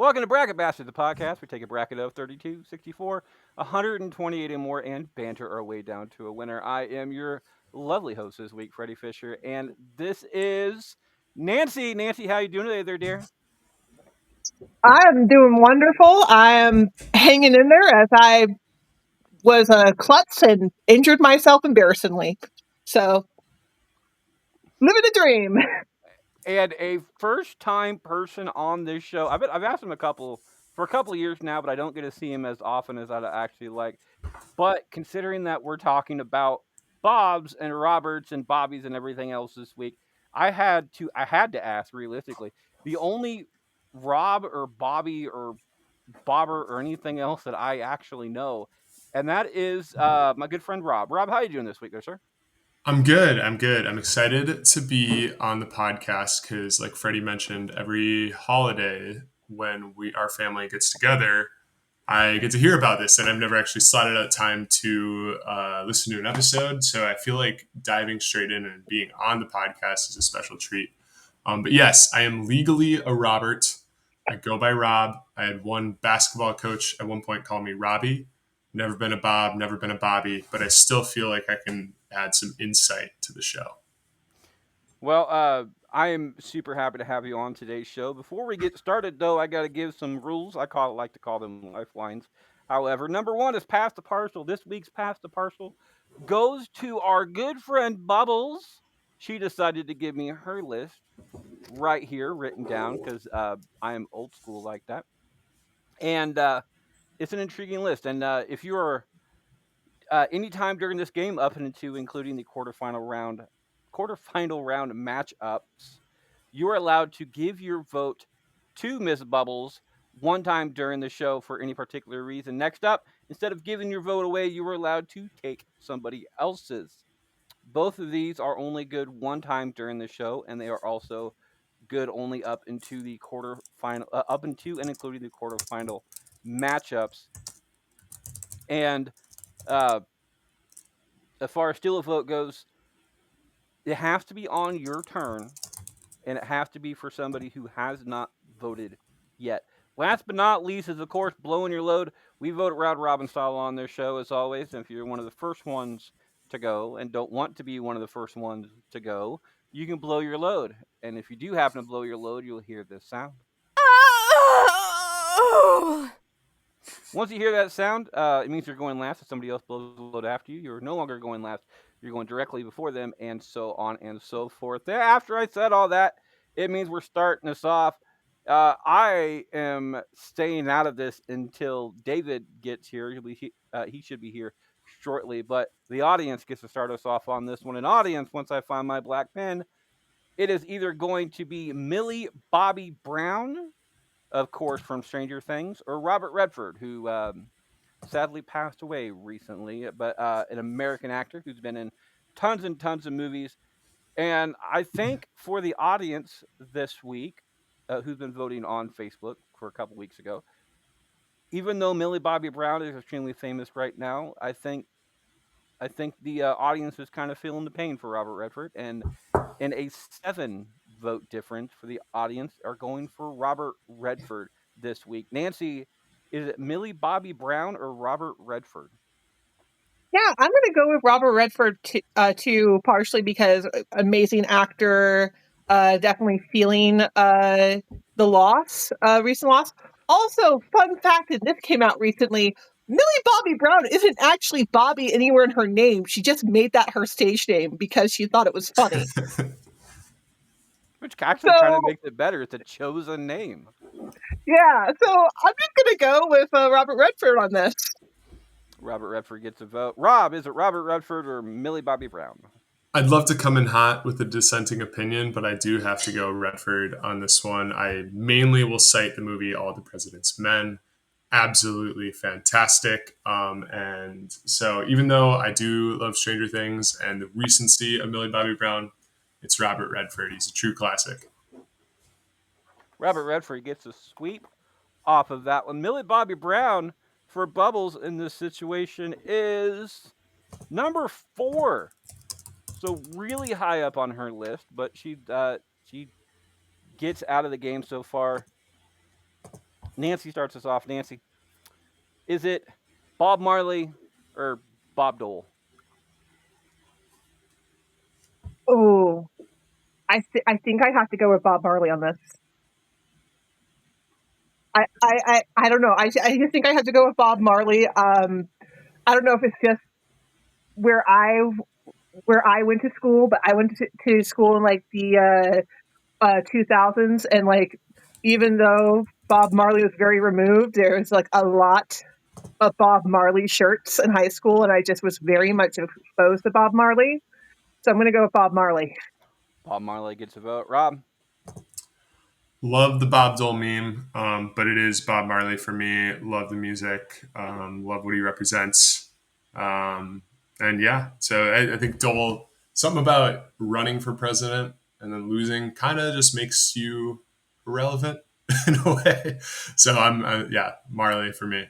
Welcome to Bracket Bastard, the podcast. We take a bracket of 32, 64, 128 and more and banter our way down to a winner. I am your lovely host this week, Freddie Fisher, and this is Nancy. Nancy, how you doing today there, dear? I am doing wonderful. I am hanging in there as I was a klutz and injured myself embarrassingly. So, living a dream. And a first-time person on this show. I've asked him for a couple of years now, but I don't get to see him as often as I'd actually like. But considering that we're talking about Bob's and Roberts and Bobby's and everything else this week, I had to ask realistically. The only Rob or Bobby or Bobber or anything else that I actually know, and that is my good friend Rob. Rob, how are you doing this week, there, sir? I'm good. I'm good. I'm excited to be on the podcast because, like Freddie mentioned, every holiday when our family gets together, I get to hear about this, and I've never actually slotted out time to listen to an episode. So I feel like diving straight in and being on the podcast is a special treat. But yes, I am legally a Robert. I go by Rob. I had one basketball coach at one point call me Robbie. Never been a Bob, never been a Bobby, but I still feel like I can add some insight to the show. Well, I am super happy to have you on today's show. Before we get started, though, I got to give some rules. Like to call them lifelines. However, number one is pass the parcel. This week's pass the parcel goes to our good friend Bubbles. She decided to give me her list right here, written down, because I am old school like that, and it's an intriguing list. And if you are anytime during this game, up and into including the quarterfinal round matchups, you are allowed to give your vote to Miss Bubbles one time during the show for any particular reason. Next up, instead of giving your vote away, you are allowed to take somebody else's. Both of these are only good one time during the show, and they are also good only up into and including the quarterfinal matchups. And uh, as far as steal a vote goes, it has to be on your turn, and it has to be for somebody who has not voted yet. Last but not least is, of course, blowing your load. We vote round robin style on this show, as always. And if you're one of the first ones to go and don't want to be one of the first ones to go, you can blow your load. And if you do happen to blow your load, you'll hear this sound. Once you hear that sound, it means you're going last. If somebody else blows the load after you, you're no longer going last. You're going directly before them, and so on and so forth. After I said all that, it means we're starting us off. I am staying out of this until David gets here. He should be here shortly, but the audience gets to start us off on this one. An audience, once I find my black pen, it is either going to be Millie Bobby Brown, of course, from Stranger Things, or Robert Redford, who sadly passed away recently, but an American actor who's been in tons and tons of movies. And I think for the audience this week, who's been voting on Facebook for a couple weeks ago, even though Millie Bobby Brown is extremely famous right now, I think the audience is kind of feeling the pain for Robert Redford, and in a 7 vote difference for the audience are going for Robert Redford this week. Nancy, is it Millie Bobby Brown or Robert Redford? Yeah, I'm going to go with Robert Redford too, partially because amazing actor, definitely feeling the loss, recent loss. Also, fun fact, and this came out recently, Millie Bobby Brown isn't actually Bobby anywhere in her name. She just made that her stage name because she thought it was funny. Which actually kind of So, makes it better. It's a chosen name. yeah, so I'm just going to go with Robert Redford on this. Robert Redford gets a vote. Rob, is it Robert Redford or Millie Bobby Brown? I'd love to come in hot with a dissenting opinion, but I do have to go Redford on this one. I mainly will cite the movie All the President's Men. Absolutely fantastic. And so, even though I do love Stranger Things and the recency of Millie Bobby Brown, it's Robert Redford. He's a true classic. Robert Redford gets a sweep off of that one. Millie Bobby Brown for Bubbles in this situation is number 4. So really high up on her list, but she gets out of the game so far. Nancy starts us off. Nancy, is it Bob Marley or Bob Dole? Oh, I think I have to go with Bob Marley on this. I don't know. I just think I have to go with Bob Marley. I don't know if it's just where I went to school, but I went to school in like the 2000s, and like even though Bob Marley was very removed, there was like a lot of Bob Marley shirts in high school, and I just was very much exposed to Bob Marley. So I'm going to go with Bob Marley. Bob Marley gets a vote. Rob, Love the Bob Dole meme, but it is Bob Marley for me. Love the music. Love what he represents. Um, and yeah, so I think Dole, something about running for president and then losing kind of just makes you irrelevant in a way. So yeah, Marley for me.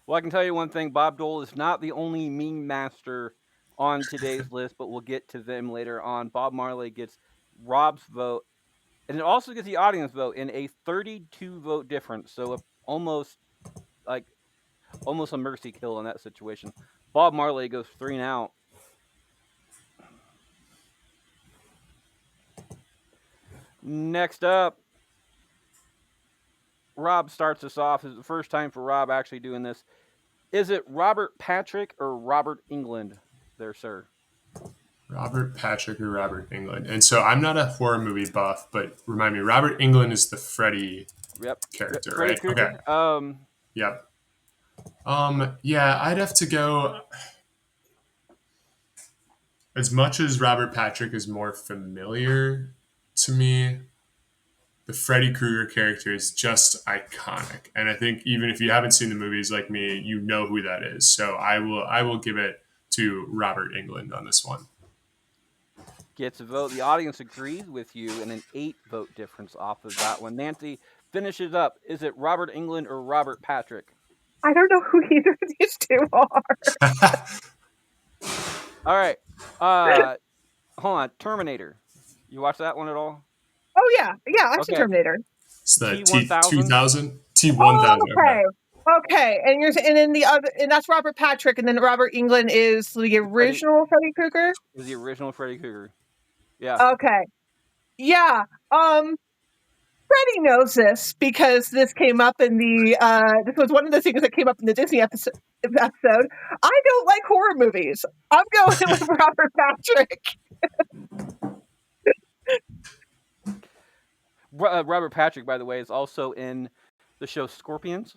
well, I can tell you one thing: Bob Dole is not the only meme master on today's list, but we'll get to them later on. Bob Marley gets Rob's vote, and it also gets the audience vote in a 32 vote difference. So almost like almost a mercy kill in that situation. Bob Marley goes 3 and out. Next up, Rob starts us off. This is the first time for Rob actually doing this. Is it Robert Patrick or Robert England there, sir? Robert Patrick or Robert England. And so I'm not a horror movie buff, but remind me, Robert England is the Freddy Yep. character, Freddy right? Okay. Krueger. Yep. Yeah, I'd have to go. As much as Robert Patrick is more familiar to me, the Freddy Krueger character is just iconic. And I think even if you haven't seen the movies like me, you know who that is. So I will give it to Robert England on this one. Gets a vote. The audience agrees with you in an 8 vote difference off of that one. Nancy finishes up. Is it Robert England or Robert Patrick? I don't know who either of these two are. All right. Hold on. Terminator. You watch that one at all? Oh yeah, I've seen Okay. Terminator. It's the T1000. T2000, Oh, T1000. okay. Okay, and then the other, and that's Robert Patrick, and then Robert England is the Freddy original Freddy Krueger. is the original Freddy Krueger. Yeah. Okay, yeah. Freddie knows this because this came up in the. This was one of the things that came up in the Disney episode. I don't like horror movies. I'm going with Robert Patrick. Robert Patrick, by the way, is also in the show Scorpions.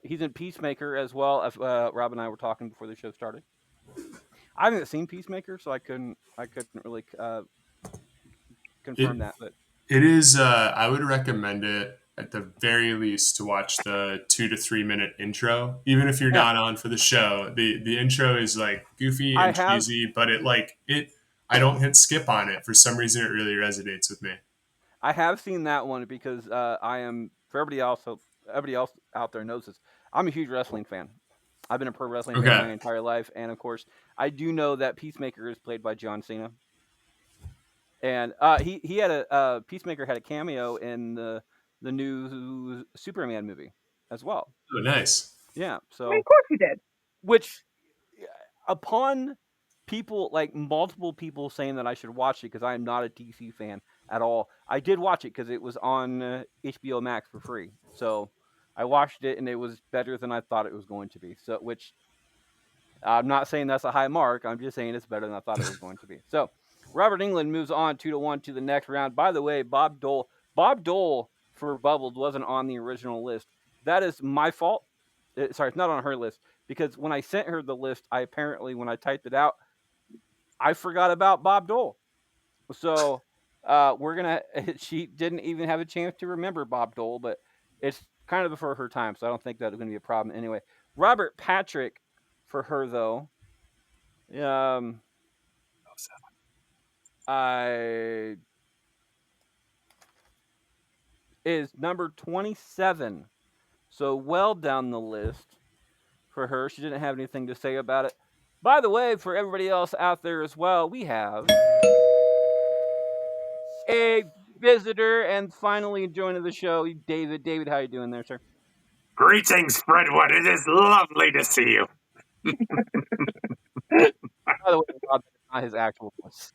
He's in Peacemaker as well. As Rob and I were talking before the show started. I haven't seen Peacemaker, so I couldn't really confirm It that. But it is. I would recommend it at the very least to watch the 2 to 3 minute intro, even if you're yeah, not on for the show. The intro is like goofy I and have cheesy, but it. I don't hit skip on it for some reason. It really resonates with me. seen that one because I am for everybody else out there knows this. I'm a huge wrestling fan. I've been a pro wrestling fan Okay. my entire life, and of course, I do know that Peacemaker is played by John Cena. And he had a Peacemaker had a cameo in the new Superman movie as well. Oh, nice. Yeah, I mean, so of course he did. which upon people like multiple people saying that I should watch it because I am not a DC fan at all. I did watch it because it was on HBO Max for free. So I watched it and it was better than I thought it was going to be. So which I'm not saying that's a high mark. I'm just saying it's better than I thought it was going to be. So Robert England moves on 2-1 to the next round. By the way, Bob Dole for Bubbled wasn't on the original list. That is my fault. Sorry, it's not on her list because when I sent her the list, I apparently when I typed it out, I forgot about Bob Dole. So we're gonna. She didn't even have a chance to remember Bob Dole, but it's kind of before her time, so I don't think that's going to be a problem anyway. Robert Patrick for her though. Um, I is number 27. So well down the list for her. She didn't have anything to say about it. By the way, for everybody else out there as well, we have a visitor, and finally joining the show, David. David, how you doing there, sir? Greetings, Fredwood. It is lovely to see you. By the way, Rob, that's not his actual voice.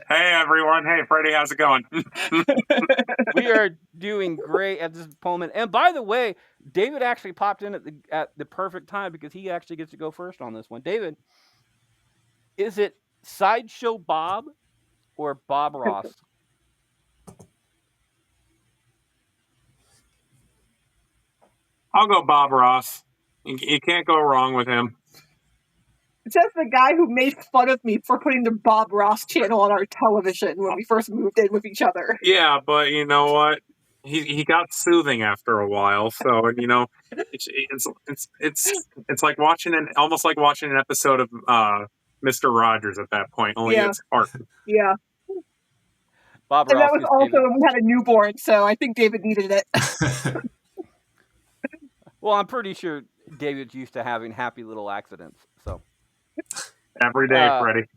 Hey, everyone. Hey, Freddie. How's it going? We are doing great at this moment. And by the way, David actually popped in at the perfect time because he actually gets to go first on this one. David, is it Sideshow Bob or Bob Ross? I'll go Bob Ross. You can't go wrong with him. It says the guy who made fun of me for putting the Bob Ross channel on our television when we first moved in with each other. Yeah, but you know what? He got soothing after a while. So it's like almost like watching an episode of Mr. Rogers at that point. Only Yeah. it's art. Yeah. Bob And Ross that was gets also David. when we had a newborn, so I think David needed it. Well, I'm pretty sure David's used to having happy little accidents. So Every day, Freddie.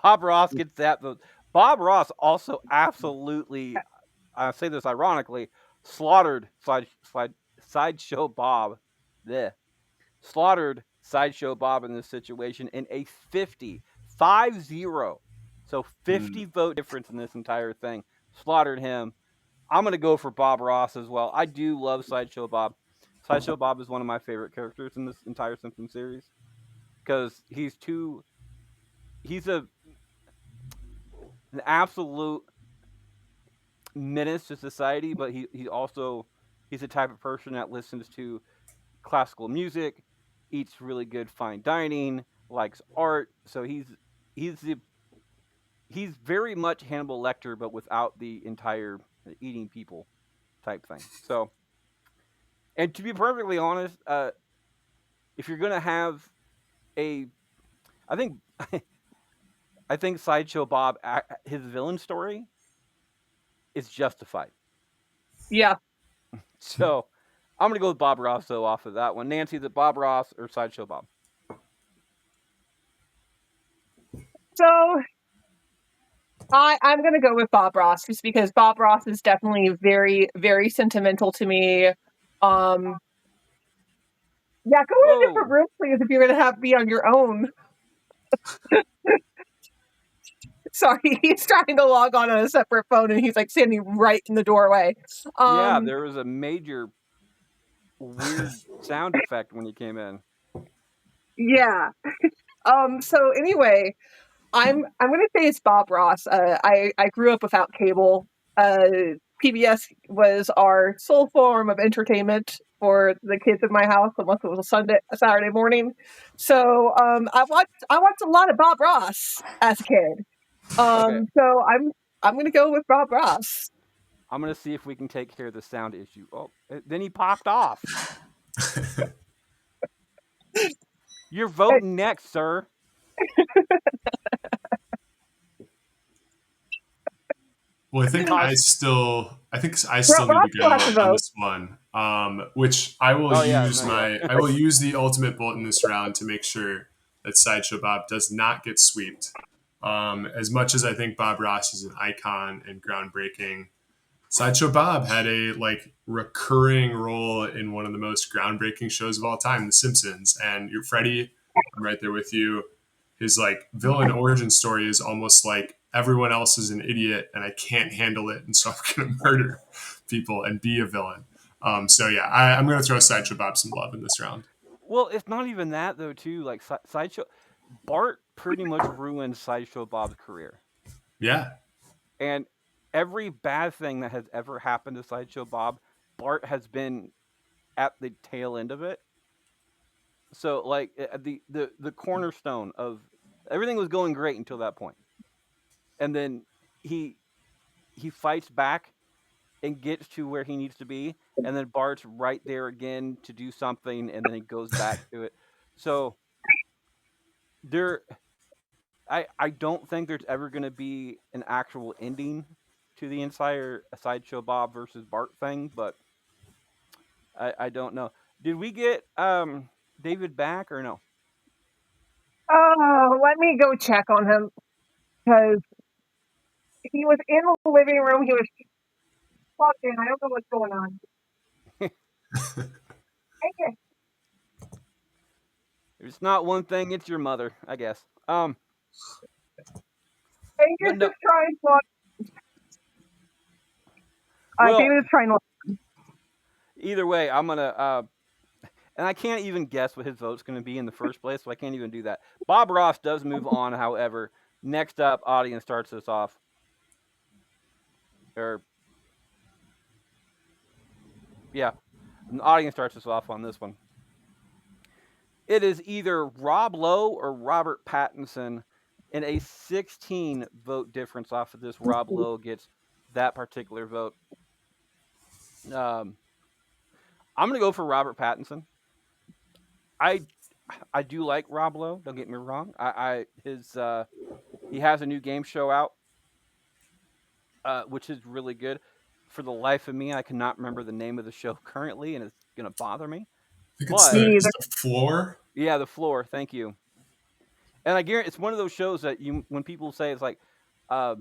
Bob Ross gets that vote. Bob Ross also absolutely, I say this ironically, slaughtered Sideshow Bob. Bleh. Slaughtered Sideshow Bob in this situation in a 5-0. So 50 vote difference in this entire thing. Slaughtered him. I'm going to go for Bob Ross as well. I do love Sideshow Bob. Sideshow Bob is one of my favorite characters in this entire Simpsons series because he's an absolute menace to society, but he's the type of person that listens to classical music, eats really good fine dining, likes art. So he's very much Hannibal Lecter, but without the entire eating people type thing. So, and to be perfectly honest, if you're gonna have I think I think Sideshow Bob, his villain story is justified. Yeah. So I'm gonna go with Bob Ross though off of that one. Nancy, is it Bob Ross or Sideshow Bob? So I'm going to go with Bob Ross just because Bob Ross is definitely very, very sentimental to me. Yeah, go in a different room, please, if you're going to have me on your own. Sorry, he's trying to log on a separate phone and he's like standing right in the doorway. Yeah, there was a major weird sound effect when he came in. Yeah. So anyway, I'm gonna say it's Bob Ross. I grew up without cable. PBS was our sole form of entertainment for the kids in my house, unless it was a Saturday morning. So I watched a lot of Bob Ross as a kid. Okay. So I'm gonna go with Bob Ross. I'm gonna see if we can take care of the sound issue. Oh, then he popped off. You're voting next, sir. Well, I think I still need Ross to go has to on vote. this one. Which I will I will use the ultimate vote in this round to make sure that Sideshow Bob does not get swept. As much as I think Bob Ross is an icon and groundbreaking, Sideshow Bob had a recurring role in one of the most groundbreaking shows of all time, The Simpsons. And you're Freddie, I'm right there with you. His villain origin story is almost like everyone else is an idiot and I can't handle it, and so I'm going to murder people and be a villain. So yeah, I'm going to throw Sideshow Bob some love in this round. Well, it's not even that though. Too like Sideshow Bart pretty much ruined Sideshow Bob's career. Yeah. And every bad thing that has ever happened to Sideshow Bob, Bart has been at the tail end of it. So like the cornerstone of everything was going great until that point. And then he fights back and gets to where he needs to be, and then Bart's right there again to do something, and then he goes back to it. So I don't think there's ever going to be an actual ending to the entire Sideshow Bob versus Bart thing, but I don't know. Did we get David back or no? Oh, let me go check on him. because he was in the living room. He was plugged in. I don't know what's going on. Okay. If it's not one thing, it's your mother, I guess. Angus No. is trying to. Well, David is trying to. either way, I'm gonna. And I can't even guess what his vote's going to be in the first place, so I can't even do that. Bob Ross does move on, however. Next up, audience starts us off. Yeah, the audience starts us off on this one. It is either Rob Lowe or Robert Pattinson, and a 16 vote difference off of this. Rob Lowe gets that particular vote. I'm going to go for Robert Pattinson. I do like Rob Lowe. Don't get me wrong. He has a new game show out, which is really good. For the life of me, I cannot remember the name of the show currently, and it's gonna bother me. I think But it's the floor. yeah, The Floor. Thank you. And I guarantee it's one of those shows that when people say it's like, uh,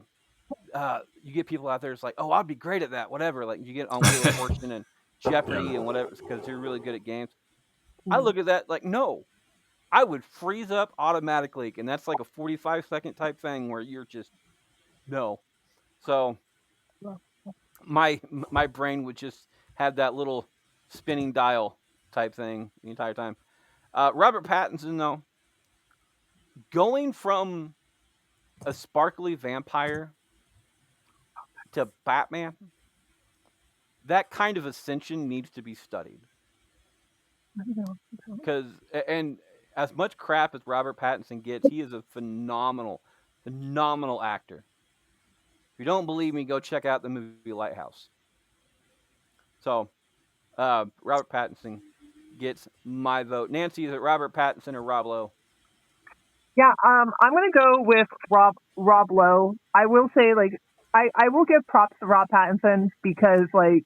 you get people out there, it's like, oh, I'd be great at that, whatever. Like you get on Wheel of Fortune and Jeopardy Yeah. and whatever, because you're really good at games. I look at that like, no, I would freeze up automatically, and that's like a 45-second type thing where you're just no. So my brain would just have that little spinning dial type thing the entire time. Robert Pattinson, though, going from a sparkly vampire to Batman, that kind of ascension needs to be studied. Because and as much crap as Robert Pattinson gets, he is a phenomenal actor. If you don't believe me, go check out the movie Lighthouse. So, Robert Pattinson gets my vote. Nancy, is it Robert Pattinson or Rob Lowe? Yeah, I'm gonna go with Rob Lowe. I will say, like, I will give props to Rob Pattinson because, like,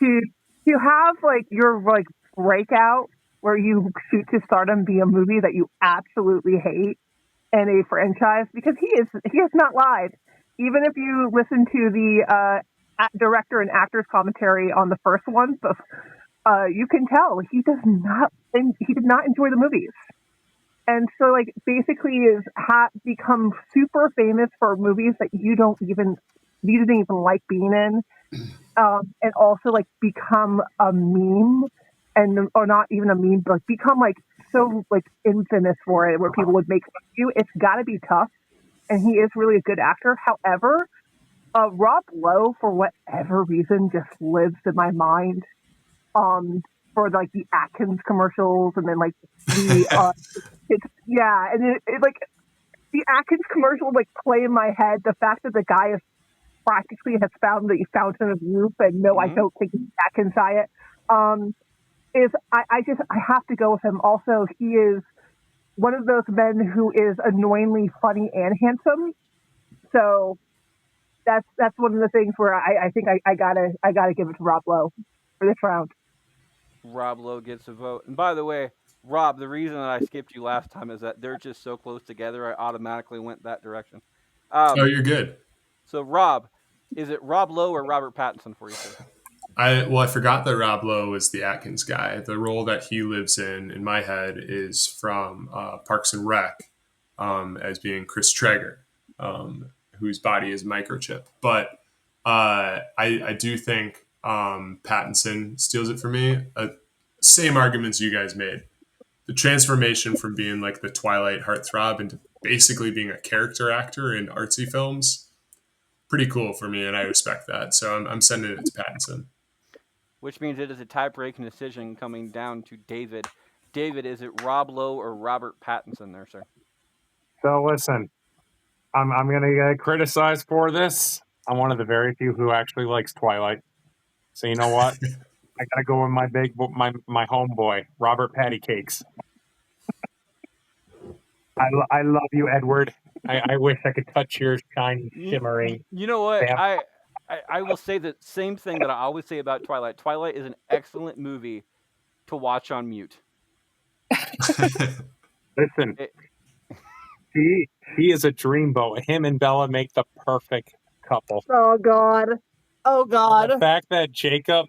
to have like your like breakout where you shoot to stardom be a movie that you absolutely hate and a franchise, because he has not lied. Even if you listen to the director and actor's commentary on the first one, you can tell he did not enjoy the movies. And so, like, basically, is become super famous for movies that you didn't even like being in, and also like become a meme, or not even a meme, but become like so like infamous for it, where people would make fun of you. It's got to be tough, and he is really a good actor. However, Rob Lowe, for whatever reason, just lives in my mind. For like the Atkins commercials, and then like the and it like the Atkins commercial like play in my head. The fact that the guy is practically has found the fountain of youth, and no, I don't think it's Atkins diet. Is I have to go with him. Also, he is one of those men who is annoyingly funny and handsome. So that's one of the things where I think I gotta give it to Rob Lowe for this round. Rob Lowe gets a vote. And by the way, Rob, the reason that I skipped you last time is that they're just so close together. I automatically went that direction. Oh, you're good. So, Rob, is it Rob Lowe or Robert Pattinson for you, sir? I forgot that Rob Lowe was the Atkins guy. The role that he lives in my head, is from Parks and Rec, as being Chris Traeger, whose body is microchip. But I do think Pattinson steals it for me. Same arguments you guys made. The transformation from being like the Twilight heartthrob into basically being a character actor in artsy films, pretty cool for me, and I respect that. So I'm sending it to Pattinson. Which means it is a tie-breaking decision coming down to David. David, is it Rob Lowe or Robert Pattinson there, sir? So listen, I'm gonna get criticized for this. I'm one of the very few who actually likes Twilight. So you know what? I gotta go with my homeboy, Robert Pattycakes. I love you, Edward. I wish I could touch your shiny, shimmering. You know what? Vamp. I will say the same thing that I always say about Twilight. Twilight is an excellent movie to watch on mute. Listen, He is a dreamboat. Him and Bella make the perfect couple. Oh God. Oh God. The fact that Jacob,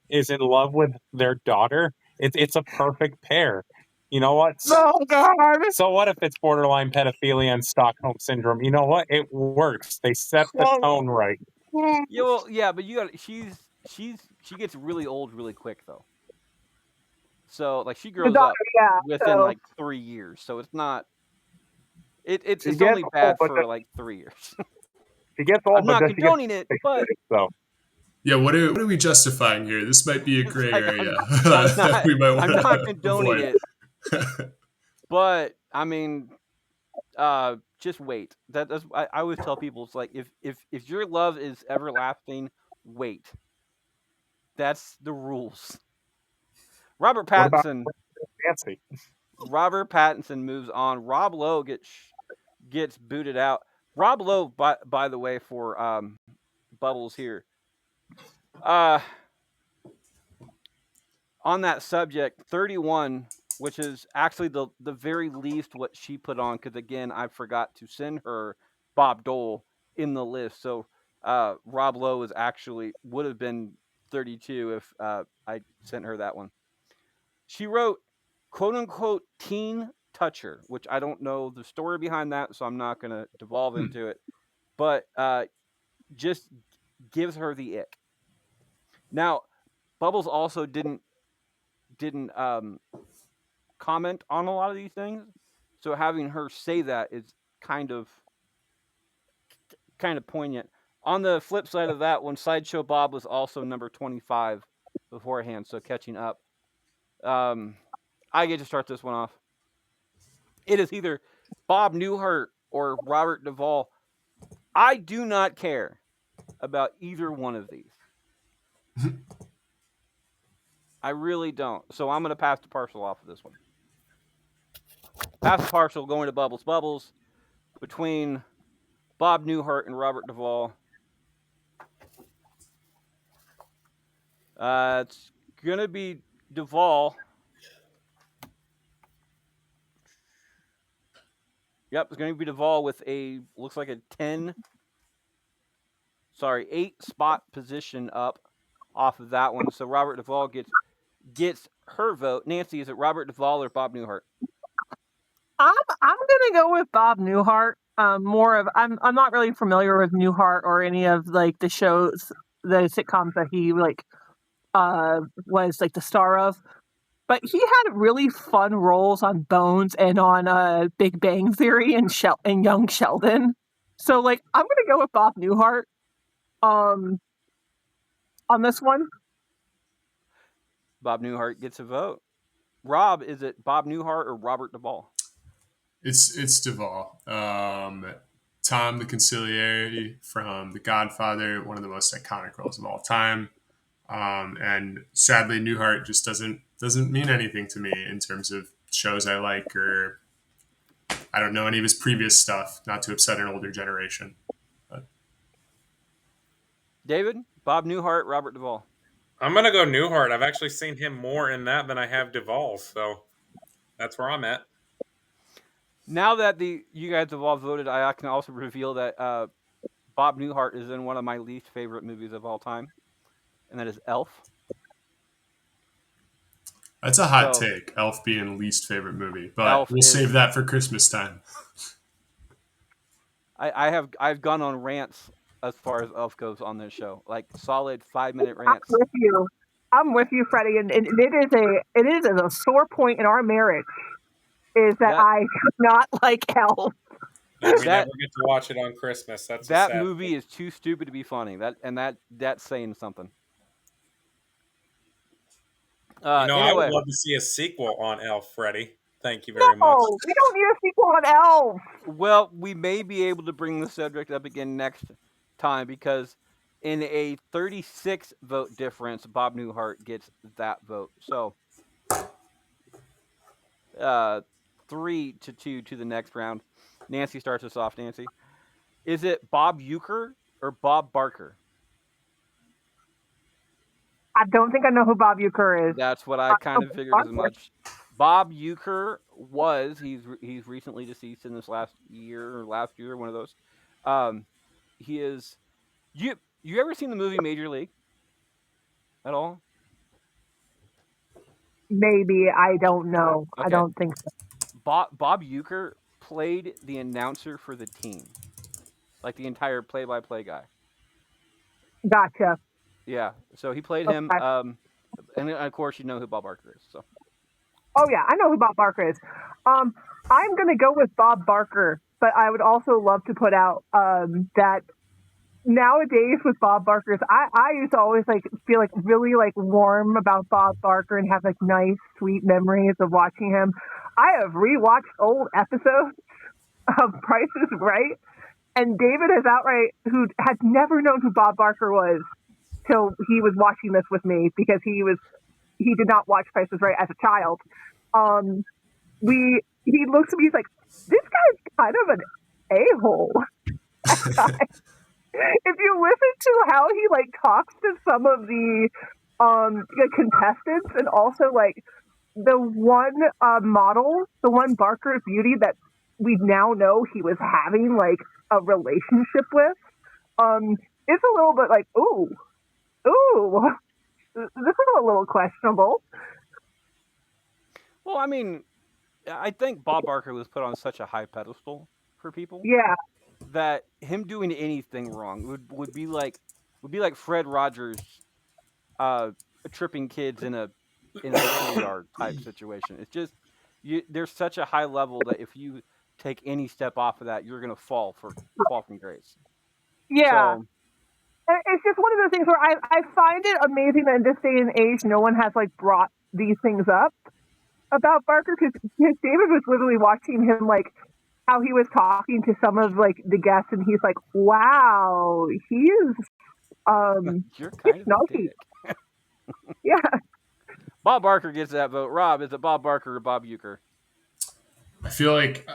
is in love with their daughter, it's a perfect pair. You know what? Oh God. So what if it's borderline pedophilia and Stockholm syndrome? You know what? It works. They set the tone right. Yeah, well, yeah, but you got she gets really old really quick though. So like she The grows daughter, up yeah. within So like 3 years. So it's not She it's gets only old, bad but for like 3 years. she gets I'm old, but not then she gets condoning it, but so. Yeah, what are we justifying here? This might be a it's gray like area I'm that not we might I'm want not to condoning avoid. it, but I mean just wait. That's I always tell people it's like if your love is everlasting, wait. That's the rules. Robert What about Pattinson Nancy? Robert Pattinson moves on. Rob Lowe gets booted out. Rob Lowe, by the way, for Bubbles here. Uh, on that subject, 31, which is actually the very least what she put on, because again, I forgot to send her Bob Dole in the list. So Rob Lowe is actually would have been 32 if I sent her that one. She wrote quote unquote teen toucher, which I don't know the story behind that, so I'm not going to devolve Hmm. into it. But just gives her the ick. Now, Bubbles also didn't comment on a lot of these things, so having her say that is kind of poignant. On the flip side of that one, Sideshow Bob was also number 25 beforehand, so catching up. Um, I get to start this one off. It is either Bob Newhart or Robert Duvall. I do not care about either one of these. I really don't. So I'm going to pass the parcel off of this one. Pass the parcel going to Bubbles. Bubbles between Bob Newhart and Robert Duvall. It's going to be Duvall. Yep, it's going to be Duvall with looks like a 8 spot position up off of that one. So Robert Duvall gets her vote. Nancy, is it Robert Duvall or Bob Newhart? I'm gonna go with Bob Newhart. More of I'm not really familiar with Newhart or any of like the shows, the sitcoms that he was like the star of. But he had really fun roles on Bones and on Big Bang Theory and Young Sheldon. So like I'm gonna go with Bob Newhart um on this one. Bob Newhart gets a vote. Rob, is it Bob Newhart or Robert Duvall? It's Duvall. Tom the Conciliary from The Godfather, one of the most iconic roles of all time. And sadly, Newhart just doesn't mean anything to me in terms of shows I like, or I don't know any of his previous stuff. Not to upset an older generation. But David, Bob Newhart, Robert Duvall. I'm gonna go Newhart. I've actually seen him more in that than I have Duvall, so that's where I'm at. Now that you guys have all voted, I can also reveal that Bob Newhart is in one of my least favorite movies of all time, and that is Elf. that's a hot So take. Elf being least favorite movie, but Elf we'll is save that for Christmas time. I've gone on rants as far as Elf goes on this show, like solid 5-minute I'm rants. with you. I'm with you, Freddie, and it is a sore point in our marriage is that That I do not like Elf. And we that never get to watch it on Christmas. That's a that sad movie thing. is too stupid to be funny. That's saying something. I would Anyway, love to see a sequel on Elf, Freddy. Thank you very much. No, we don't need a sequel on Elf. well, we may be able to bring the subject up again next time because in a 36 vote difference, Bob Newhart gets that vote. So, 3-2 to the next round. Nancy starts us off. Nancy, is it Bob Euchre or Bob Barker? I don't think I know who Bob Euchre is. That's what I kind of figured as much. Bob Euchre he's recently deceased in this last year or last year, one of those. Um, he is you ever seen the movie Major League at all? Maybe. I don't know. I Okay, don't think so. Bob Euchre played the announcer for the team, like the entire play-by-play guy. Gotcha. Yeah, so he played him. Okay. And of course you know who Bob Barker is. So Oh yeah, I know who Bob Barker is. I'm gonna go with Bob Barker, but I would also love to put out that nowadays with Bob Barker's, I used to always like feel like really like warm about Bob Barker and have like nice sweet memories of watching him. I have rewatched old episodes of Price is Right, and David has outright who has never known who Bob Barker was till he was watching this with me because he did not watch Price is Right as a child. Um, he looks at me, he's like, this guy's kind of an a hole. If you listen to how he like talks to some of the contestants and also like the one model, the one Barker Beauty that we now know he was having like a relationship with, it's a little bit like, ooh, this is a little questionable. well, I mean, I think Bob Barker was put on such a high pedestal for people Yeah, that him doing anything wrong would be like Fred Rogers uh, tripping kids in a schoolyard type situation. It's just there's such a high level that if you take any step off of that, you're gonna fall from grace. yeah. So It's just one of those things where I find it amazing that in this day and age, no one has like brought these things up about Barker because David was literally watching him like how he was talking to some of like the guests, and he's like, "Wow, you're he's kind of a snarky." dick. Yeah, Bob Barker gets that vote. Rob, is it Bob Barker or Bob Euchre? I feel like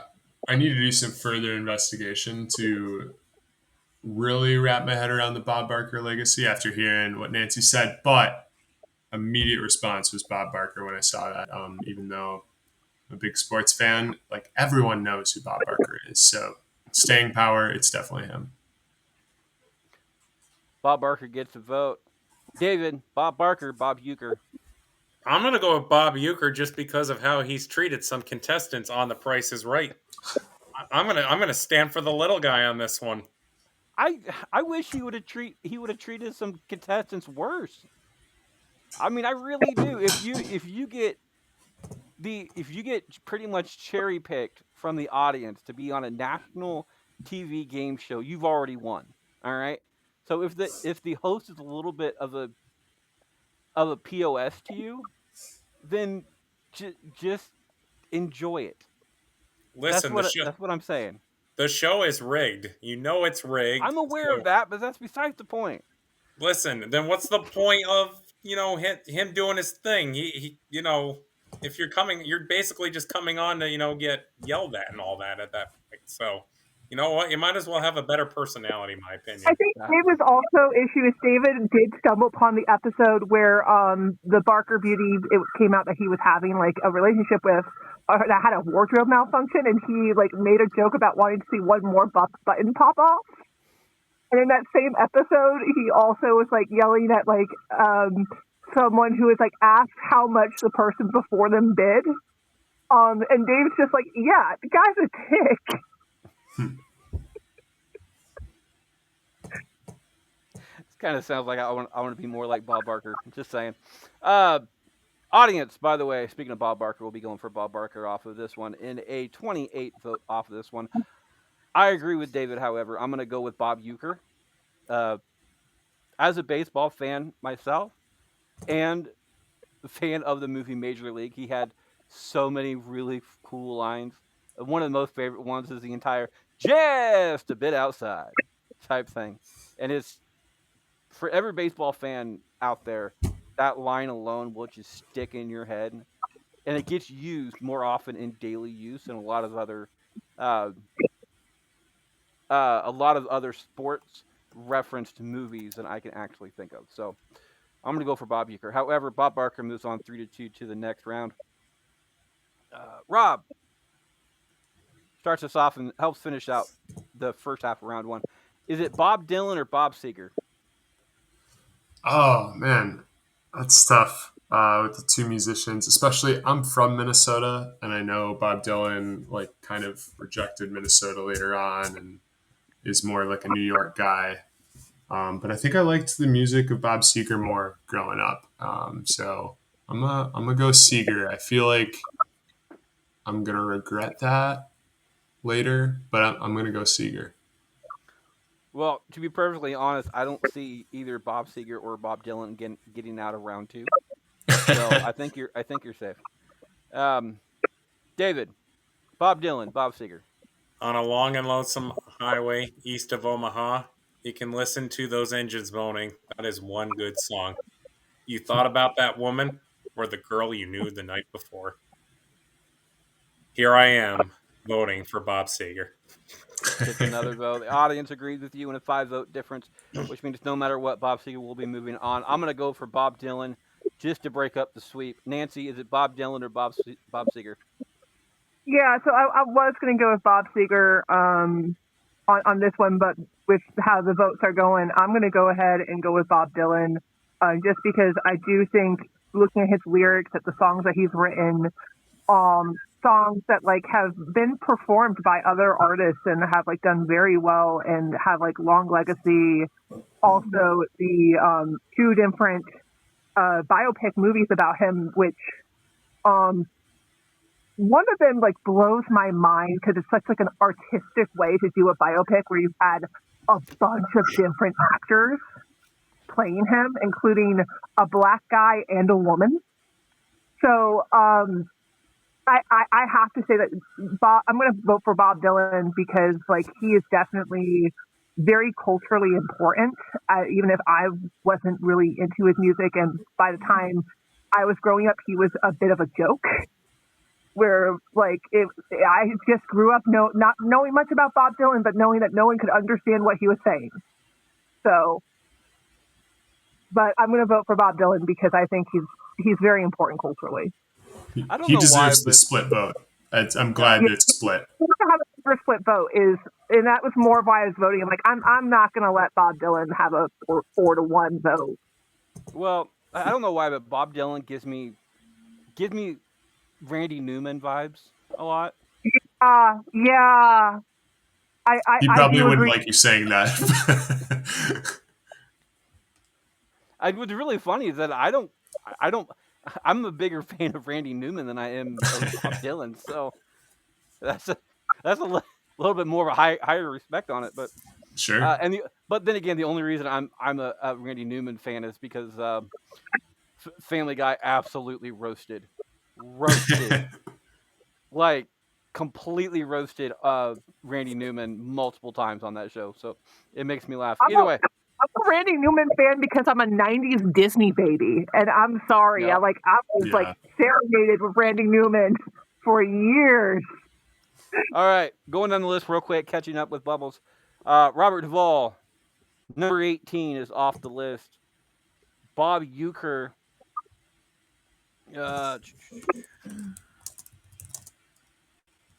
I need to do some further investigation to really wrap my head around the Bob Barker legacy after hearing what Nancy said. But immediate response was Bob Barker when I saw that. Even though I'm a big sports fan, like everyone knows who Bob Barker is. So staying power, it's definitely him. Bob Barker gets a vote. David, Bob Barker, Bob Euchre. I'm gonna go with Bob Euchre just because of how he's treated some contestants on The Price is Right. I'm gonna stand for the little guy on this one. I I wish he would have treated some contestants worse. I mean, I really do. If you get pretty much cherry picked from the audience to be on a national TV game show, you've already won. All right. So if the host is a little bit of a POS to you, then just enjoy it. Listen, That's what I'm saying. the show is rigged. You know it's rigged. I'm aware of So that, but that's besides the point. listen, then what's the point of him doing his thing? If you're coming, you're basically just coming on to get yelled at and all that at that point. So you know what? You might as well have a better personality, in my I opinion. think David's also issue is David did stumble upon the episode where the Barker Beauty it came out that he was having like a relationship with that had a wardrobe malfunction, and he like made a joke about wanting to see one more button pop off. And in that same episode, he also was like yelling at like someone who was like asked how much the person before them bid. And Dave's just like, yeah, the guy's a dick. This kind of sounds like I want to be more like Bob Barker. Just saying. Audience, by the way, speaking of Bob Barker, we'll be going for Bob Barker off of this one in a 28 vote off of this one. I agree with David. However, I'm going to go with Bob Euchre. As a baseball fan myself and a fan of the movie Major League, he had so many really cool lines. One of the most favorite ones is the entire "just a bit outside" type thing, and it's for every baseball fan out there. That line alone will just stick in your head, and it gets used more often in daily use than uh, a lot of other sports referenced movies than I can actually think of. So I'm going to go for Bob Euchre. However, Bob Barker moves on 3-2 to the next round. Rob starts us off and helps finish out the first half of round one. Is it Bob Dylan or Bob Seger? Oh man, that's tough with the two musicians. Especially, I'm from Minnesota, and I know Bob Dylan like kind of rejected Minnesota later on, and is more like a New York guy. But I think I liked the music of Bob Seger more growing up. So I'm gonna go Seger. I feel like I'm gonna regret that later, but I'm gonna go Seger. Well, to be perfectly honest, I don't see either Bob Seger or Bob Dylan getting out of round two. So I think you're safe. Um, David, Bob Dylan, Bob Seger. On a long and lonesome highway east of Omaha, you can listen to those engines moaning. That is one good song. You thought about that woman or the girl you knew the night before. Here I am voting for Bob Seger. Gets another vote. The audience agrees with you in a 5-vote difference, which means no matter what, Bob Seger will be moving on. I'm going to go for Bob Dylan just to break up the sweep. Nancy, is it Bob Dylan or Bob Seger? Yeah, so I was going to go with Bob Seger on this one, but with how the votes are going, I'm going to go ahead and go with Bob Dylan, just because I do think, looking at his lyrics, at the songs that he's written, songs that like have been performed by other artists and have like done very well and have like long legacy. Also, the two different biopic movies about him, which one of them like blows my mind because it's such like an artistic way to do a biopic where you've had a bunch of different actors playing him, including a black guy and a woman. So I have to say that I'm going to vote for Bob Dylan because like he is definitely very culturally important. Even if I wasn't really into his music, and by the time I was growing up, he was a bit of a joke. Where like I just grew up not knowing much about Bob Dylan, but knowing that no one could understand what he was saying. So, but I'm going to vote for Bob Dylan because I think he's very important culturally. I don't He know why, deserves the but split vote. I'm glad that it's split. Have a super split vote is, and that was more why I was voting. I'm like, I'm not going to let Bob Dylan have a 4-1 vote. well, I don't know why, but Bob Dylan gives me Randy Newman vibes a lot. Yeah, He I probably do wouldn't agree. like you saying that. What's really funny is that I don't. I'm a bigger fan of Randy Newman than I am of Bob Dylan. So that's a little bit more of a higher respect on it. But Sure. but then again, the only reason I'm a Randy Newman fan is because Family Guy absolutely roasted, like completely roasted Randy Newman multiple times on that show. So it makes me laugh. Either way, I'm a Randy Newman fan because I'm a '90s Disney baby, and I'm sorry, yeah. I was like Yeah. serenaded with Randy Newman for years. All right, going down the list real quick, catching up with Bubbles. Robert Duvall, number 18 is off the list. Bob Euchre, uh,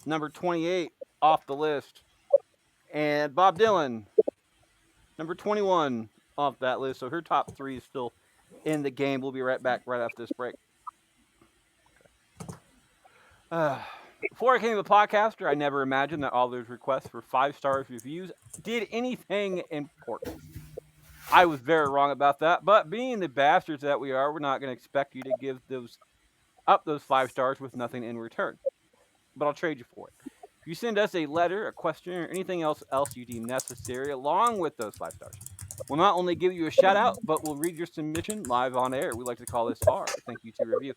number 28, off the list. And Bob Dylan, number 21, off that list. So her top three is still in the game. We'll be right back right after this break. Before I became a podcaster, I never imagined that all those requests for 5-star reviews did anything important. I was very wrong about that, but being the bastards that we are, we're not going to expect you to give those 5 stars with nothing in return. But I'll trade you for it. If you send us a letter, a question, or anything else you deem necessary along with those 5 stars, we'll not only give you a shout out, but we'll read your submission live on air. We like to call this our Thank You to Review.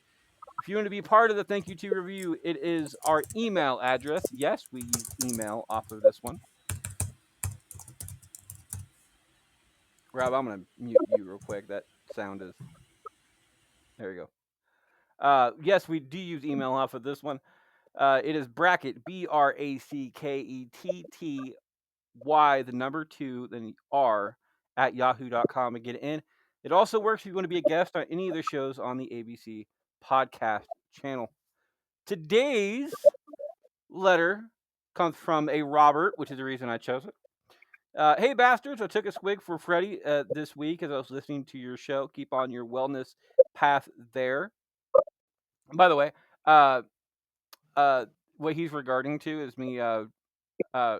If you want to be part of the Thank You to Review, it is our email address. Yes, we use email off of this one. Rob, I'm going to mute you real quick. That sound is... There you go. Yes, we do use email off of this one. It is bracket BRACKETTY, the number 2, then R at yahoo.com to get in. It also works if you want to be a guest on any of the shows on the ABC podcast channel. Today's letter comes from a Robert, which is the reason I chose it. Hey bastards, I took a swig for Freddie this week as I was listening to your show. Keep on your wellness path there. By the way, uh, uh, what he's regarding to is me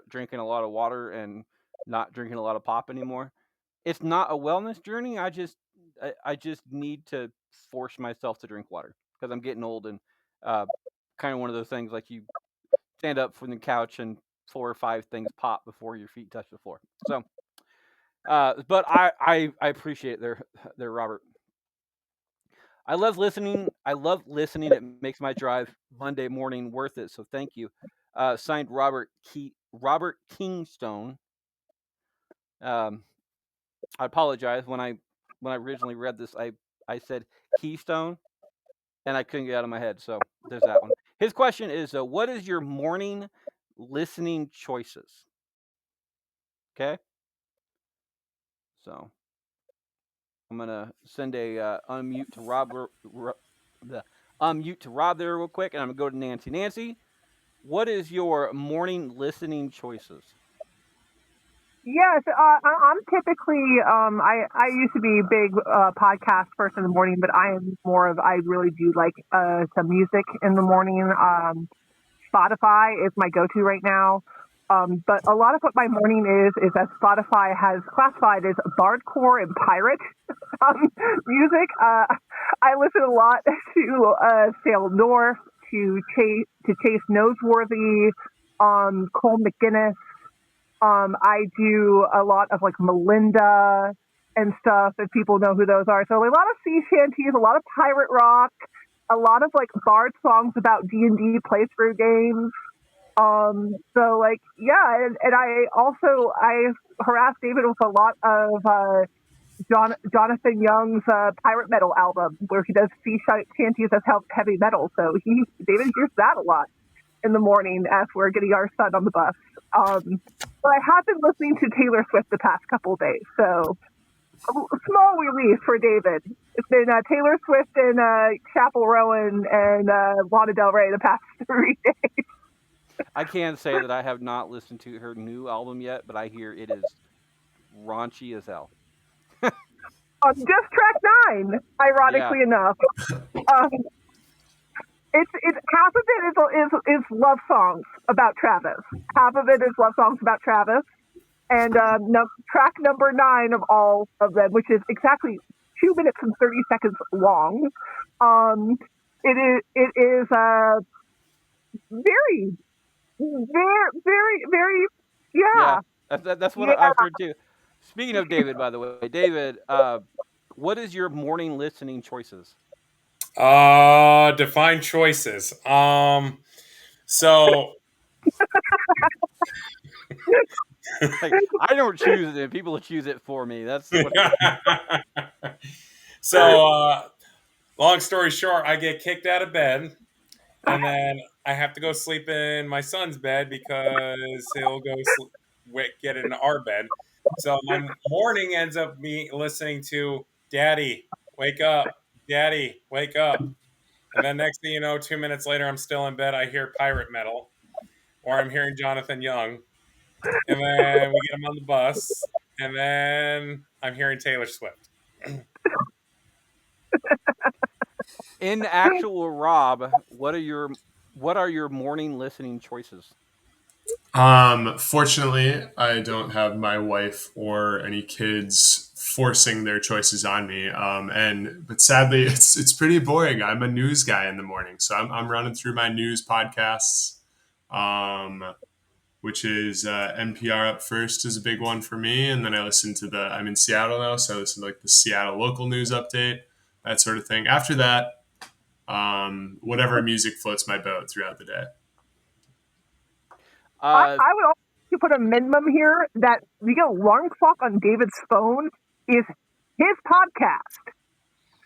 drinking a lot of water and not drinking a lot of pop anymore. It's not a wellness journey. I just need to force myself to drink water because I'm getting old and uh, kind of one of those things like you stand up from the couch and 4 or 5 things pop before your feet touch the floor. So, but I appreciate their Robert. I love listening. I love listening. It makes my drive Monday morning worth it. So thank you. Signed Robert Kingstone. Um, I apologize when I originally read this. I said Keystone and I couldn't get it out of my head. So there's that one. His question is, what is your morning listening choices? Okay, so I'm gonna send a unmute to the unmute to Rob there real quick, and I'm gonna go to Nancy. Nancy, what is your morning listening choices? Yes, I'm typically I used to be a big podcast person in the morning, but I am more of I really do like some music in the morning. Spotify is my go-to right now. But a lot of what my morning is that Spotify has classified as bardcore and pirate music. I listen a lot to Sail North, to Chase Noseworthy, Cole McGuinness. I do a lot of like Melinda and stuff, if people know who those are. So a lot of sea shanties, a lot of pirate rock, a lot of like bard songs about D&D playthrough games. So like, yeah, and I harass David with a lot of Jonathan Young's pirate metal album where he does sea shanties as heavy metal. So David hears that a lot in the morning as we're getting our son on the bus. But I have been listening to Taylor Swift the past couple of days, so a small relief for David. It's been Taylor Swift and Chapel Rowan and Lana Del Rey the past 3 days. I can say that I have not listened to her new album yet, but I hear it is raunchy as hell. Just track 9, Yeah. ironically enough. Um, it's half of it is love songs about Travis. Half of it is love songs about Travis. And track number 9 of all of them, which is exactly 2 minutes and 30 seconds long. It is very, very, Yeah, yeah. that's what Yeah. I've heard too. Speaking of David, by the way, David, what is your morning listening choices? Define choices. So Like I don't choose it; people choose it for me. That's what. so long story short, I get kicked out of bed, and then I have to go sleep in my son's bed because he'll go get in our bed. So my morning ends up me listening to "Daddy, wake up! Daddy, wake up!" And then next thing you know, 2 minutes later, I'm still in bed. I hear pirate metal, or I'm hearing Jonathan Young, and then we get him on the bus, and then I'm hearing Taylor Swift. In actual Rob, what are your morning listening choices? Fortunately, I don't have my wife or any kids forcing their choices on me. But sadly, it's pretty boring. I'm a news guy in the morning, so I'm running through my news podcasts, which is NPR Up First is a big one for me, and then I listen to I'm in Seattle now, so I listen to like the Seattle local news update, that sort of thing. After that, whatever music floats my boat throughout the day. I would also put a minimum here that the alarm clock on David's phone is his podcast.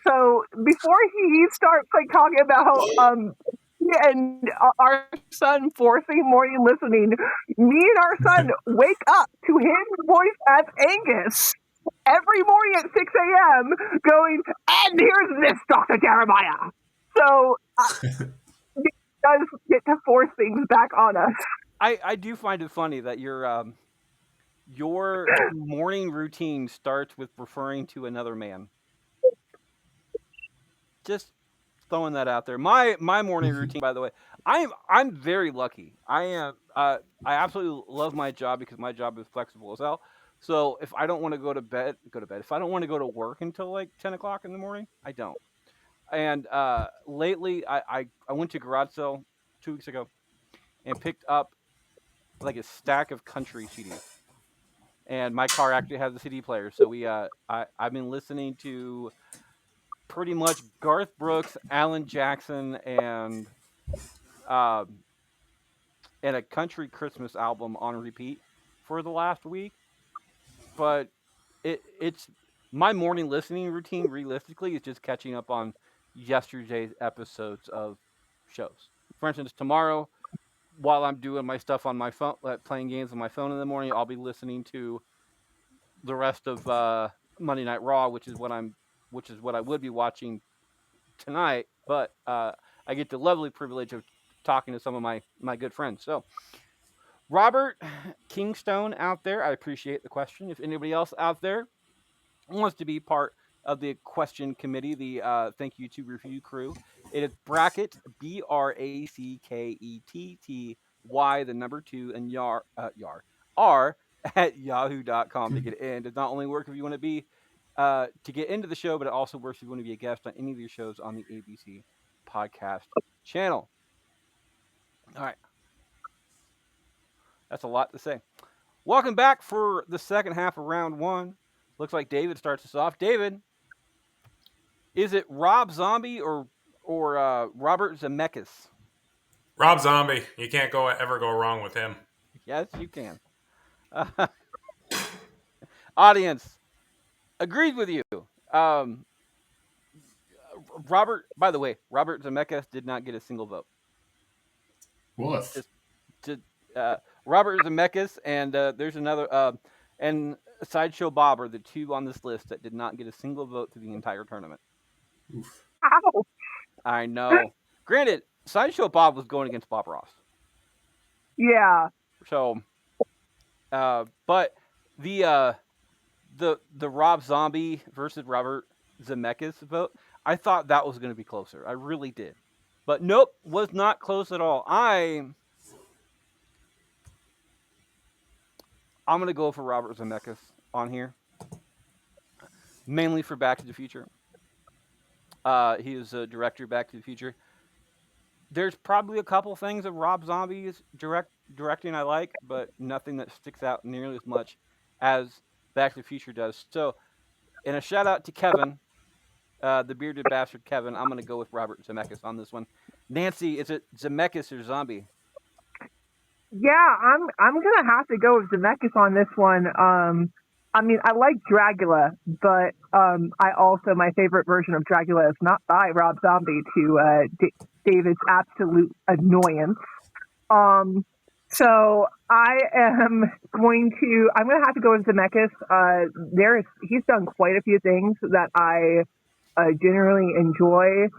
So before he starts like talking about and our son forcing morning listening, me and our son wake up to his voice as Angus every morning at 6 a.m. going, and here's this Dr. Jeremiah. So does get to force things back on us. I do find it funny that your morning routine starts with referring to another man. Just throwing that out there. My morning routine, by the way, I'm very lucky. I am. I absolutely love my job because my job is flexible as hell. So if I don't want to go to bed, go to bed. If I don't want to go to work until like 10 o'clock in the morning, I don't. And lately, I went to garage sale 2 weeks ago and picked up like a stack of country CDs. And my car actually has a CD player, so I've been listening to pretty much Garth Brooks, Alan Jackson, um, and a country Christmas album on repeat for the last week. But it's my morning listening routine. Realistically, is just catching up on yesterday's episodes of shows. For instance, tomorrow, while I'm doing my stuff on my phone, playing games on my phone in the morning, I'll be listening to the rest of Monday Night Raw, which is what I would be watching tonight. But I get the lovely privilege of talking to some of my good friends. So, Robert Kingstone out there, I appreciate the question. If anybody else out there wants to be part of the question committee, the thank you to review crew, it is bracket BRACKETTY the number two and yar r at yahoo.com to get in. Does not only work if you want to be to get into the show, but it also works if you want to be a guest on any of your shows on the ABC podcast channel. All right. That's a lot to say. Welcome back for the second half of round one. Looks like David starts us off. David, is it Rob Zombie or Robert Zemeckis? Rob Zombie. You can't ever go wrong with him. Yes, you can. Audience agreed with you. Robert, by the way, Robert Zemeckis did not get a single vote. Woof. Just to Robert Zemeckis and there's another and Sideshow Bob are the two on this list that did not get a single vote through the entire tournament. Oof. Ow. I know. Granted, Sideshow Bob was going against Bob Ross. Yeah. So, but the Rob Zombie versus Robert Zemeckis vote, I thought that was going to be closer. I really did. But nope, was not close at all. I'm going to go for Robert Zemeckis on here. Mainly for Back to the Future. He is a director of Back to the Future. There's probably a couple things of Rob Zombie's directing I like, but nothing that sticks out nearly as much as Back to the Future does. So, and a shout out to Kevin, the bearded bastard Kevin. I'm going to go with Robert Zemeckis on this one. Nancy, is it Zemeckis or Zombie? Yeah, I'm gonna have to go with Zemeckis on this one. I mean, I like Dracula, but I also my favorite version of Dracula is not by Rob Zombie to David's absolute annoyance. So I'm gonna have to go with Zemeckis. He's done quite a few things that I generally enjoy,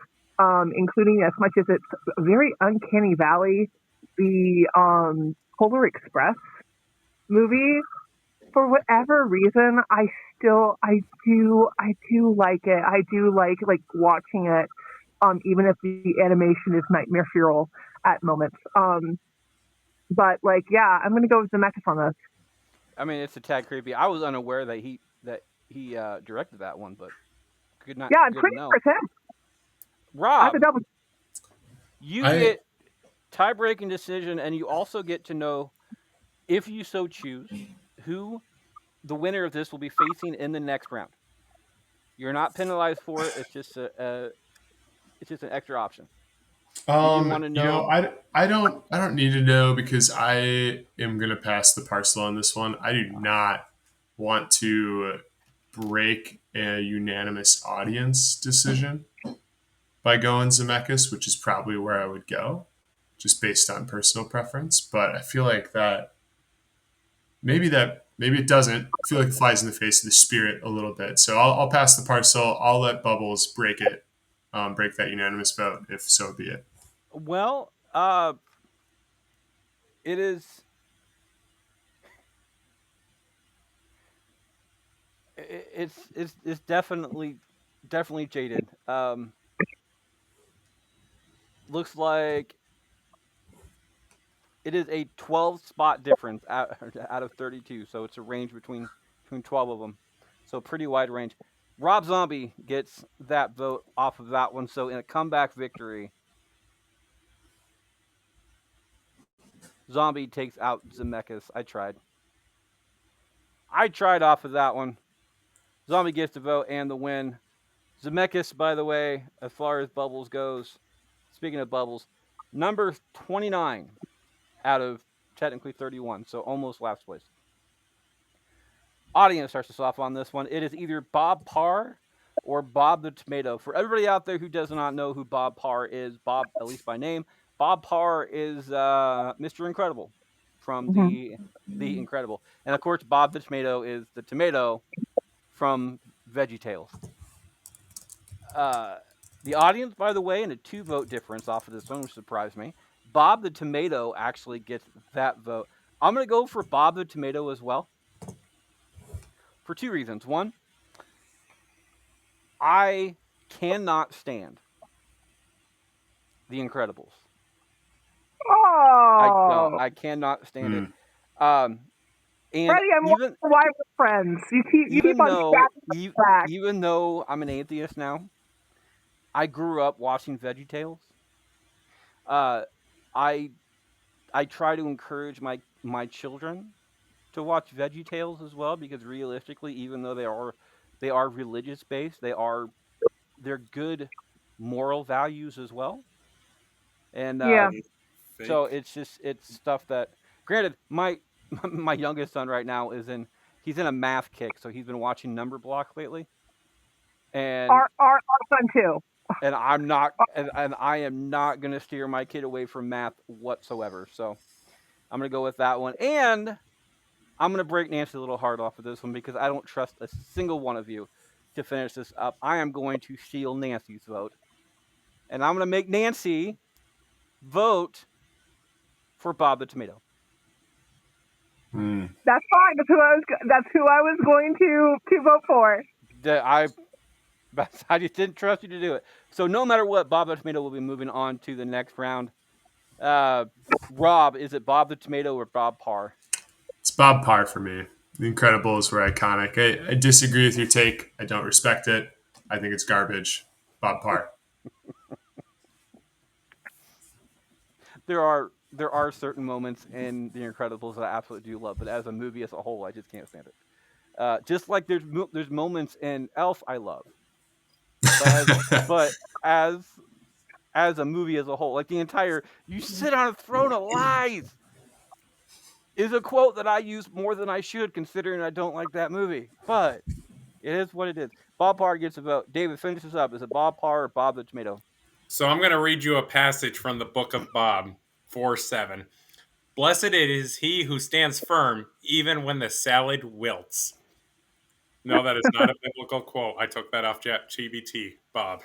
including as much as it's very uncanny valley. The Polar Express movie, for whatever reason, I do like it. I do like watching it, even if the animation is nightmare fuel at moments. But yeah, I'm gonna go with Zemeckis on this. I mean, it's a tad creepy. I was unaware that he directed that one, but Yeah, I'm pretty sure it's him. Rob, double. you get tie-breaking decision, and you also get to know, if you so choose, who the winner of this will be facing in the next round. You're not penalized for it. It's just an extra option. You want to know? I don't need to know because I am gonna pass the parcel on this one. I do not want to break a unanimous audience decision by going Zemeckis, which is probably where I would go, just based on personal preference. But I feel like maybe it doesn't. I feel like it flies in the face of the spirit a little bit. So I'll pass the parcel. I'll let Bubbles break it, break that unanimous vote, if so be it. Well, Uh, it is. It's definitely jaded. Looks like it is a 12 spot difference out of 32, so it's a range between 12 of them. So pretty wide range. Rob Zombie gets that vote off of that one. So in a comeback victory, Zombie takes out Zemeckis. I tried off of that one. Zombie gets the vote and the win. Zemeckis, by the way, as far as Bubbles goes, speaking of Bubbles, number 29 out of technically 31, so almost last place. Audience starts us off on this one. It is either Bob Parr or Bob the Tomato. For everybody out there who does not know who Bob Parr is, Bob, at least by name, Bob Parr is Mr. Incredible from Mhm. the Incredible, and of course Bob the Tomato is the tomato from VeggieTales. Uh, the audience, by the way, in a 2 vote difference off of this one, which surprised me. Bob the Tomato actually gets that vote. I'm going to go for Bob the Tomato as well for 2 reasons. One, I cannot stand The Incredibles. I don't. Oh, I cannot stand it. Hmm. Um, and Freddie, I'm wondering even why we're friends. You keep even on though stacking back. even though I'm an atheist now, I grew up watching VeggieTales. Uh, I I try to encourage my children to watch VeggieTales as well because realistically, even though they are religious based, they're good moral values as well. And Yeah. so Fake. it's stuff that, granted, my my youngest son right now he's in a math kick, so he's been watching Number Block lately, and Our son too. and I am not gonna steer my kid away from math whatsoever. So I'm gonna go with that one, and I'm gonna break Nancy a little hard off of this one because I don't trust a single one of you to finish this up. I am going to steal Nancy's vote, and I'm gonna make Nancy vote for Bob the Tomato. Hmm. That's fine. That's who I was going to vote for. I I just didn't trust you to do it. So no matter what, Bob the Tomato will be moving on to the next round. Uh, Rob, is it Bob the Tomato or Bob Parr? It's Bob Parr for me. The Incredibles were iconic. I disagree with your take. I don't respect it. I think it's garbage. Bob Parr. There are certain moments in The Incredibles that I absolutely do love, but as a movie as a whole, I just can't stand it. Just like there's moments in Elf I love, but but as as a movie as a whole, like the entire "You sit on a throne of lies" is a quote that I use more than I should, considering I don't like that movie. But it is what it is. Bob Parr gets a vote. David, finish this up. Is it Bob Parr or Bob the Tomato? So I'm going to read you a passage from the Book of Bob 4:7. Blessed is he who stands firm even when the salad wilts. No, that is not a biblical quote. I took that off ChatGPT, Bob.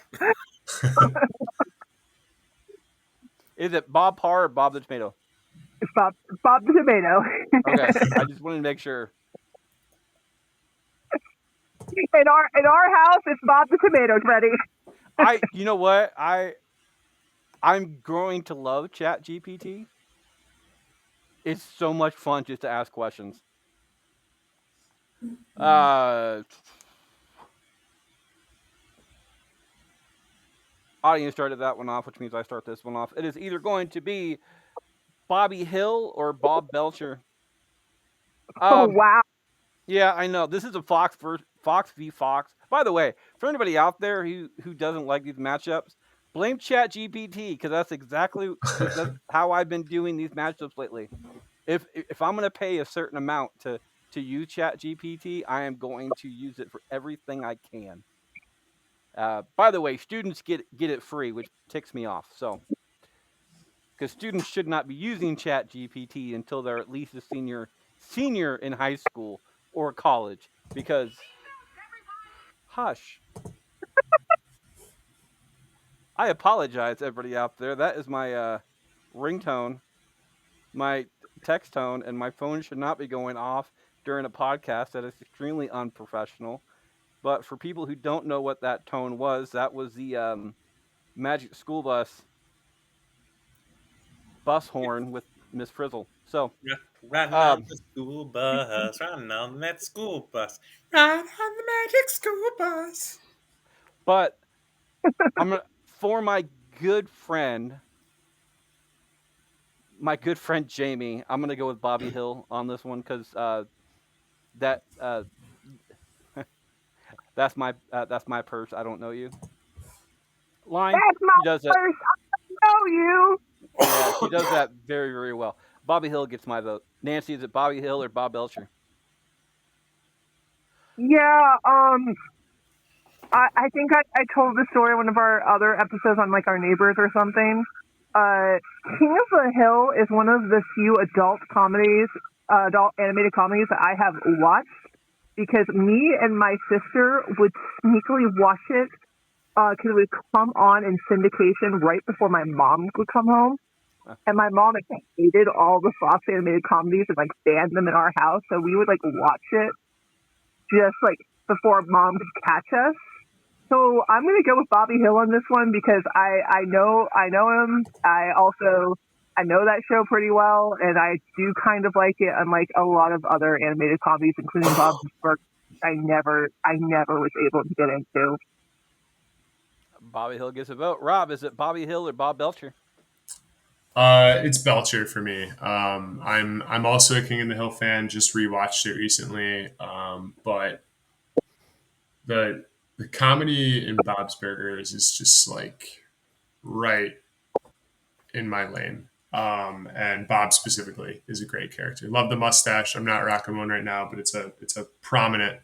Is it Bob Parr or Bob the Tomato? It's Bob the Tomato. Okay, I just wanted to make sure. In our house, it's Bob the Tomato, Freddie. You know what? I'm growing to love Chat GPT. It's so much fun just to ask questions. Audience started that one off, which means I start this one off. It is either going to be Bobby Hill or Bob Belcher. Oh Um, wow. yeah, I know this is a Fox v Fox. By the way, for anybody out there who doesn't like these matchups, blame Chat GPT because that's how I've been doing these matchups lately. If I'm going to pay a certain amount to use Chat GPT, I am going to use it for everything I can. By the way, students get it free, which ticks me off. So, because students should not be using Chat GPT until they're at least a senior in high school or college. Because, hush, I apologize, everybody out there. That is my ringtone, my text tone, and my phone should not be going off during a podcast. That is extremely unprofessional. But for people who don't know what that tone was, that was the Magic School bus horn with Miss Frizzle. So, Riding on um, the school bus, riding on that school bus, riding on the magic school bus. but for good friend, my good friend Jamie, I'm gonna go with Bobby Hill on this one because that that's my purse. I don't know you. Line. That's my She does that. first. I know you. Yeah, she does that very, very well. Bobby Hill gets my vote. Nancy, is it Bobby Hill or Bob Belcher? Yeah, I think I told the story in one of our other episodes on like our neighbors or something. King of the Hill is one of the few adult animated comedies that I have watched because me and my sister would sneakily watch it because it would come on in syndication right before my mom would come home. And my mom like, hated all the Fox animated comedies and like banned them in our house, so we would like watch it just like before mom could catch us. So I'm gonna go with Bobby Hill on this one because I know him. I know that show pretty well, and I do kind of like it. Unlike a lot of other animated comedies, including Bob's Burgers, I never was able to get into. Bobby Hill gets a vote. Rob, is it Bobby Hill or Bob Belcher? It's Belcher for me. I'm also a King of the Hill fan. Just rewatched it recently, but the comedy in Bob's Burgers is just like right in my lane. And Bob specifically is a great character. Love the mustache. I'm not rocking one right now, but it's a prominent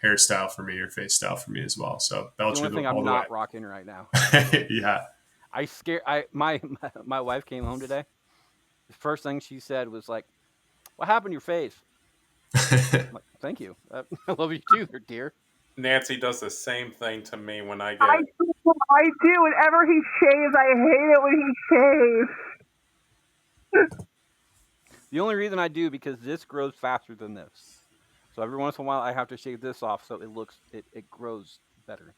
hairstyle for me or face style for me as well. So The Belcher only thing all I'm the way. not rocking right now. Yeah. My wife came home today. The first thing she said was like, "What happened to your face?" I'm like, "Thank you. I love you too, dear." Nancy does the same thing to me when I I get. do. Whenever he shaves, I hate it when he shaves. The only reason I do because this grows faster than this. So every once in a while I have to shave this off so it grows better.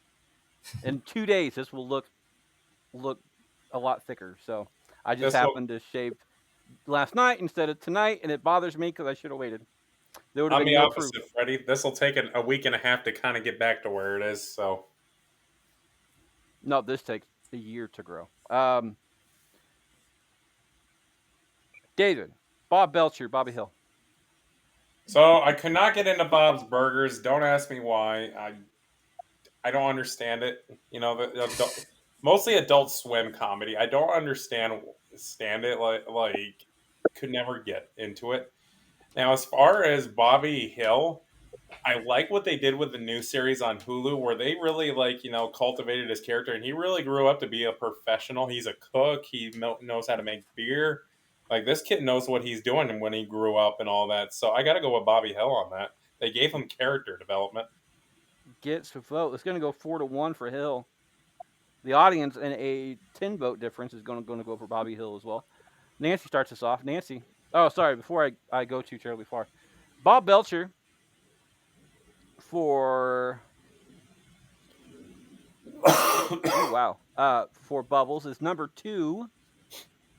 In 2 days this will look a lot thicker. So I just This will, happened to shave last night instead of tonight, and it bothers me because I should have waited. There would have I'm been the no proof. opposite, Freddie. This will take a week and a half to kind of get back to where it is. So No, this takes a year to grow. David, Bob Belcher, Bobby Hill. So I could not get into Bob's Burgers. Don't ask me why. I don't understand it. You know, mostly Adult Swim comedy. I don't stand it. Like could never get into it. Now, as far as Bobby Hill, I like what they did with the new series on Hulu, where they really cultivated his character, and he really grew up to be a professional. He's a cook. He knows how to make beer. Like this kid knows what he's doing, and when he grew up and all that. So I got to go with Bobby Hill on that. They gave him character development. Gets a vote. It's going to go 4-1 for Hill. The audience and a 10 vote difference is going to go for Bobby Hill as well. Nancy starts us off. Nancy. Oh, sorry. Before I go too terribly far, Bob Belcher for wow for Bubbles is number 2.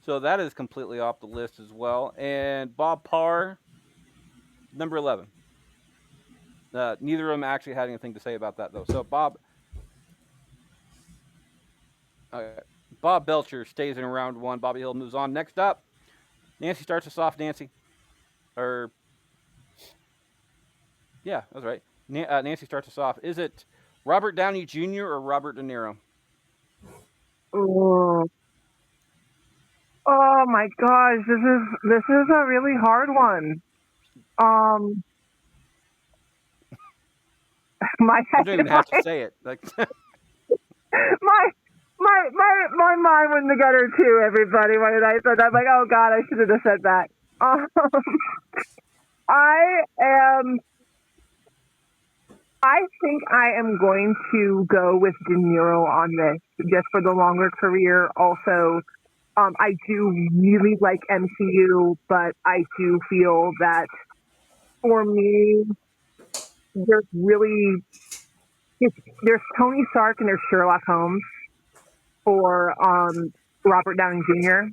So that is completely off the list as well. And Bob Parr, number 11. Neither of them actually had anything to say about that though. So Bob Belcher stays in round 1. Bobby Hill moves on. Next up, Nancy starts us off. Nancy, yeah, that's right. Nancy starts us off. Is it Robert Downey Jr. or Robert De Niro? Oh. Oh my gosh, this is a really hard one. You don't even have to say it. Like my mind went in the gutter too. Everybody, when I said that, I'm like, oh god, I should have said that. I think I am going to go with De Niro on this, just for the longer career. Also, I do really like MCU, but I do feel that for me, there's really there's Tony Stark and there's Sherlock Holmes for Robert Downey Jr.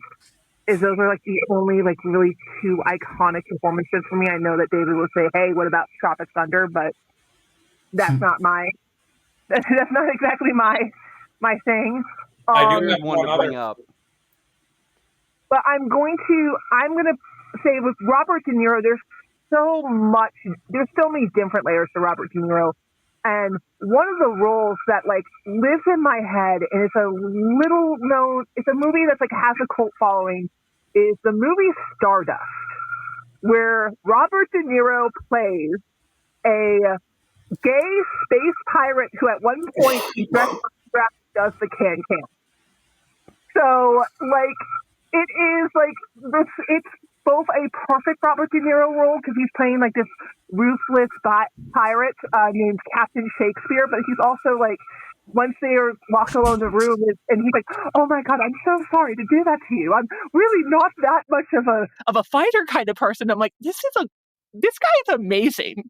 Is those are like the only like really two iconic performances for me. I know that David will say, "Hey, what about Tropic Thunder?" But that's not my that's not exactly my thing. I do Weird have one to one bring other. up. But I'm going to say with Robert De Niro, there's so many different layers to Robert De Niro. And one of the roles that like lives in my head, and it's a movie that's like has a cult following, is the movie Stardust, where Robert De Niro plays a gay space pirate who at one point does the can. So like it is like this. It's both a perfect Robert De Niro role because he's playing like this ruthless pirate named Captain Shakespeare, but he's also like once they are locked alone in the room, and he's like, "Oh my God, I'm so sorry to do that to you. I'm really not that much of a fighter kind of person." I'm like, this guy is amazing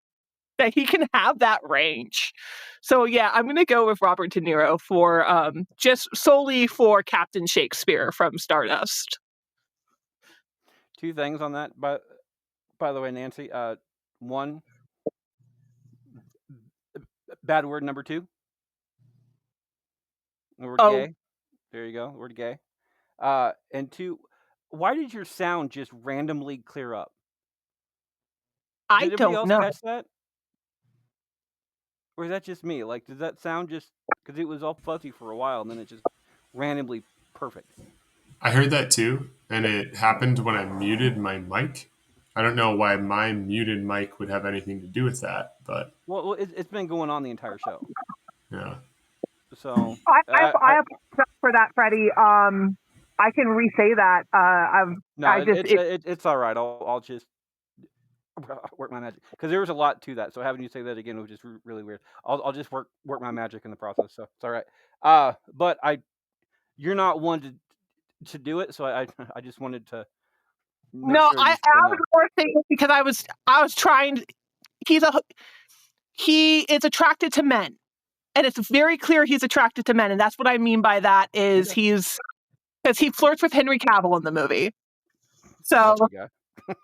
that he can have that range. So yeah, I'm gonna go with Robert De Niro for just solely for Captain Shakespeare from Stardust. Two things on that, by the way, Nancy. One, bad word number two. The word Oh, gay. There you go. The word gay. And two, why did your sound just randomly clear up? I Did everybody don't else know. catch that? Or is that just me? Like, does that sound just because it was all fuzzy for a while and then it just randomly perfect? I heard that too, and it happened when I muted my mic. I don't know why my muted mic would have anything to do with that, but Well, it's been going on the entire show. yeah. So I apologize for that, Freddie. I can re-say that. no, it's all right. I'll just work my magic because there was a lot to that. So having you say that again was just really weird. I'll just work my magic in the process. So it's all right. But you're not one to do it. So I just wanted to make No, sure I you still was know. more thinking because I was trying. He is attracted to men, and it's very clear he's attracted to men, and that's what I mean by that is Okay. he's because he flirts with Henry Cavill in the movie. So Lucky guy.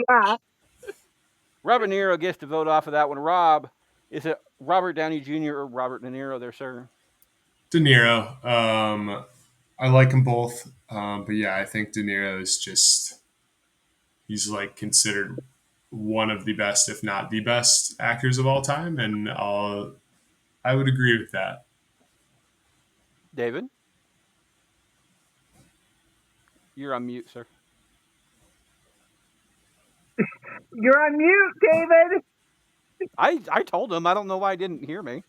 yeah, Robert De Niro gets to vote off of that one. Rob, is it Robert Downey Jr. or Robert De Niro there, sir? De Niro. I like them both, but yeah, I think De Niro is he's like considered one of the best, if not the best, actors of all time, and I would agree with that. David, you're on mute, sir. you're on mute, David. I told him. I don't know why he didn't hear me.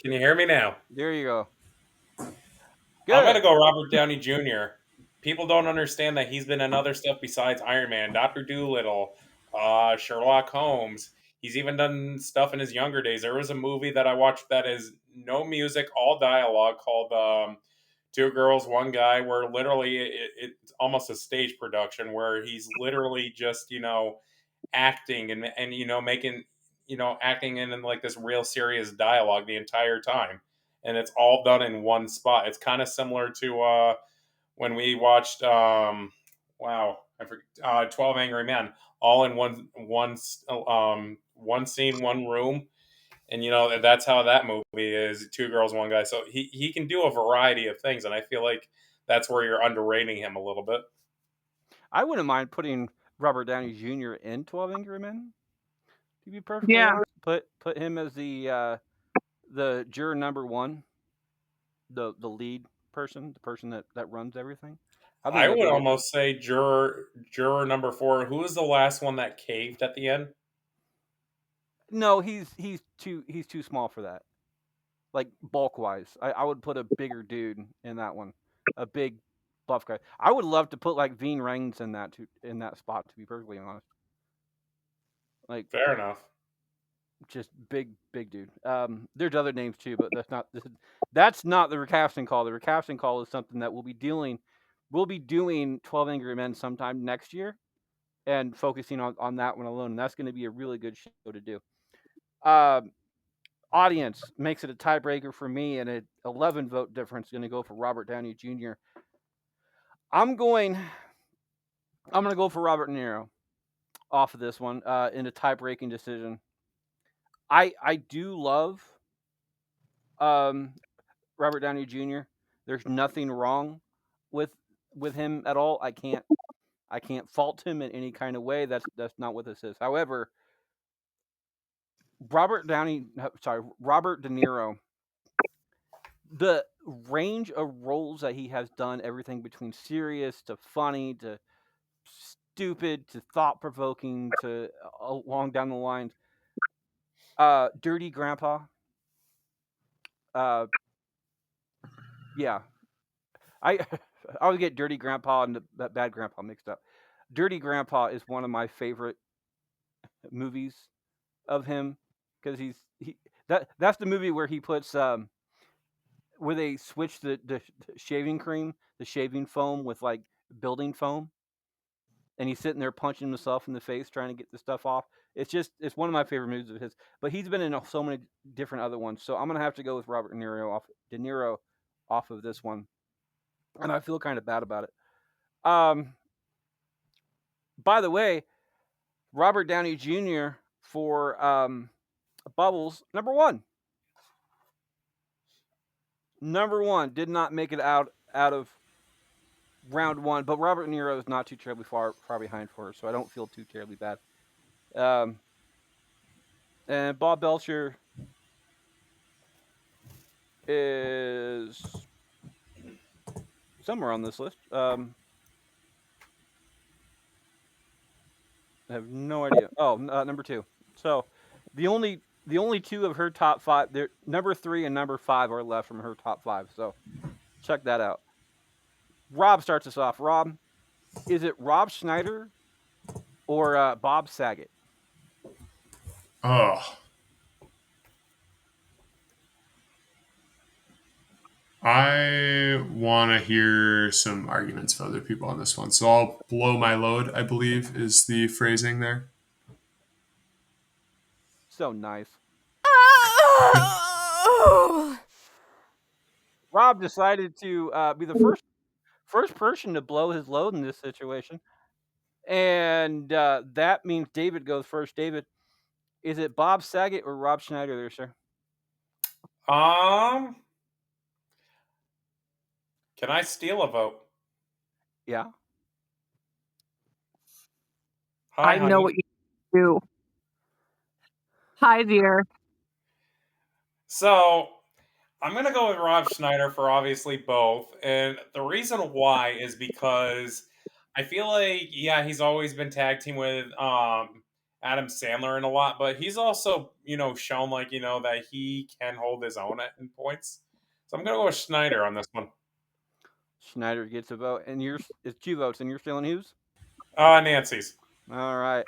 Can you hear me now? There you go. I'm gonna Good. go Robert Downey Jr. People don't understand that he's been in other stuff besides Iron Man, Doctor Doolittle, Sherlock Holmes. He's even done stuff in his younger days. There was a movie that I watched that is no music, all dialogue, called Two Girls, One Guy, where literally it's almost a stage production where he's literally just acting and making acting in like this real serious dialogue the entire time, and it's all done in one spot. It's kind of similar to when we watched I forget, 12 Angry Men, all in one scene, one room. And that's how that movie is. Two girls, one guy. So he can do a variety of things, and I feel like that's where you're underrating him a little bit. I wouldn't mind putting Robert Downey Jr. in 12 Angry Men. To be perfectly Yeah, honest, put him as the juror number one, the lead person, the person that runs everything. I think I that'd would be good. almost say juror number 4. Who was the last one that caved at the end? No, he's too small for that. Like bulk wise, I would put a bigger dude in that one, a big buff guy. I would love to put like Veen Raines in that spot. To be perfectly honest, like Fair enough. just big dude. There's other names too, but that's not the recasting call. The recasting call is something that we'll be doing 12 Angry Men sometime next year and focusing on that one alone. And that's going to be a really good show to do. Um, Audience makes it a tiebreaker for me, and an 11 vote difference going to go for Robert Downey Jr. I'm going. I'm going to go for Robert De Niro off of this one in a tie breaking decision. I do love um, Robert Downey Jr. There's nothing wrong with him at all. I can't fault him in any kind of way. That's not what this is. However, Robert De Niro, the range of roles that he has done, everything between serious to funny to stupid to thought provoking to along down the lines. Dirty Grandpa. Uh, yeah, I I always get Dirty Grandpa and Bad Grandpa mixed up. Dirty Grandpa is one of my favorite movies of him because that's the movie where he puts where they switch the shaving cream, the shaving foam with like building foam, and he's sitting there punching himself in the face trying to get the stuff off. It's one of my favorite movies of his. But he's been in so many different other ones, so I'm gonna have to go with Robert De Niro off of this one, and I feel kind of bad about it. By the way, Robert Downey Jr. for Bubbles number one did not make it out of round one, but Robert De Niro is not too terribly far behind for her, so I don't feel too terribly bad. Um, and Bob Belcher is somewhere on this list. I have no idea. Oh, number two. So the only two of her top five, number three and number five are left from her top five. So check that out. Rob starts us off. Rob, is it Rob Schneider or Bob Saget? Oh, I want to hear some arguments for other people on this one. So I'll blow my load, I believe, is the phrasing there. So nice. Rob decided to be the first person to blow his load in this situation, and that means David goes first. David, is it Bob Saget or Rob Schneider there, sir? Can I steal a vote? Yeah. Hi, I know honey. what you do. Hi, dear. So I'm gonna go with Rob Schneider for obviously both, and the reason why is because I feel like he's always been tag team with Adam Sandler in a lot, but he's also shown like that he can hold his own at in points. So I'm gonna go with Schneider on this one. Schneider gets a vote, and it's two votes, and you're still in whose? Nancy's. All right.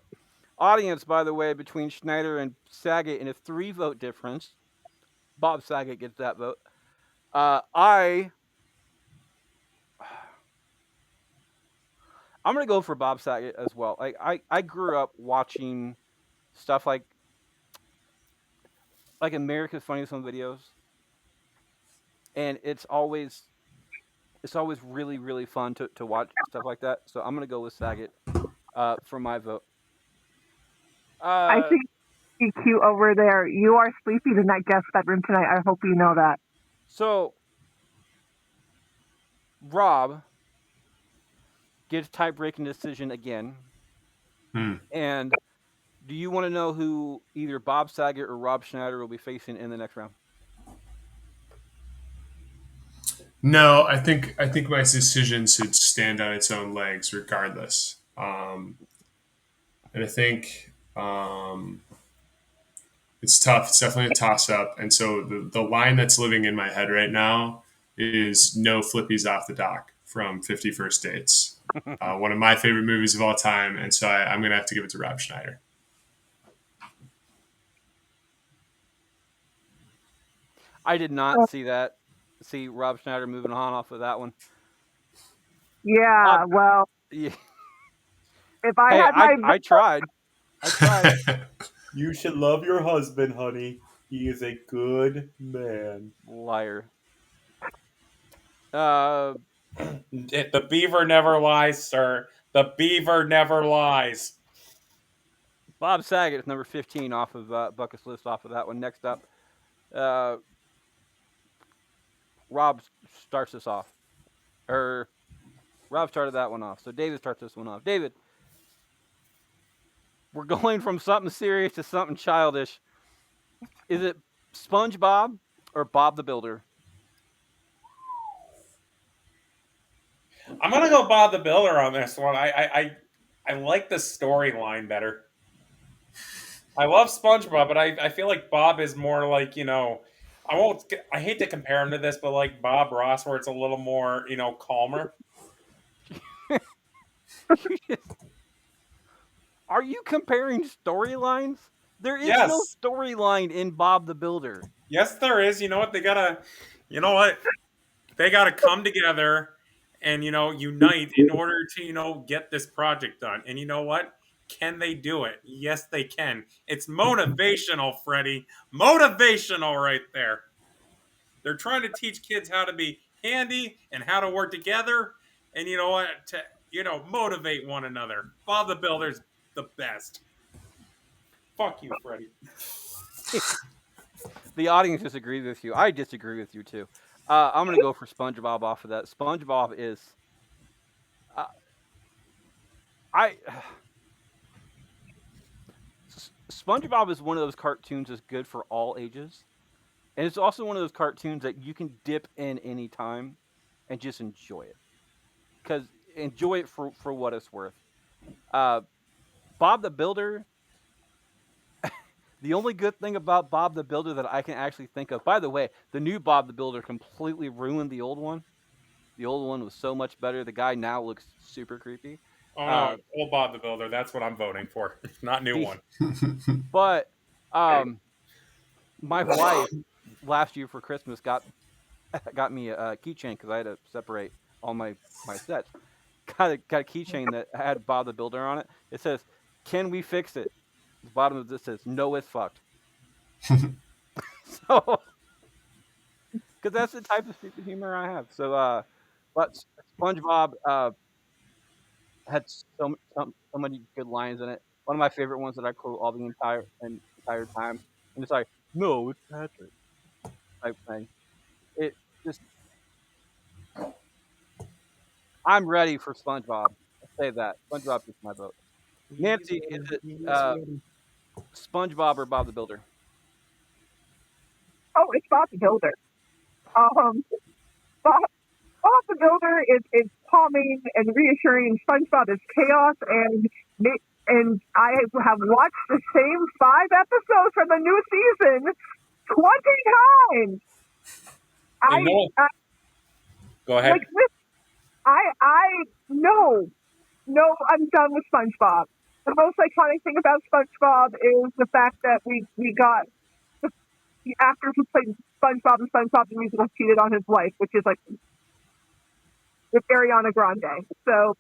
Audience, by the way, between Schneider and Saget in a 3 vote difference. Bob Saget gets that vote. I'm gonna go for Bob Saget as well. Like I grew up watching stuff like America's Funniest Home Videos, and it's always really fun to watch stuff like that. So I'm gonna go with Saget for my vote. I Uh, see you cute over there. You are sleeping in that guest bedroom tonight. I hope you know that. so Rob gets tie breaking decision again. Hmm. And do you want to know who either Bob Saget or Rob Schneider will be facing in the next round? No, I think my decision should stand on its own legs, regardless. And I think it's tough. It's definitely a toss up. And so the line that's living in my head right now is no flippies off the dock from 50 First Dates. One of my favorite movies of all time. And so I'm going to have to give it to Rob Schneider. I did not Oh, see that. See Rob Schneider moving on off of that one. yeah, Bob, well, yeah. if I Hey, had my I tried. I tried. You should love your husband, honey. He is a good man. Liar. Uh, The beaver never lies, sir. The beaver never lies. Bob Saget is number 15 off of Bucket's list off of that one. Next up, uh, Rob starts this off. Or Rob started that one off. So David starts this one off. David, we're going from something serious to something childish. Is it SpongeBob or Bob the Builder? I'm gonna go Bob the Builder on this one. I like the storyline better. I love SpongeBob, but I feel like Bob is more like, I won't. I hate to compare him to this, but like Bob Ross, where it's a little more, calmer. Are you comparing storylines? There is no Yes, storyline in Bob the Builder. yes, there is. You know what? You know what? They gotta come together and unite in order to get this project done. And you know what? Can they do it? Yes, they can. It's motivational, Freddie. Motivational right there. They're trying to teach kids how to be handy and how to work together, and you know what? To motivate one another. Bob the Builder's the best. Fuck you, Freddie. The audience disagrees with you. I disagree with you too. I'm gonna go for SpongeBob off of that. SpongeBob is, uh, I. SpongeBob is one of those cartoons that's good for all ages, and it's also one of those cartoons that you can dip in any time, and just enjoy it. Because enjoy it for what it's worth. Uh, Bob the Builder. The only good thing about Bob the Builder that I can actually think of, by the way, the new Bob the Builder completely ruined the old one. The old one was so much better. The guy now looks super creepy. Oh no, Uh, old Bob the Builder. That's what I'm voting for. Not new the one. but my wife last year for Christmas got me a keychain because I had to separate all my sets. Got a keychain that had Bob the Builder on it. It says, "Can we fix it?" The bottom of this says, "No, it's fucked." So, because that's the type of stupid humor I have. So, but SpongeBob had so many good lines in it. One of my favorite ones that I quote all the entire time, and it's like, "No, it's Patrick," type thing. It just, I'm ready for SpongeBob. I'll say that SpongeBob gets my vote. Nancy, is it SpongeBob or Bob the Builder? oh, it's Bob the Builder. Um, Bob, Bob the Builder is calming and reassuring. SpongeBob is chaos, and I have watched the same 5 episodes from the new season 20 times. I, And no, I go like ahead. this. I no, no. I'm done with SpongeBob. The most iconic thing about SpongeBob is the fact that we got the actor who played SpongeBob and SpongeBob the musical cheated on his wife, which is like with Ariana Grande. So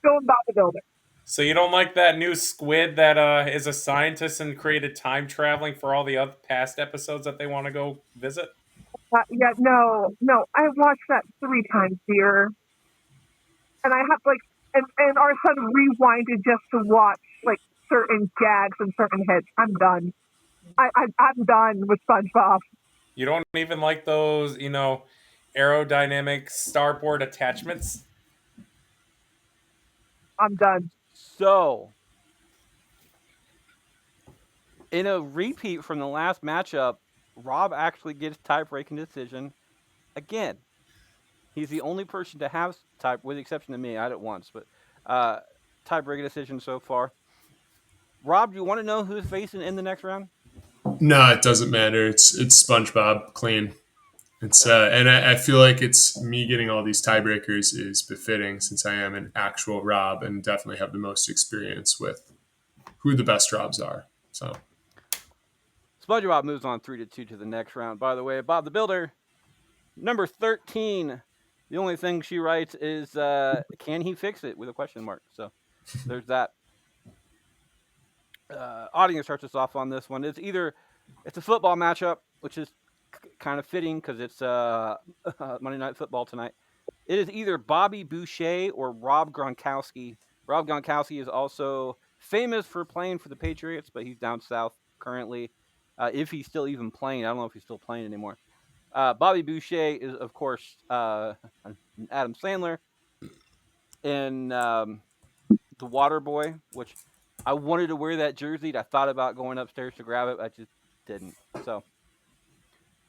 going Bob the Builder. So you don't like that new squid that is a scientist and created time traveling for all the other past episodes that they want to go visit? Yeah, no, no. I watched that 3 times, dear, and I have like, and our son rewinded just to watch like certain gags and certain hits. I'm done. I'm done with SpongeBob. You don't even like those, aerodynamic starboard attachments? I'm done. So, in a repeat from the last matchup, Rob actually gets tie-breaking decision again. He's the only person to have tie, with the exception of me. I had it once, but tie-breaking decision so far. Rob, do you want to know who's facing in the next round? No, it doesn't matter. It's SpongeBob clean. It's Okay. and I feel like it's me getting all these tiebreakers is befitting since I am an actual Rob and definitely have the most experience with who the best Robs are. So SpongeBob moves on 3-2 to the next round. By the way, Bob the Builder, number 13. The only thing she writes is, can he fix it, with a question mark. So there's that. Audience starts us off on this one. It's a football matchup, which is kind of fitting because it's Monday Night Football tonight. It is either Bobby Boucher or Rob Gronkowski. Rob Gronkowski is also famous for playing for the Patriots, but he's down south currently. If he's still even playing, I don't know if he's still playing anymore. Bobby Boucher is, of course, Adam Sandler in The Water Boy, which I wanted to wear that jersey. I thought about going upstairs to grab it. I just didn't. So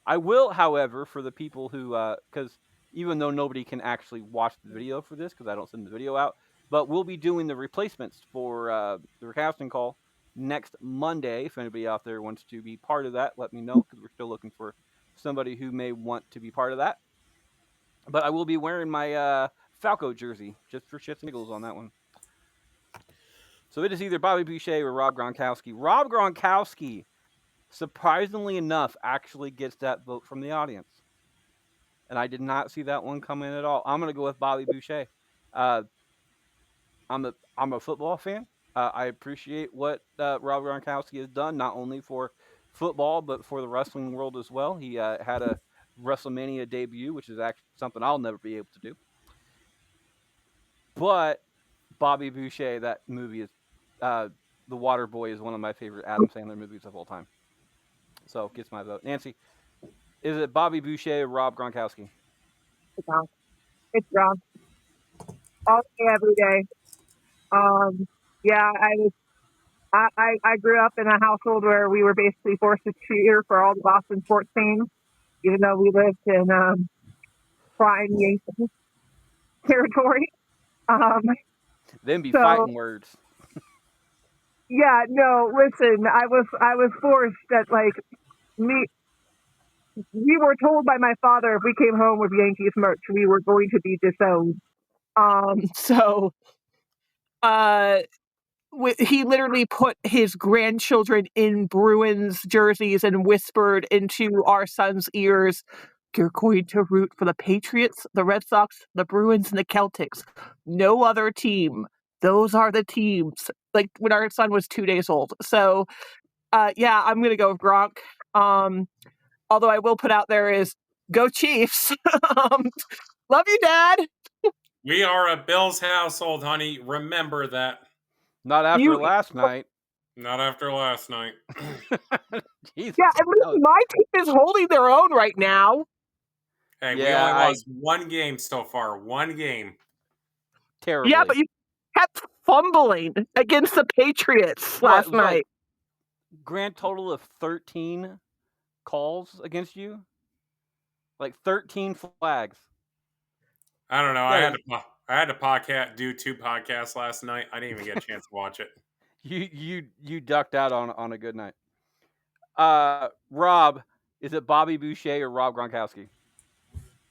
I will, however, for the people who, because even though nobody can actually watch the video for this, because I don't send the video out, but we'll be doing the replacements for the casting call next Monday. If anybody out there wants to be part of that, let me know, because we're still looking for somebody who may want to be part of that. But I will be wearing my Falco jersey, just for shits and giggles on that one. So it is either Bobby Boucher or Rob Gronkowski. Rob Gronkowski, surprisingly enough, actually gets that vote from the audience. And I did not see that one come in at all. I'm going to go with Bobby Boucher. I'm a football fan. I appreciate what Rob Gronkowski has done, not only for football, but for the wrestling world as well. He had a WrestleMania debut, which is actually something I'll never be able to do. But Bobby Boucher, that movie is The Water Boy is one of my favorite Adam Sandler movies of all time. So gets my vote. Nancy, is it Bobby Boucher or Rob Gronkowski? It's Gronk. All day, every day. Yeah, I grew up in a household where we were basically forced to cheer for all the Boston sports teams, even though we lived in prime Yankee territory. Them be So- fighting words. Yeah, no, listen, I was forced that, like, we were told by my father if we came home with Yankees merch, we were going to be disowned. So he literally put his grandchildren in Bruins jerseys and whispered into our son's ears, "You're going to root for the Patriots, the Red Sox, the Bruins, and the Celtics. No other team. Those are the teams." Like when our son was 2 days old. So, yeah, I'm going to go with Gronk. Although I will put out there is go Chiefs. Love you, Dad. We are a Bills household, honey. Remember that. Not after last night. Not after last night. Jesus. Yeah, at least my team is holding their own right now. Hey, we Yeah, only lost one game so far. One game. Terribly. Yeah, but you kept fumbling against the Patriots last night. Like, grand total of 13 calls against you? Like 13 flags. I don't know. Yeah. I had to do 2 podcasts last night. I didn't even get a chance to watch it. You ducked out on a good night. Rob, is it Bobby Boucher or Rob Gronkowski?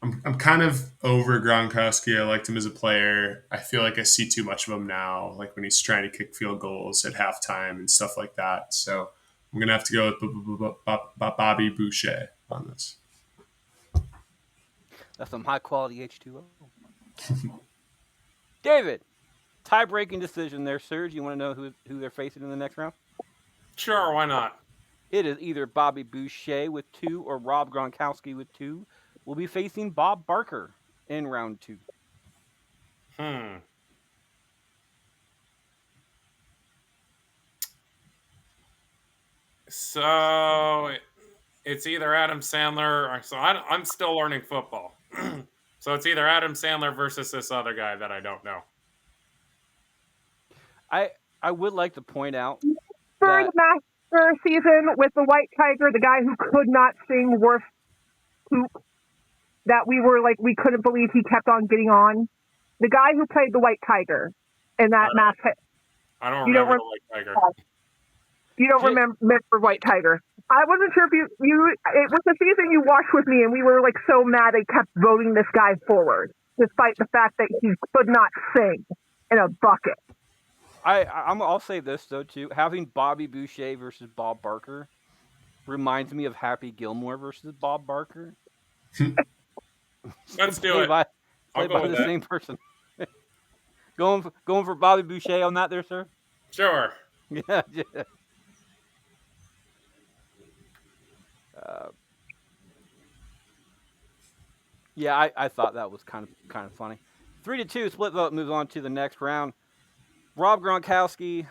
I'm kind of over Gronkowski. I liked him as a player. I feel like I see too much of him now, like when he's trying to kick field goals at halftime and stuff like that. So I'm gonna have to go with Bobby Boucher on this. That's some high quality H2O. David, tie-breaking decision there, Serge. You want to know who they're facing in the next round? Sure, why not? It is either Bobby Boucher with 2 or Rob Gronkowski with 2. We'll be facing Bob Barker in round 2. So it's either Adam Sandler. I'm still learning football. So it's either Adam Sandler versus this other guy that I don't know. I would like to point out For the Master season with the White Tiger, the guy who could not sing worth poop, that we were like, we couldn't believe he kept on getting on. The guy who played the White Tiger in that mask. I don't remember the White Tiger. You don't remember White Tiger. I wasn't sure if you it was the season you watched with me, and we were like so mad they kept voting this guy forward, despite the fact that he could not sing in a bucket. I'll say this though too. Having Bobby Boucher versus Bob Barker, reminds me of Happy Gilmore versus Bob Barker. Let's do played it. by I'll played by go with the that. same person. Going for Bobby Boucher on that there, sir. Sure. Yeah. Yeah. Uh, yeah, I thought that was kind of funny. 3-2 split vote moves on to the next round. Rob Gronkowski,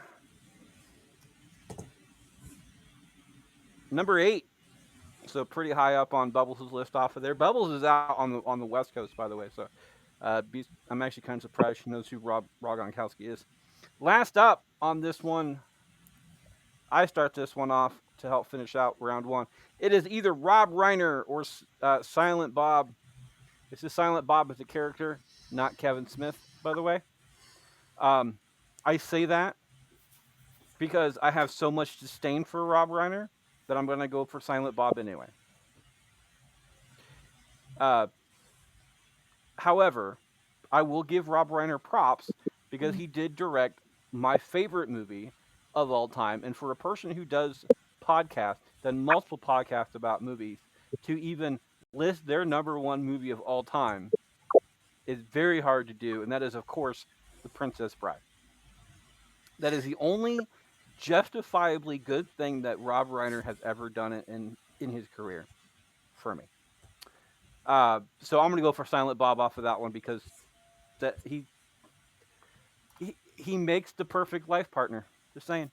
number 8. So pretty high up on Bubbles' list off of there. Bubbles is out on the West Coast, by the way. So I'm actually kind of surprised she knows who Rob Gronkowski is. Last up on this one, I start this one off to help finish out round 1. It is either Rob Reiner or Silent Bob. This is Silent Bob as a character, not Kevin Smith, by the way. Um, I say that because I have so much disdain for Rob Reiner that I'm going to go for Silent Bob anyway. Uh, However, I will give Rob Reiner props because he did direct my favorite movie of all time. And for a person who does podcasts, done multiple podcasts about movies, to even list their number one movie of all time is very hard to do. And that is, of course, The Princess Bride. That is the only justifiably good thing that Rob Reiner has ever done in his career for me. So I'm going to go for Silent Bob off of that one because that he makes the perfect life partner. Just saying.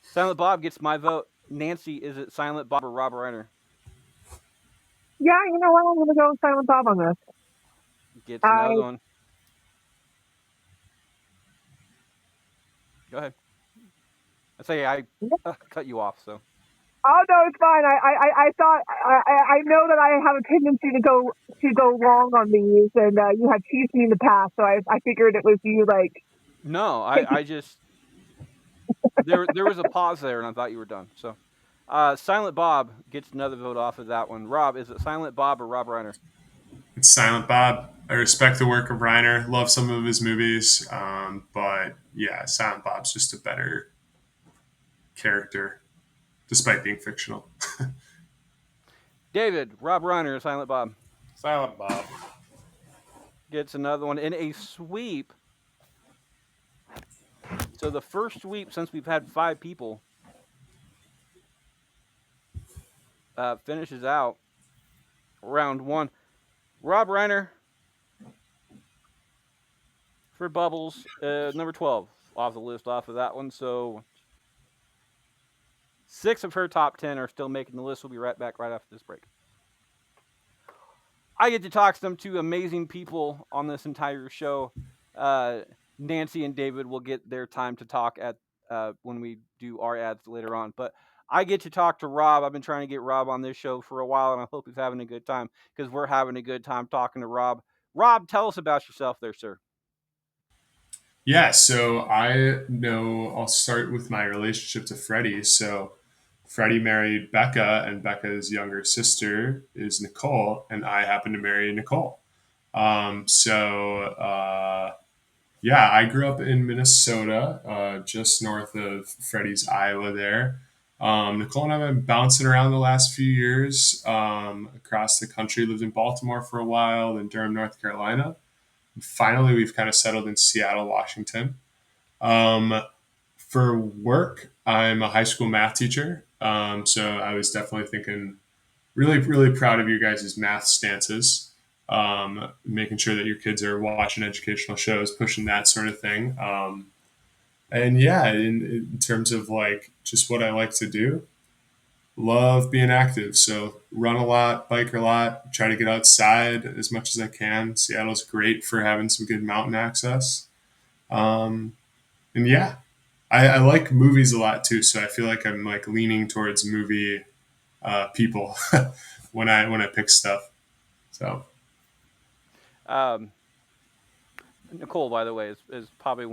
Silent Bob gets my vote. Nancy, is it Silent Bob or Rob Reiner? Yeah, you know what? I'm going to go with Silent Bob on this. Gets I another one. Go ahead. I say I cut you off. So Oh no, it's fine. I thought I know that I have a tendency to go wrong on these, and you have teased me in the past, so I figured it was you like no, taking. I just there was a pause there, and I thought you were done. So Silent Bob gets another vote off of that one. Rob, is it Silent Bob or Rob Reiner? It's Silent Bob. I respect the work of Reiner. Love some of his movies, but yeah, Silent Bob's just a better character, despite being fictional. David, Rob Reiner or Silent Bob Silent Bob. gets another one in a sweep. So the first sweep since we've had 5 people finishes out round 1. Rob Reiner for Bubbles, number 12 off the list off of that one. So 6 of her top 10 are still making the list. We'll be right back right after this break. I get to talk to some 2 amazing people on this entire show. Nancy and David will get their time to talk at when we do our ads later on. But I get to talk to Rob. I've been trying to get Rob on this show for a while, and I hope he's having a good time because we're having a good time talking to Rob. Rob, tell us about yourself there, sir. Yeah, so I'll start with my relationship to Freddie. So Freddie married Becca, and Becca's younger sister is Nicole, and I happen to marry Nicole. Yeah, I grew up in Minnesota, just north of Freddie's Iowa there. Nicole and I have been bouncing around the last few years across the country. Lived in Baltimore for a while, then Durham, North Carolina. And finally, we've kind of settled in Seattle, Washington. Um, for work, I'm a high school math teacher. So I was definitely thinking, really, really proud of your guys' math stances. Making sure that your kids are watching educational shows, pushing that sort of thing. And yeah, in terms of like just what I like to do, love being active. So run a lot, bike a lot, try to get outside as much as I can. Seattle's great for having some good mountain access. Um, and yeah, I like movies a lot too. So I feel like I'm like leaning towards movie people when I pick stuff. So Um, Nicole, by the way, is probably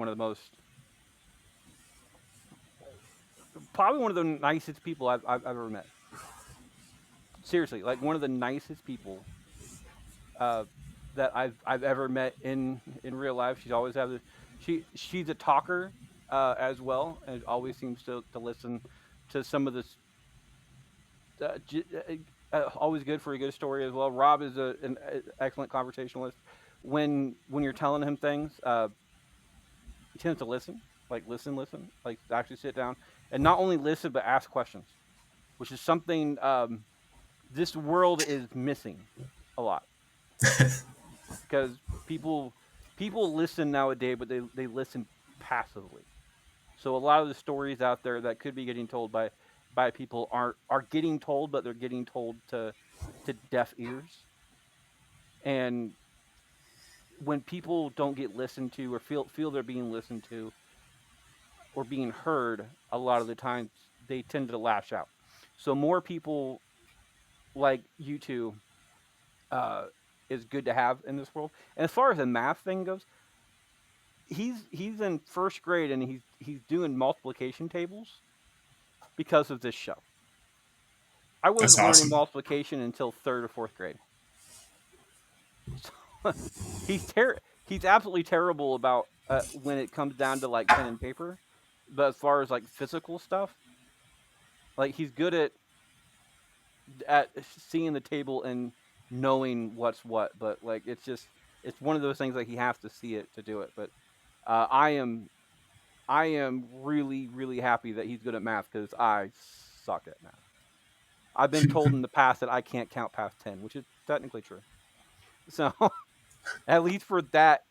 probably one of the nicest people I've ever met. Seriously, like one of the nicest people uh, that I've ever met in real life. She's always had she's a talker as well, and always seems to listen to some of this always good for a good story as well. Rob is an excellent conversationalist. When you're telling him things, he tends to listen, like listen, like actually sit down and not only listen but ask questions, which is something this world is missing a lot because people listen nowadays, but they listen passively. So a lot of the stories out there that could be getting told by people are getting told, but they're getting told to deaf ears. And when people don't get listened to or feel they're being listened to or being heard, a lot of the times they tend to lash out. So more people like you two uh, is good to have in this world. And as far as the math thing goes, he's in first grade and he's doing multiplication tables because of this show. I That's wasn't learning awesome. multiplication until third or fourth grade. So he's absolutely terrible about when it comes down to like pen and paper, but as far as like physical stuff, like he's good at seeing the table and knowing what's what. But like it's one of those things like he has to see it to do it. But uh, I am I am really happy that he's good at math because I suck at math. I've been told in the past that I can't count past 10, which is technically true. So at least for that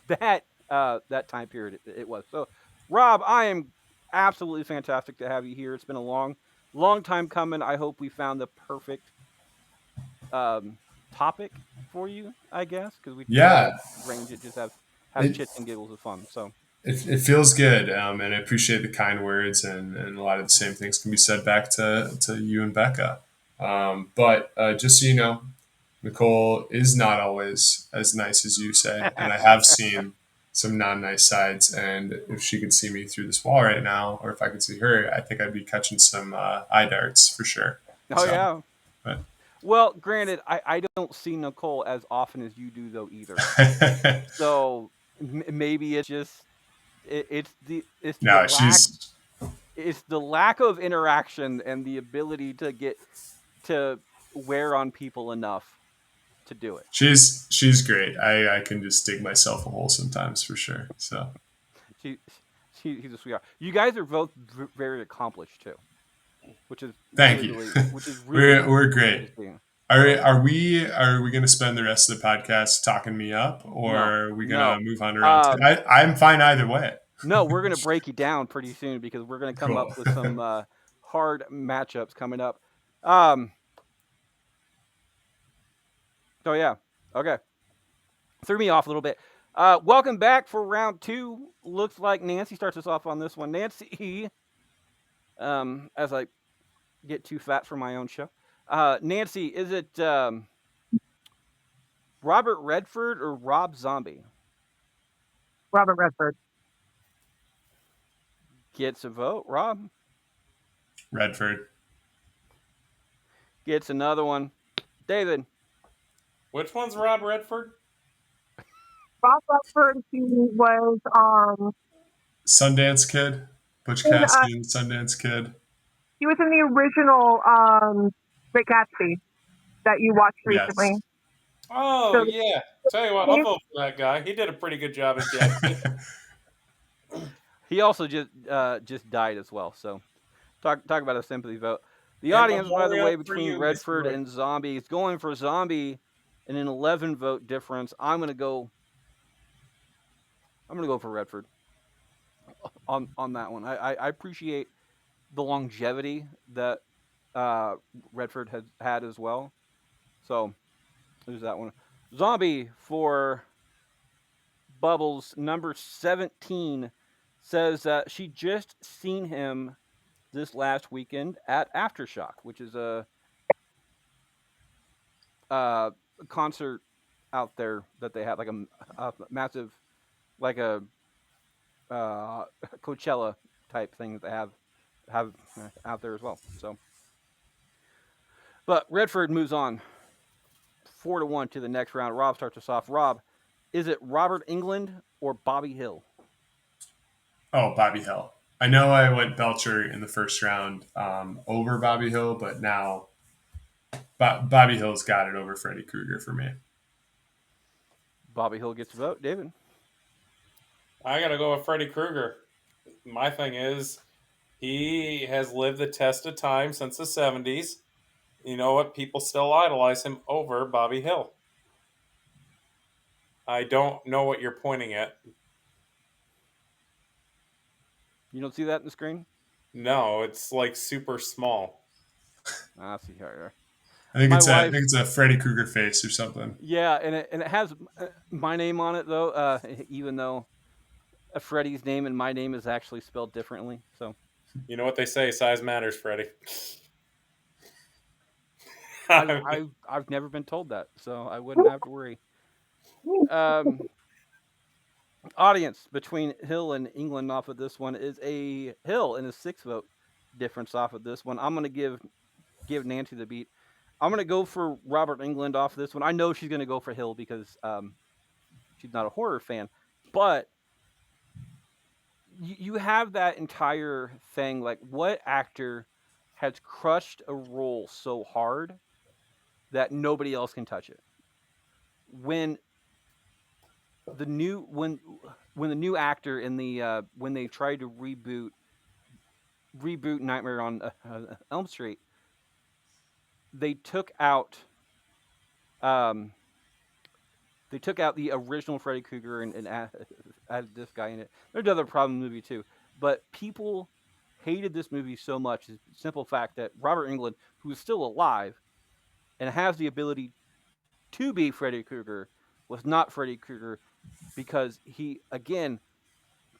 time period, it was. So, Rob, I am absolutely fantastic to have you here. It's been a long time coming. I hope we found the perfect um, topic for you. I guess because we try Yeah, to range it, just have it chits and giggles of fun. So, it feels good, and I appreciate the kind words, and a lot of the same things can be said back to you and Becca. But just so you know, Nicole is not always as nice as you say, and I have seen some non-nice sides. And if she could see me through this wall right now, or if I could see her, I think I'd be catching some eye darts for sure. oh So, yeah. but Well, granted, I don't see Nicole as often as you do though either. So maybe it's just no, she's it's the lack of interaction and the ability to get to wear on people enough to do it. she's great. I can just dig myself a hole sometimes for sure. So She, he's a sweetheart. You guys are both very accomplished too, which is thank you. really We're cool to great. see. Are So are we going to spend the rest of the podcast talking me up, or no, are we going to no, move on to round 10? um, I'm fine either way. no. We're gonna break you down pretty soon because we're gonna come up Cool. with some hard matchups coming up. Um, so yeah, okay. Threw me off a little bit. Welcome back for round two. Looks like Nancy starts us off on this one. Nancy, as I get too fat for my own show. Nancy, is it Robert Redford or Rob Zombie? Robert Redford. Gets a vote. Rob Redford. gets another one. David Which one's Rob Redford? Bob Redford, he was Sundance Kid. Butch in, Cassidy, Sundance Kid. he was in the original Great Gatsby that you watched recently. Yes. Oh So yeah. Tell you what, I'll vote for that guy. He did a pretty good job as Gatsby. he also just died as well. So talk about a sympathy vote. The In audience, by the memorial way, for between you, Mr. Redford Red. and Zombie, is going for Zombie in an 11 vote difference. I'm gonna go for Redford on that one. I appreciate the longevity that Redford has had as well. So there's that one. Zombie for Bubbles number 17 says she just seen him this last weekend at Aftershock, which is a concert out there that they have, like a massive, like a Coachella type thing that they have out there as well. So, but Redford moves on 4-1 to the next round. Rob starts us off. Rob, is it Robert England or Bobby Hill? Oh, Bobby Hill. I know I went Belcher in the first round over Bobby Hill, but now Bobby Hill's got it over Freddy Krueger for me. Bobby Hill gets a vote. David? I gotta go with Freddy Krueger. My thing is, he has lived the test of time since the 70s. You know what? People still idolize him over Bobby Hill. I don't know what you're pointing at. You don't see that in the screen? No, it's like super small. I see here. I think My it's a I wife. think it's a Freddy Krueger face or something. Yeah, and it has my name on it though. Even though Freddy's name and my name is actually spelled differently. So You know what they say? Size matters, Freddy. I've I mean, I've I've never been told that, so I wouldn't have to worry. Um, Audience between Hill and England off of this one is a Hill and a 6 vote difference off of this one. I'm gonna give Nancy the beat. I'm gonna go for Robert England off this one. I know she's gonna go for Hill because she's not a horror fan, but you have that entire thing. Like, what actor has crushed a role so hard that nobody else can touch it? When the new when the new actor in the when they tried to reboot Nightmare on Elm Street, they took out um they took out the original Freddy Krueger and added this guy in it. There's another problem in the movie too, but people hated this movie so much. The simple fact that Robert Englund, who is still alive and has the ability to be Freddy Krueger, was not Freddy Krueger because he again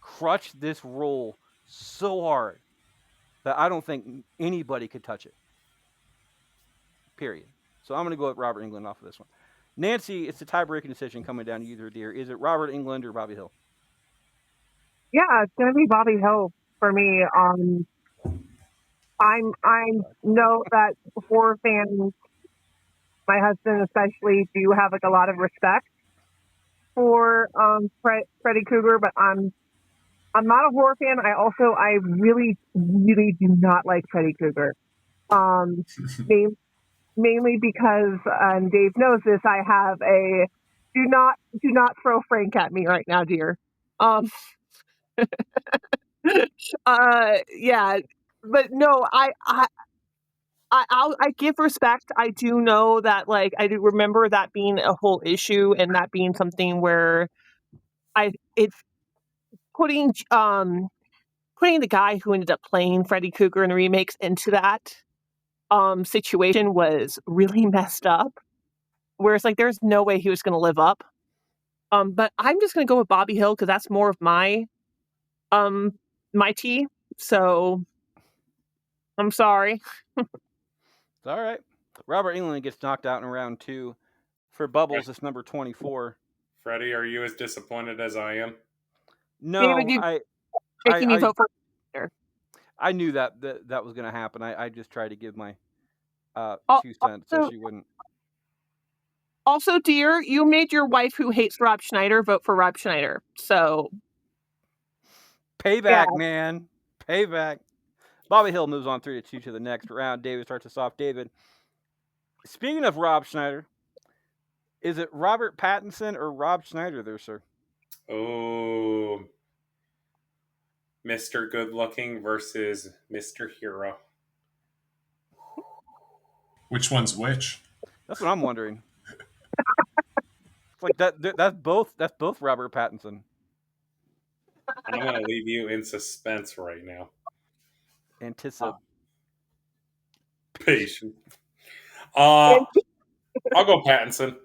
crushed this role so hard that I don't think anybody could touch it. Period. So I'm going to go with Robert Englund off of this one. Nancy, it's a tie-breaking decision coming down to you, dear. Is it Robert Englund or Bobby Hill? Yeah, it's gonna be Bobby Hill for me. I know that horror fans, my husband especially, do have like a lot of respect for Freddy Krueger, but I'm not a horror fan. I really really do not like Freddy Krueger. Um, main, Mainly because Dave knows this. I have a do not throw Frank at me right now, dear. Um, yeah, but no, I give respect. I do know that, like, I do remember that being a whole issue and that being something where it's putting putting the guy who ended up playing Freddy Krueger in the remakes into that situation was really messed up. Whereas, like, there's no way he was going to live up. But I'm just going to go with Bobby Hill because that's more of um my tea. So I'm sorry. It's all right. Robert Englund gets knocked out in round 2. For Bubbles, it's number 24. Freddy, are you as disappointed as I am? David, No, you I making me vote for. I knew that was going to happen. I just tried to give my 2 cents so Also, she wouldn't. also, dear, you made your wife who hates Rob Schneider vote for Rob Schneider. So yeah, Payback, man. Payback. Bobby Hill moves on 3-2 to the next round. David starts us off. David, speaking of Rob Schneider, is it Robert Pattinson or Rob Schneider there, sir? Oh, Mr. Good Looking versus Mr. Hero. Which one's which? That's what I'm wondering. It's like that's both Robert Pattinson. And I'm going to leave you in suspense right now. Anticipation. Patient. I'll go Pattinson.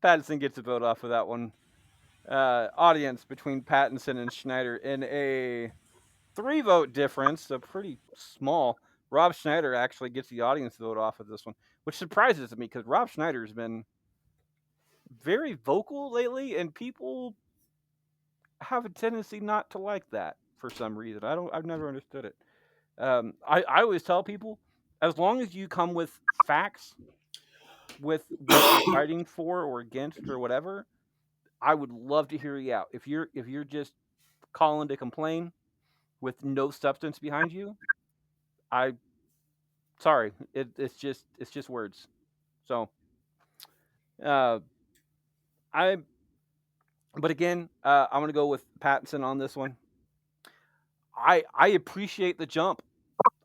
Pattinson gets a vote off of that one. Audience between Pattinson and Schneider in a 3-vote difference, so pretty small. Rob Schneider actually gets the audience vote off of this one, which surprises me because Rob Schneider's been very vocal lately, and people have a tendency not to like that for some reason. I've never understood it. I always tell people, as long as you come with facts, with what you're fighting for or against or whatever, I would love to hear you out. If you're just calling to complain with no substance behind you, I Sorry, it's just words. So, uh, I but again, I'm gonna go with Pattinson on this one. I appreciate the jump.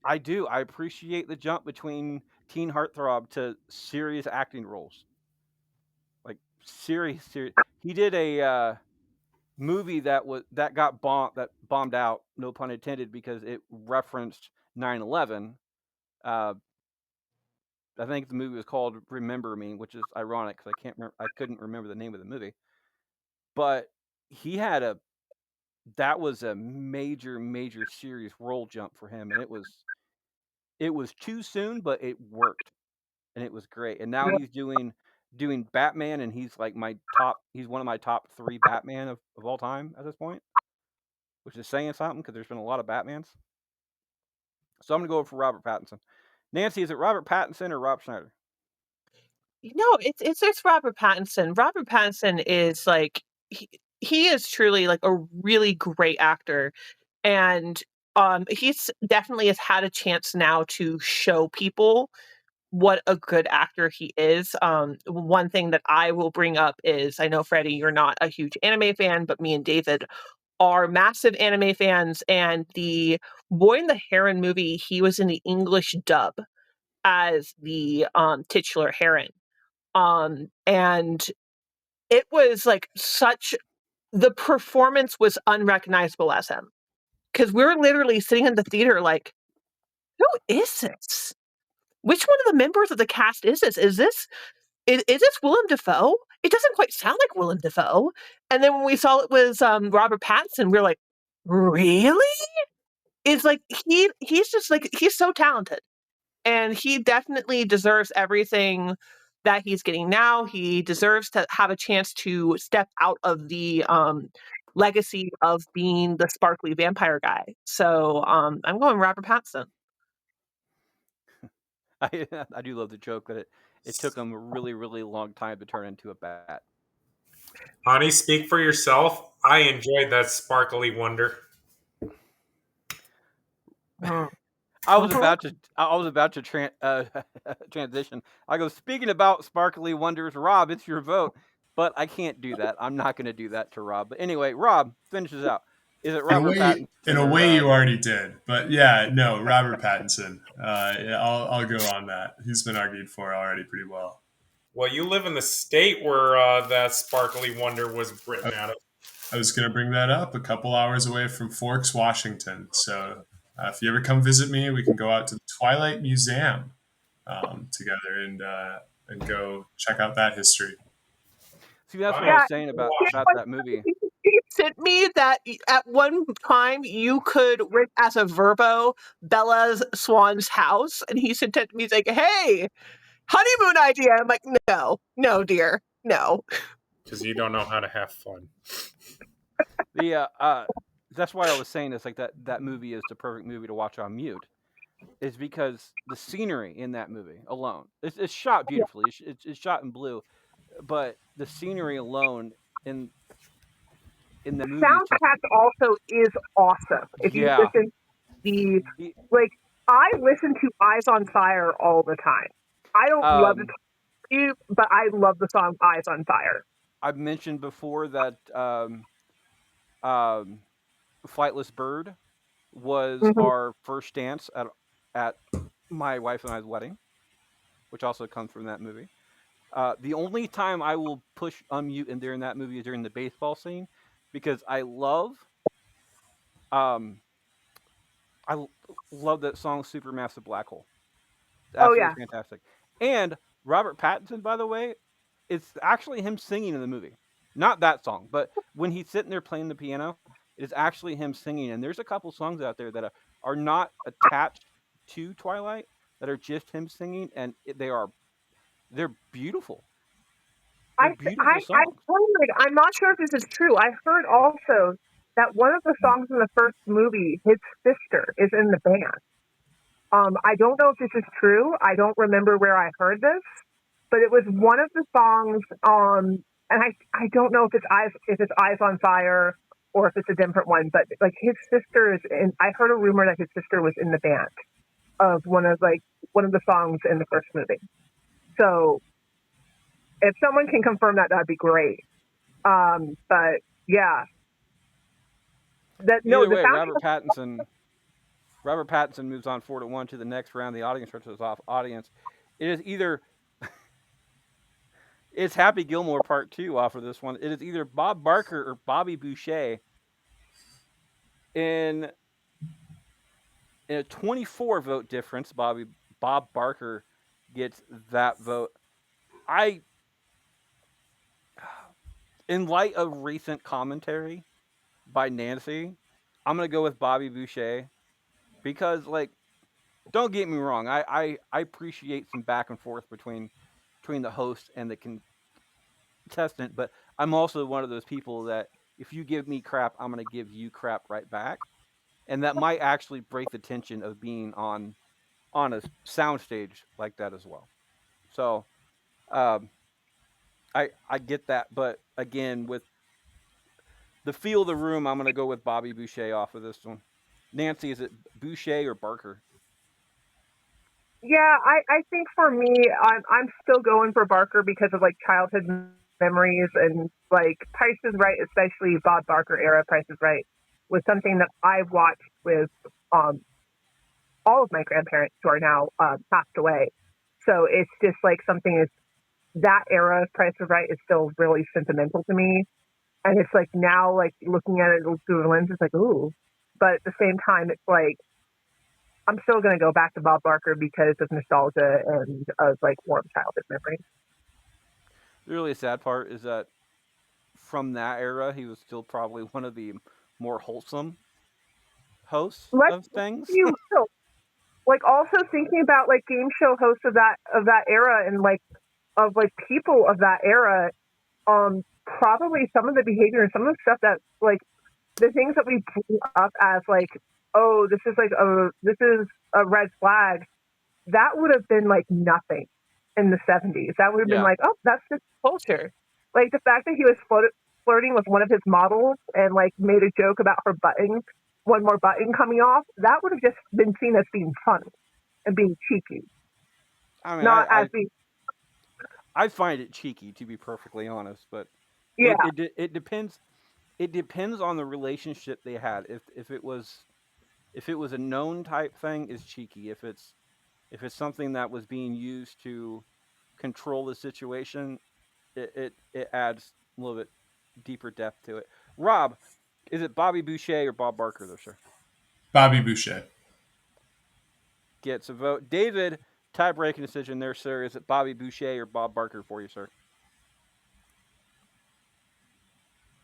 I do. I appreciate the jump between teen heartthrob to serious acting roles. Like serious. He did a movie that got bombed out, no pun intended, because it referenced 9/11. Uh, I think the movie was called Remember Me, which is ironic because I couldn't remember the name of the movie. But he had a that was a major serious role jump for him, and it was too soon, but it worked, and it was great. And now Yeah. he's doing Batman, and he's like he's one of my top 3 Batman of all time at this point, which is saying something because there's been a lot of Batmans. So I'm gonna go for Robert Pattinson. Nancy, is it Robert Pattinson or Rob Schneider? It's Robert Pattinson. Robert Pattinson is like he is truly like a really great actor, and he's definitely has had a chance now to show people what a good actor he is. One thing that I will bring up is I know Freddie, you're not a huge anime fan, but me and David are massive anime fans, and the Boy and the Heron movie, he was in the English dub as the titular Heron. And it was like such the performance was unrecognizable as him. Because we're literally sitting in the theater like, who is this? Which one of the members of the cast is this? Is this Willem Dafoe? It doesn't quite sound like Willem Dafoe. And then when we saw it was Robert Pattinson, we are like, really? It's like he's just like he's so talented. And he definitely deserves everything that he's getting now. He deserves to have a chance to step out of the legacy of being the sparkly vampire guy. So I'm going Robert Pattinson. I do love the joke that it took him a really long time to turn into a bat. Honey, speak for yourself. I enjoyed that sparkly wonder. I was about to transition. I go, speaking about sparkly wonders, Rob, it's your vote, but I can't do that. I'm not going to do that to Rob. But anyway, Rob finishes out. Is it Robert Pattinson? In a way, you already did, but yeah, no, Robert Pattinson. Yeah, I'll go on that. He's been argued for already pretty well. Well, you live in the state where that sparkly wonder was written out of. I was going to bring that up. A couple hours away from Forks, Washington. So if you ever come visit me, we can go out to the Twilight Museum together and go check out that history. See, that's what I was saying about that movie. He sent me that at one time you could rent as a Verbo Bella's Swan's house, and he sent it to me. He's like, "Hey, honeymoon idea." I'm like, "No, dear, no." Because you don't know how to have fun. That's why I was saying this. Like that movie is the perfect movie to watch on mute. Is because the scenery in that movie alone, it's shot beautifully. It's shot in blue, but the scenery alone in the movie Soundtrack also is awesome. If you listen I listen to Eyes on Fire all the time. I don't love it, but I love the song Eyes on Fire. I've mentioned before that Flightless Bird was our first dance at my wife and I's wedding, which also comes from that movie. The only time I will push unmute in that movie is during the baseball scene, because I love that song Supermassive Black Hole. It's absolutely fantastic. And Robert Pattinson, by the way, it's actually him singing in the movie. Not that song, but when he's sitting there playing the piano, it is actually him singing. And there's a couple songs out there that are not attached to Twilight, that are just him singing, and they're beautiful. They're beautiful songs. I'm not sure if this is true. I heard also that one of the songs in the first movie, his sister, is in the band. I don't know if this is true. I don't remember where I heard this, but it was one of the songs. And I don't know if it's Eyes on Fire or if it's a different one. But like his sister is in. I heard a rumor that his sister was in the band. of one of the songs in the first movie. So if someone can confirm that, that'd be great. But yeah, Either the way, soundtrack. Robert Pattinson moves on 4-1 to the next round. The audience starts us off. Audience, it is either it's Happy Gilmore Part 2 off of this one. It is either Bob Barker or Bobby Boucher. In a 24 vote difference, Bob Barker gets that vote. I, in light of recent commentary by Nancy, I'm gonna go with Bobby Boucher because, like, don't get me wrong, I appreciate some back and forth between the host and the contestant, but I'm also one of those people that if you give me crap, I'm gonna give you crap right back, and that might actually break the tension of being on a soundstage like that as well. So um, I get that, but again, with the feel of the room, I'm gonna go with Bobby Boucher off of this one. Nancy, is it Boucher or Barker? Yeah, I think for me, I'm still going for Barker because of like childhood memories and like Price is Right, especially Bob Barker era Price is Right, was something that I've watched with um all of my grandparents who are now passed away. So it's just like something is that era of Price is Right is still really sentimental to me, and it's like now like looking at it through the lens, it's like ooh, but at the same time, it's like I'm still going to go back to Bob Barker because of nostalgia and of like warm childhood memories. The really sad part is that from that era, he was still probably one of the more wholesome hosts Let's of things. you so like also thinking about like game show hosts of that era and like of like people of that era. Probably some of the behavior and some of the stuff that like the things that we bring up as like oh this is a red flag that would have been like nothing in the 70s. That would have been Yeah, like, oh, that's just culture. Like the fact that he was flirting with one of his models and like made a joke about her button, one more button coming off, that would have just been seen as being funny and being cheeky, I mean, not as being, I find it cheeky to be perfectly honest, but yeah, it depends. It depends on the relationship they had. If it was a known type thing, is cheeky. If it's something that was being used to control the situation, it adds a little bit deeper depth to it. Rob, is it Bobby Boucher or Bob Barker, though, sir? Bobby Boucher. Gets a vote. David, tie breaking decision there, sir. Is it Bobby Boucher or Bob Barker for you, sir?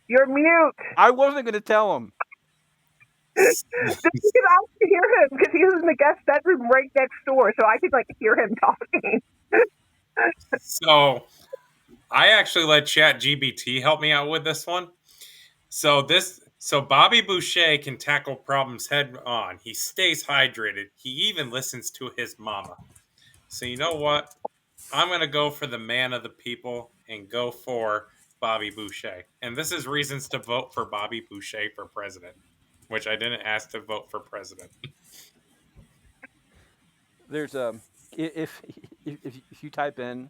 you're mute. I wasn't going to tell him. Then you can actually hear him because he was in the guest bedroom right next door, so I could like hear him talking. So I actually let ChatGPT help me out with this one. So Bobby Boucher can tackle problems head on. He stays hydrated. He even listens to his mama. So you know what? I'm gonna go for the man of the people and go for Bobby Boucher. And this is reasons to vote for Bobby Boucher for president, which I didn't ask to vote for president. There's if if you type in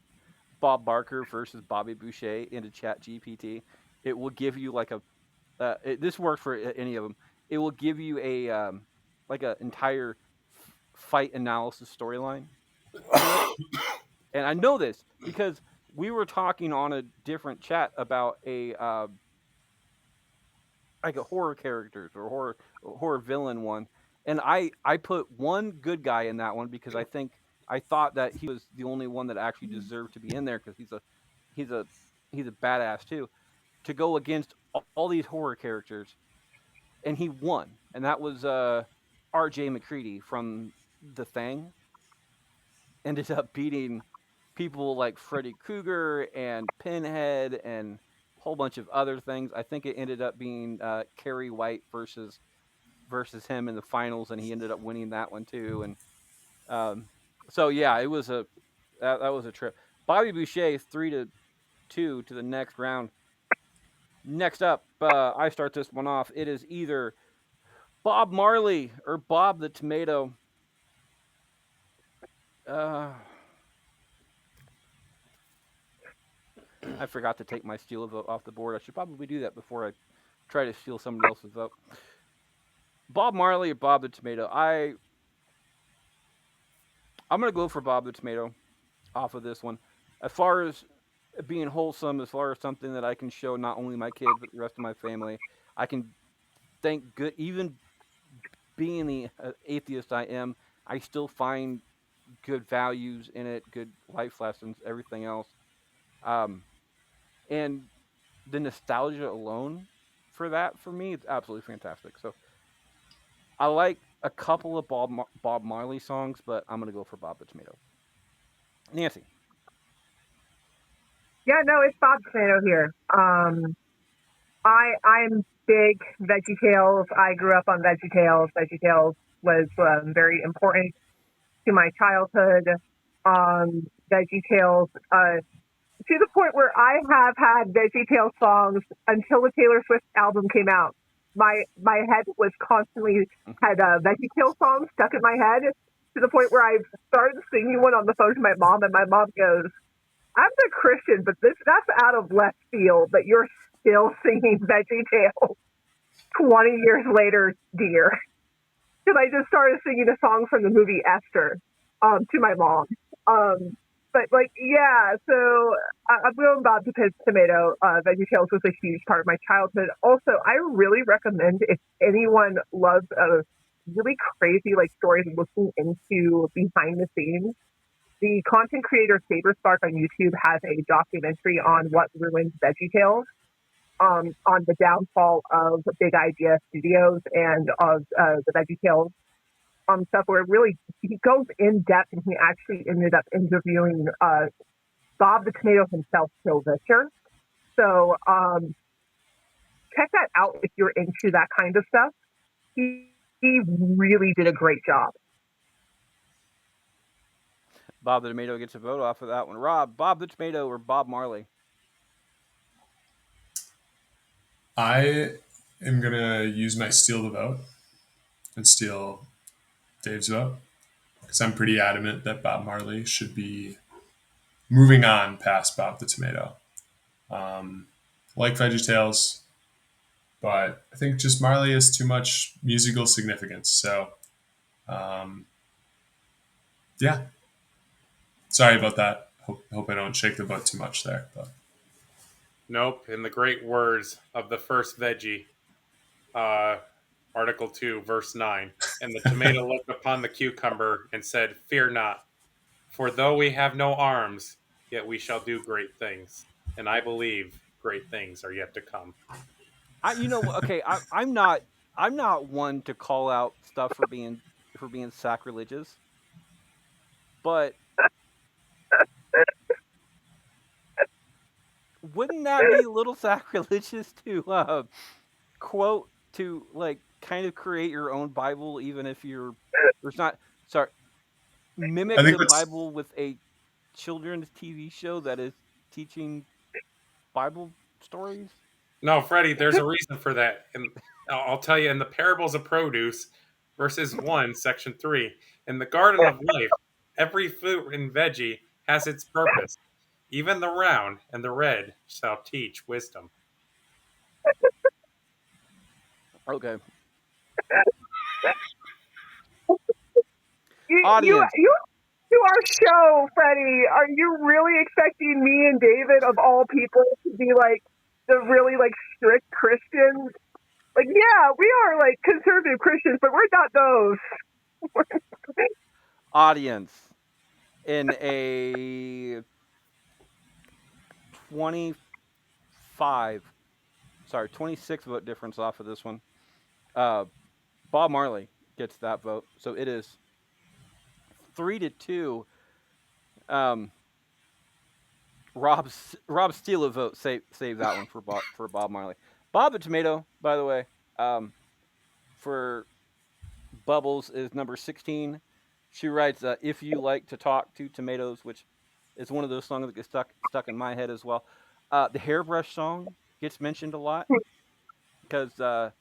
Bob Barker versus Bobby Boucher into Chat GPT, it will give you like a this works for any of them. It will give you a like an entire fight analysis storyline to it. And I know this because we were talking on a different chat about a like a horror characters or horror villain one, and I put one good guy in that one because I thought that he was the only one that actually deserved to be in there because he's a he's a badass too, to go against all these horror characters, and he won, and that was R.J. McCready from The Thing. Ended up beating people like Freddy Krueger and Pinhead and a whole bunch of other things. I think it ended up being Kerry White versus him in the finals, and he ended up winning that one too. And so yeah, it was that was a trip. Bobby Boucher 3-2 to the next round. Next up, I start this one off. It is either Bob Marley or Bob the Tomato. Uh, I forgot to take my steal vote off the board. I should probably do that before I try to steal somebody else's vote. Bob Marley or Bob the Tomato? I'm gonna go for Bob the Tomato off of this one. As far as being wholesome, as far as something that I can show not only my kids but the rest of my family, I can thank good. Even being the atheist I am, I still find good values in it, good life lessons, everything else. Um, and the nostalgia alone for that for me, it's absolutely fantastic. So I like a couple of Bob Marley songs, but I'm gonna go for Bob the Tomato. Nancy. Yeah, no, it's Bob Tomato here. I'm big VeggieTales. I grew up on VeggieTales. VeggieTales was very important to my childhood. VeggieTales to the point where I have had VeggieTales songs until the Taylor Swift album came out. My head was constantly had VeggieTales songs stuck in my head to the point where I started singing one on the phone to my mom, and my mom goes, "I'm a Christian, but that's out of left field that you're still singing VeggieTales 20 years later, dear." Because I just started singing a song from the movie Esther to my mom. Um, but like, yeah, so I'm going Bob the Tomato. VeggieTales was a huge part of my childhood. Also, I really recommend if anyone loves a really crazy like stories looking into behind the scenes. The content creator Saberspark on YouTube has a documentary on what ruined VeggieTales, on the downfall of Big Idea Studios and of the VeggieTales stuff, where really he goes in depth, and he actually ended up interviewing Bob the Tomato himself, Phil Vischer. So check that out if you're into that kind of stuff. He really did a great job. Bob the Tomato gets a vote off of that one. Rob, Bob the Tomato or Bob Marley? I am gonna use my steal the vote and steal Dave's vote because I'm pretty adamant that Bob Marley should be moving on past Bob the Tomato. Like VeggieTales, but I think just Marley has too much musical significance. So, um, yeah, sorry about that. Hope I don't shake the boat too much there. But Nope. In the great words of the first veggie, uh, Article 2, verse 9. And the tomato looked upon the cucumber and said, "Fear not, for though we have no arms, yet we shall do great things. And I believe great things are yet to come." Okay, I'm not one to call out stuff for being sacrilegious, but wouldn't that be a little sacrilegious to quote to like kind of create your own Bible, even if there's not sorry I mimic think the that's Bible with a children's TV show that is teaching Bible stories? No, Freddie, there's a reason for that. And I'll tell you, in the parables of produce, verses 1, section 3, in the garden of life, every fruit and veggie has its purpose. Even the round and the red shall teach wisdom. Okay, You audience, to our show, Freddie. Are you really expecting me and David, of all people, to be like the really like strict Christians? Like, yeah, we are like conservative Christians, but we're not those. audience, in a 25, sorry, 26 vote difference off of this one. Uh, Bob Marley gets that vote, so it is 3-2. Um, Rob steal a vote. Save that one for Bob Marley. Bob the Tomato, by the way, for Bubbles is number 16. She writes, "If you like to talk to tomatoes," which is one of those songs that gets stuck in my head as well. The hairbrush song gets mentioned a lot because the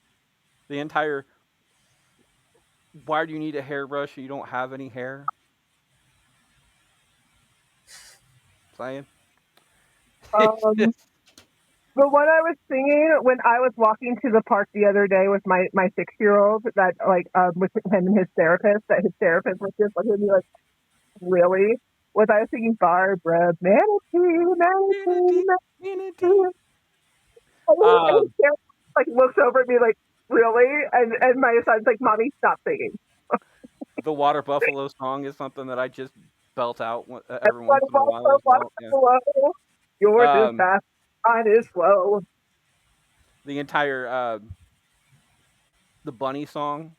entire "Why do you need a hairbrush? You don't have any hair." saying. It's Um, just, but what I was singing when I was walking to the park the other day with my 6-year-old, that with him and his therapist, that his therapist was just looking at me like, really? Was I was singing Barbara Manatee, Manatee, unity, unity. Manatee? And his Um, therapist looks over at me like, really? And my son's like, Mommy, stop singing. the Water Buffalo song is something that I just belt out And every once in a while as what well. Yeah. hello? Yours is Um, fast, mine is slow. the entire the bunny song.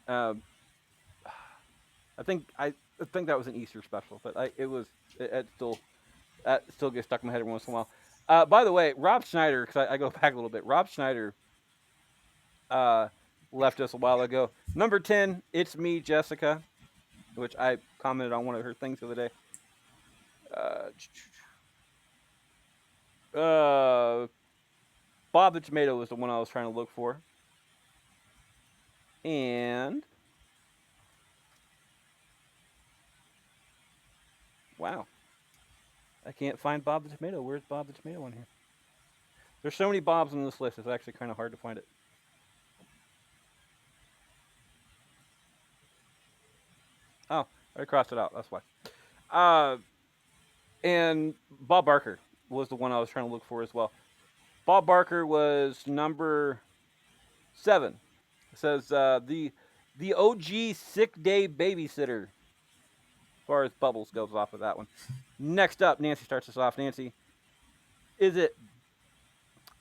Um, I think that was an Easter special, but it still that still gets stuck in my head every once in a while. By the way, Rob Schneider, because I go back a little bit. Rob Schneider uh, left us a while ago. Number 10, it's me, Jessica, which I commented on one of her things the other day. Uh, uh, Bob the Tomato was the one I was trying to look for, and wow, I can't find Bob the Tomato. Where's Bob the Tomato on here? There's so many Bobs on this list. It's actually kind of hard to find it. Oh, I crossed it out. That's why. Uh, and Bob Barker was the one I was trying to look for as well. Bob Barker was number 7. It says the OG sick day babysitter. As far as Bubbles goes off of that one. Next up, Nancy starts us off. Nancy, is it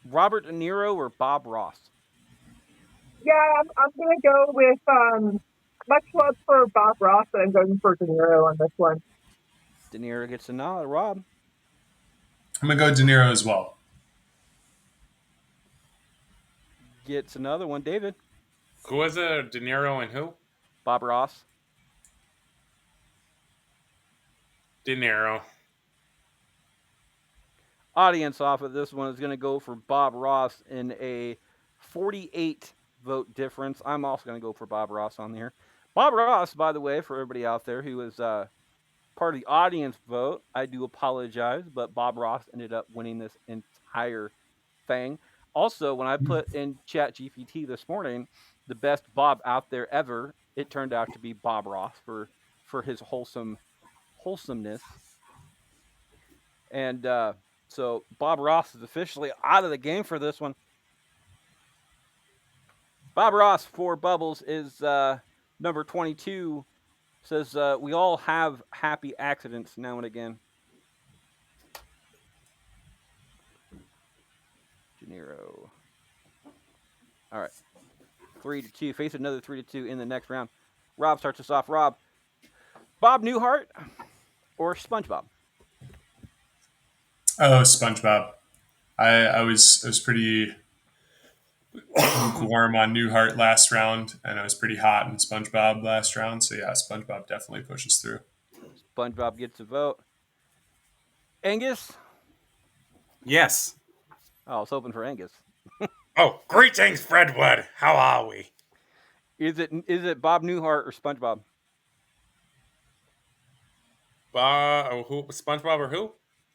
Robert De Niro or Bob Ross? Yeah, I'm gonna go with much love for Bob Ross, but I'm going for De Niro on this one. De Niro gets a nod. Rob I'm gonna go De Niro as well. gets another one. David, Who was it? De Niro and who? Bob Ross. De Niro. Audience off of this one is going to go for Bob Ross in a 48 vote difference. I'm also going to go for Bob Ross on here. Bob Ross, by the way, for everybody out there who is part of the audience vote, I do apologize, but Bob Ross ended up winning this entire thing. Also, when I put in Chat GPT this morning, the best Bob out there ever, it turned out to be Bob Ross for his wholesomeness. And so Bob Ross is officially out of the game for this one. Bob Ross for Bubbles is number 22. Says we all have happy accidents now and again. De Niro. All right, 3-2. Face another 3-2 in the next round. Rob starts us off. Rob, Bob Newhart or SpongeBob? Oh, SpongeBob. I was pretty lukewarm on Newhart last round, and I was pretty hot in SpongeBob last round. So yeah, SpongeBob definitely pushes through. SpongeBob gets a vote. Angus? Yes. Oh, I was hoping for Angus. Oh, greetings, Fredwood. How are we? Is it Bob Newhart or SpongeBob? Who? SpongeBob or who?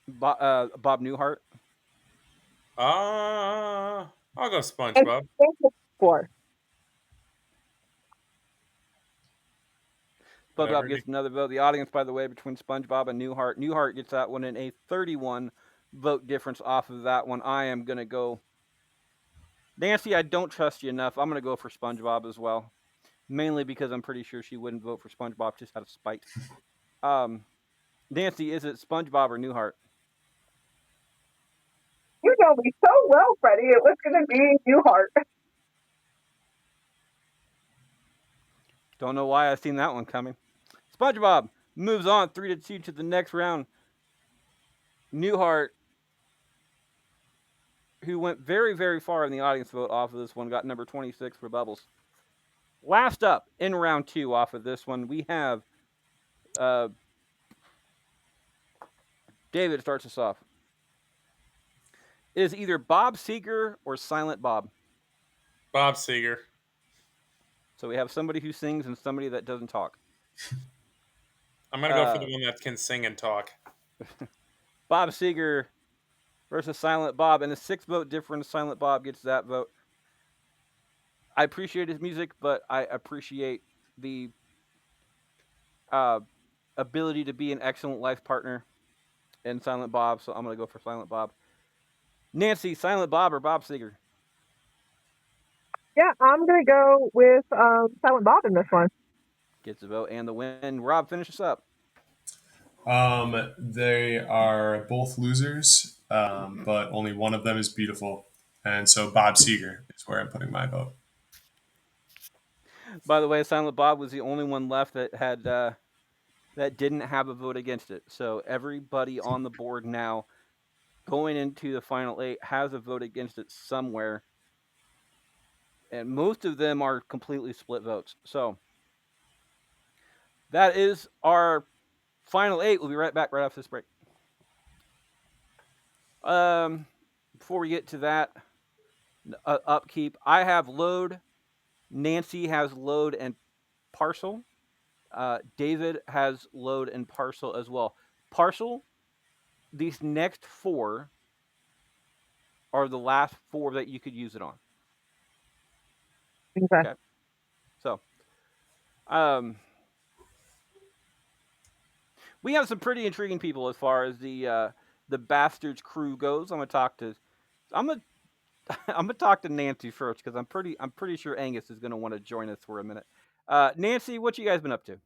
Bob Newhart. I'll go And SpongeBob. thank you for. SpongeBob Whatever. gets another vote. The audience, by the way, between SpongeBob and Newhart. Newhart gets that one in a 31 vote difference off of that one. I am going to go. Nancy, I don't trust you enough. I'm going to go for SpongeBob as well. Mainly because I'm pretty sure she wouldn't vote for SpongeBob just out of spite. Nancy, is it SpongeBob or Newhart? You know me so well, Freddie. It was gonna be Newhart. Don't know why I've seen that one coming. SpongeBob moves on 3-2 to the next round. Newhart, who went very, very far in the audience vote off of this one, got number 26 for Bubbles. Last up in round 2 off of this one, we have David starts us off. It is either Bob Seger or Silent Bob. Bob Seger. So we have somebody who sings and somebody that doesn't talk. I'm gonna go for the one that can sing and talk. Bob Seger versus Silent Bob, and a 6 vote difference. Silent Bob gets that vote. I appreciate his music, but I appreciate the uh, ability to be an excellent life partner in Silent Bob, so I'm going to go for Silent Bob. Nancy, Silent Bob or Bob Seger? Yeah, I'm gonna go with Silent Bob in this one. Gets a vote and the win. Rob, finish us up. They are both losers, but only one of them is beautiful. And so Bob Seger is where I'm putting my vote. By the way, Silent Bob was the only one left that had that didn't have a vote against it. So everybody on the board now, going into the final 8, has a vote against it somewhere, and most of them are completely split votes. So that is our final 8. We'll be right back right after this break. Before we get to that, upkeep. I have load. Nancy has load and parcel. David has load and parcel as well. Parcel. These next 4 are the last 4 that you could use it on. Okay. So, we have some pretty intriguing people as far as the Bastards crew goes. I'm gonna talk to Nancy first because I'm pretty sure Angus is gonna want to join us for a minute. Nancy, what you guys been up to?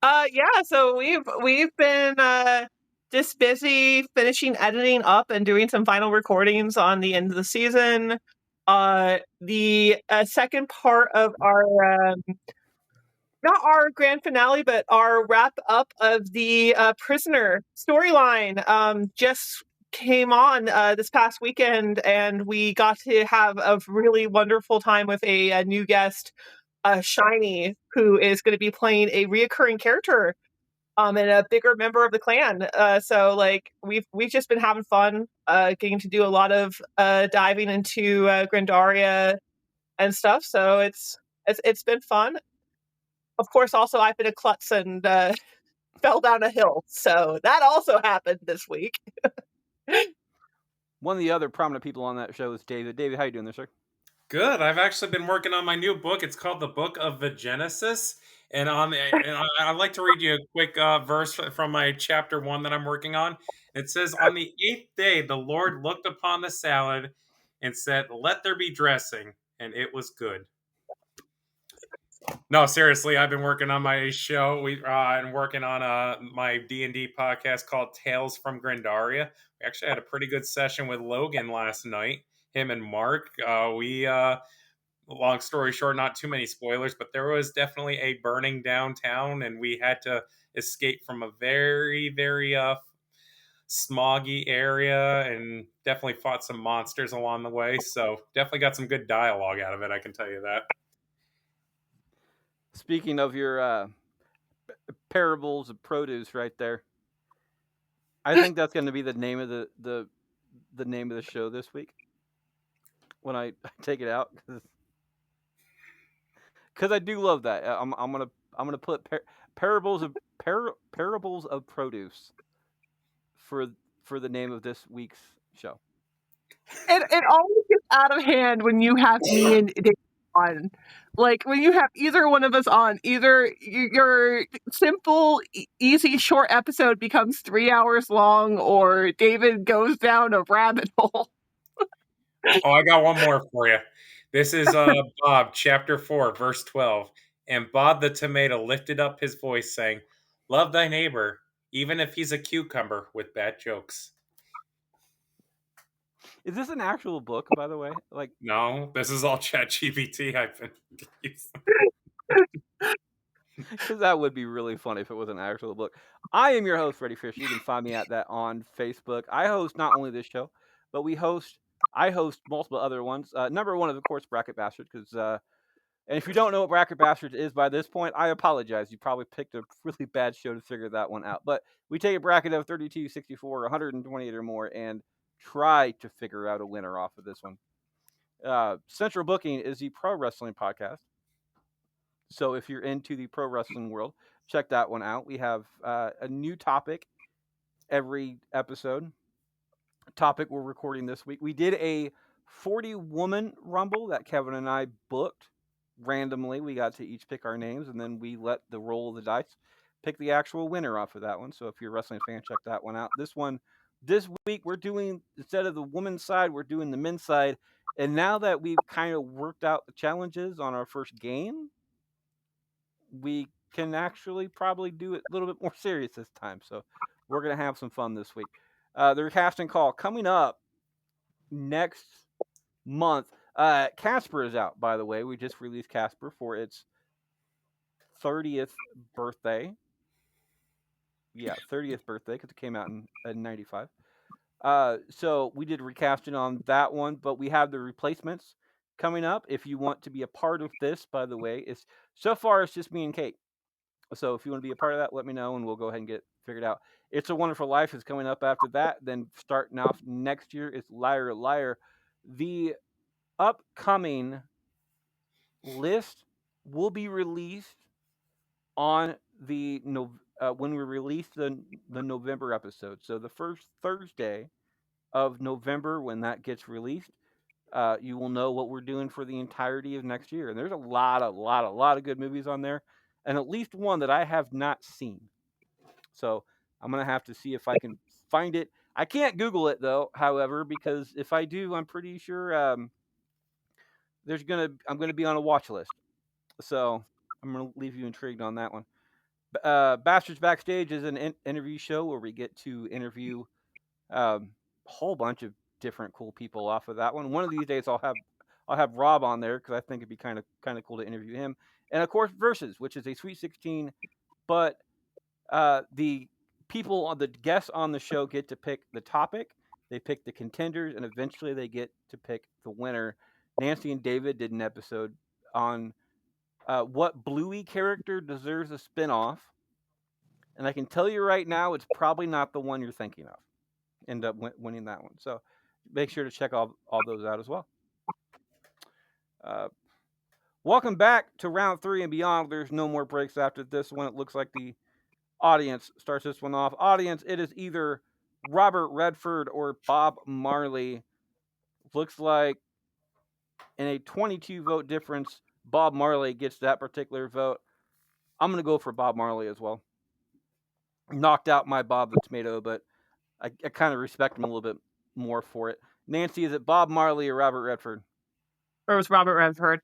Yeah, so we've been just busy finishing editing up and doing some final recordings on the end of the season. The second part of our not our grand finale, but our wrap up of the prisoner storyline just came on this past weekend, and we got to have a really wonderful time with a new guest, Shiny, who is going to be playing a reoccurring character and a bigger member of the clan. So like we've just been having fun, getting to do a lot of diving into Grandaria and stuff. So it's been fun. Of course, also I've been a klutz and fell down a hill, so that also happened this week. One of the other prominent people on that show is David. David, how you doing there, sir? Good. I've actually been working on my new book. It's called The Book of the Genesis. And I'd like to read you a quick verse from my chapter 1 that I'm working on. It says, "On the 8th day, the Lord looked upon the salad and said, 'Let there be dressing,' and it was good." No, seriously, I've been working on my show. I'm working on my D&D podcast called Tales from Grandaria. We actually had a pretty good session with Logan last night. Him and Mark. Long story short, not too many spoilers, but there was definitely a burning downtown, and we had to escape from a very, very smoggy area, and definitely fought some monsters along the way. So definitely got some good dialogue out of it. I can tell you that. Speaking of your parables of produce, right there, I think that's going to be the name of the name of the show this week when I take it out because I do love that. I'm gonna put parables of parables of produce for for the name of this week's show. It always gets out of hand when you have me and Dave on. Like when you have either one of us on, either your simple, easy, short episode becomes 3 hours long, or David goes down a rabbit hole. Oh, I got one more for you. This is Bob, chapter 4, verse 12. "And Bob the tomato lifted up his voice, saying, 'Love thy neighbor, even if he's a cucumber with bad jokes.'" Is this an actual book, by the way? Like, No, this is all ChatGPT I've been using. because that would be really funny if it was an actual book. I am your host, Freddie Fish. You can find me at that on Facebook. I host not only this show, but I host multiple other ones. Number one is, of course, Bracket Bastard, because and if you don't know what Bracket Bastards is by this point, I apologize. You probably picked a really bad show to figure that one out. But we take a bracket of 32, 64, 128 or more and try to figure out a winner off of this one. Central Booking is the pro wrestling podcast. So if you're into the pro wrestling world, check that one out. We have a new topic every episode. Topic we're recording this week. We did a 40 woman rumble that Kevin and I booked randomly. We got to each pick our names, and then we let the roll of the dice pick the actual winner off of that one. So if you're a wrestling fan, check that one out. This week, we're doing, instead of the women's side, we're doing the men's side. And now that we've kind of worked out the challenges on our first game, we can actually probably do it a little bit more serious this time. So we're going to have some fun this week. The recasting call coming up next month. Casper is out, by the way. We just released Casper for its 30th birthday. Yeah, 30th birthday, because it came out in 95. So we did recasting on that one, but we have the replacements coming up. If you want to be a part of this, by the way, so far it's just me and Kate. So if you want to be a part of that, let me know, and we'll go ahead and get figured out. It's a Wonderful Life is coming up after that. Then starting off next year is Liar Liar. The upcoming list will be released on the when we release the November episode. So the first Thursday of November, when that gets released, you will know what we're doing for the entirety of next year. And there's a lot of good movies on there, and at least one that I have not seen. So I'm gonna have to see if I can find it. I can't Google it though, however, because if I do, I'm pretty sure I'm gonna be on a watch list. So I'm gonna leave you intrigued on that one. Bastards Backstage is an interview show where we get to interview a whole bunch of different cool people off of that one. One of these days I'll have Rob on there because I think it'd be kind of cool to interview him. And of course Versus, which is a Sweet 16, but the guests on the show get to pick the topic, they pick the contenders, and eventually they get to pick the winner. Nancy and David did an episode on what Bluey character deserves a spinoff, and I can tell you right now, it's probably not the one you're thinking of. End up winning that one. So make sure to check all those out as well. Welcome back to round 3 and beyond. There's no more breaks after this one. It looks like the audience starts this one off. Audience, it is either Robert Redford or Bob Marley. Looks like in a 22 vote difference, Bob Marley gets that particular vote. I'm going to go for Bob Marley as well. Knocked out my Bob the Tomato, but I kind of respect him a little bit more for it. Nancy, is it Bob Marley or Robert Redford? Or was Robert Redford?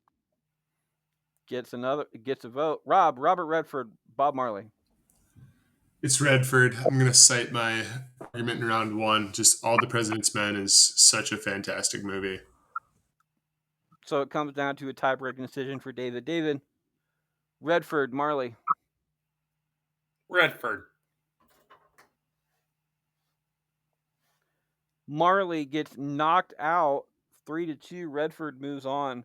Gets a vote. Robert Redford, Bob Marley. It's Redford. I'm going to cite my argument in round 1. Just All the President's Men is such a fantastic movie. So it comes down to a tie-breaking decision for David. David, Redford, Marley. Redford. Marley gets knocked out 3-2. Redford moves on.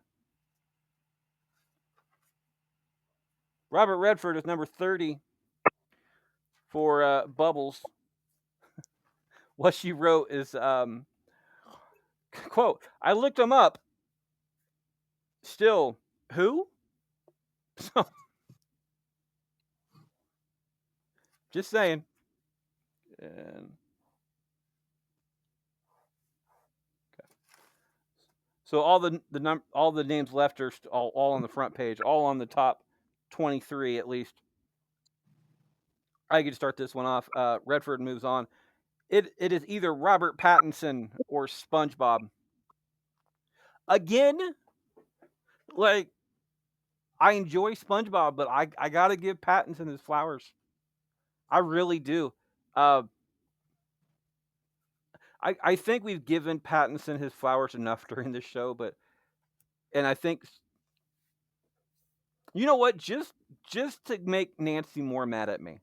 Robert Redford is number 30 for Bubbles. What she wrote is, quote, I looked him up. Still, who? So, just saying. And, okay. So all the names left are all on the front page, all on the top 23 at least. I can start this one off. Redford moves on. It is either Robert Pattinson or SpongeBob. Again, like, I enjoy SpongeBob, but I gotta give Pattinson his flowers. I really do. I think we've given Pattinson his flowers enough during this show, and I think, you know what? Just to make Nancy more mad at me,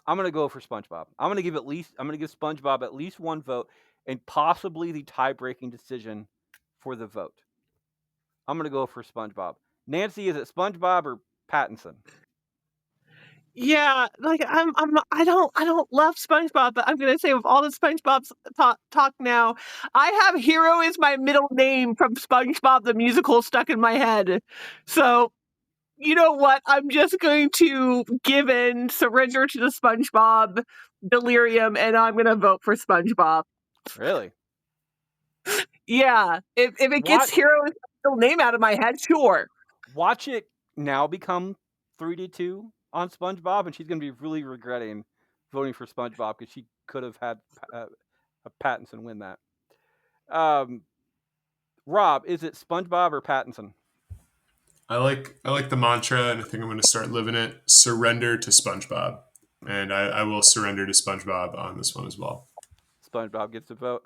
I'm gonna go for SpongeBob. I'm gonna give SpongeBob at least one vote, and possibly the tie-breaking decision for the vote. I'm gonna go for SpongeBob. Nancy, is it SpongeBob or Pattinson? Yeah, like I don't love SpongeBob, but I'm gonna say with all the SpongeBob's talk now, I have Hero is my middle name from SpongeBob the musical stuck in my head. So you know what? I'm just going to give in, surrender to the SpongeBob. delirium, and I'm gonna vote for SpongeBob. Really? Yeah, if it gets Watch Hero's middle name out of my head, sure. watch it now become 3-2 on SpongeBob, and she's gonna be really regretting voting for SpongeBob because she could have had Pattinson win that. Rob, is it SpongeBob or Pattinson? I like the mantra, and I think I'm going to start living it. Surrender to SpongeBob, and I will surrender to SpongeBob on this one as well. SpongeBob gets a vote.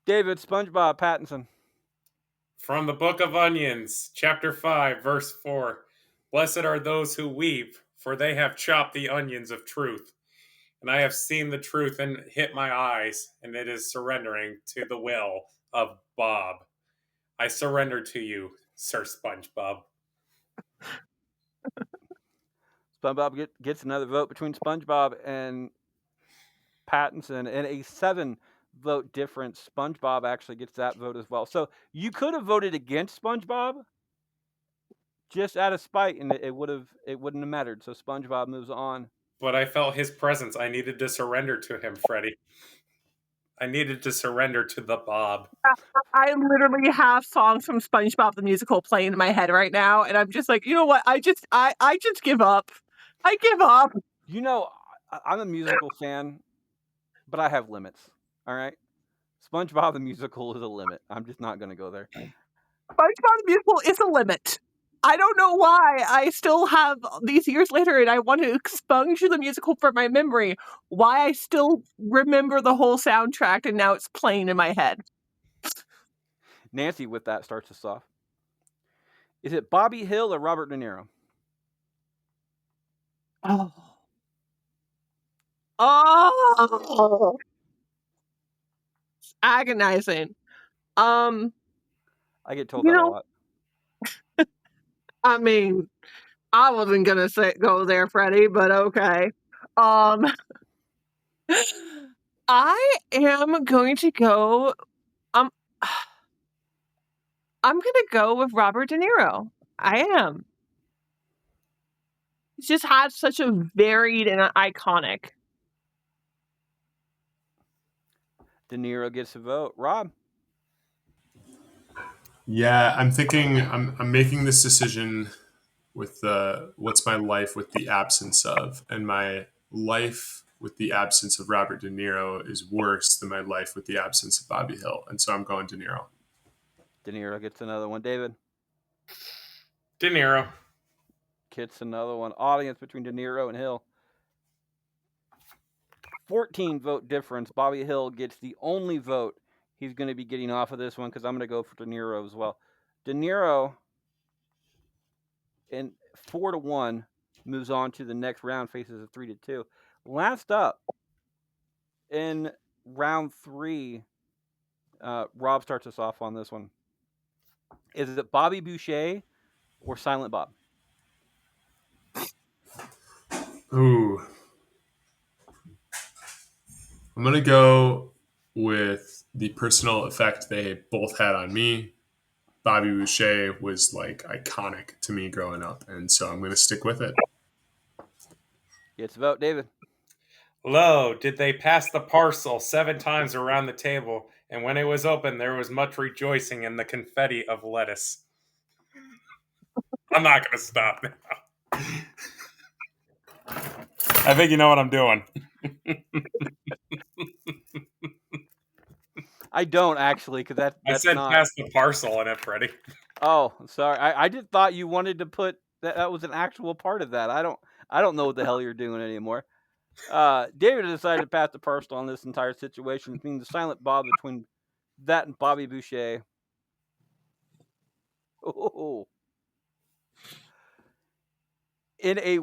David, SpongeBob, Pattinson. From the Book of Onions, chapter 5, verse 4. Blessed are those who weep, for they have chopped the onions of truth. And I have seen the truth and hit my eyes, and it is surrendering to the will of Bob. I surrender to you, Sir SpongeBob. SpongeBob gets another vote between SpongeBob and Pattinson, and a 7-vote difference. SpongeBob actually gets that vote as well. So you could have voted against SpongeBob just out of spite, and it wouldn't have mattered. So SpongeBob moves on. But I felt his presence. I needed to surrender to him, Freddy. I needed to surrender to the Bob. I literally have songs from SpongeBob the musical playing in my head right now, and I'm just like, you know what? I just give up. I give up. You know, I'm a musical fan, but I have limits. All right, SpongeBob the musical is a limit. I'm just not going to go there. SpongeBob the musical is a limit. I don't know why. I still have these years later, and I want to expunge the musical from my memory. Why I still remember the whole soundtrack, and now it's playing in my head. Nancy, with that, starts us off. Is it Bobby Hill or Robert De Niro? Oh. Oh. It's agonizing. I get told You that a know, lot. I mean, I wasn't gonna go there, Freddie, but okay. I am going to go. Um, I'm gonna go with Robert De Niro. I am. He's just had such a varied and iconic. De Niro gets a vote. Rob? Yeah, I'm thinking I'm making this decision with the what's my life with the absence of, and my life with the absence of Robert De Niro is worse than my life with the absence of Bobby Hill, and so I'm going De Niro. De Niro gets another one. David? De Niro. Gets another one. Audience between De Niro and Hill. 14-vote difference. Bobby Hill gets the only vote he's going to be getting off of this one because I'm going to go for De Niro as well. De Niro, in 4-1, moves on to the next round, faces a 3-2. Last up, in round 3, Rob starts us off on this one. Is it Bobby Boucher or Silent Bob? Ooh, I'm gonna go with the personal effect they both had on me. Bobby Boucher was like iconic to me growing up, and so I'm gonna stick with it. Gets a vote. David? Lo, did they pass the parcel 7 times around the table, and when it was opened, there was much rejoicing in the confetti of lettuce. I'm not going to stop now. I think you know what I'm doing. I don't actually, because that's I said not. pass the parcel in it, Freddie. Oh, sorry. I just thought you wanted to put that was an actual part of that. I don't know what the hell you're doing anymore. David decided to pass the parcel on this entire situation, being the silent Bob between that and Bobby Boucher. Oh. In a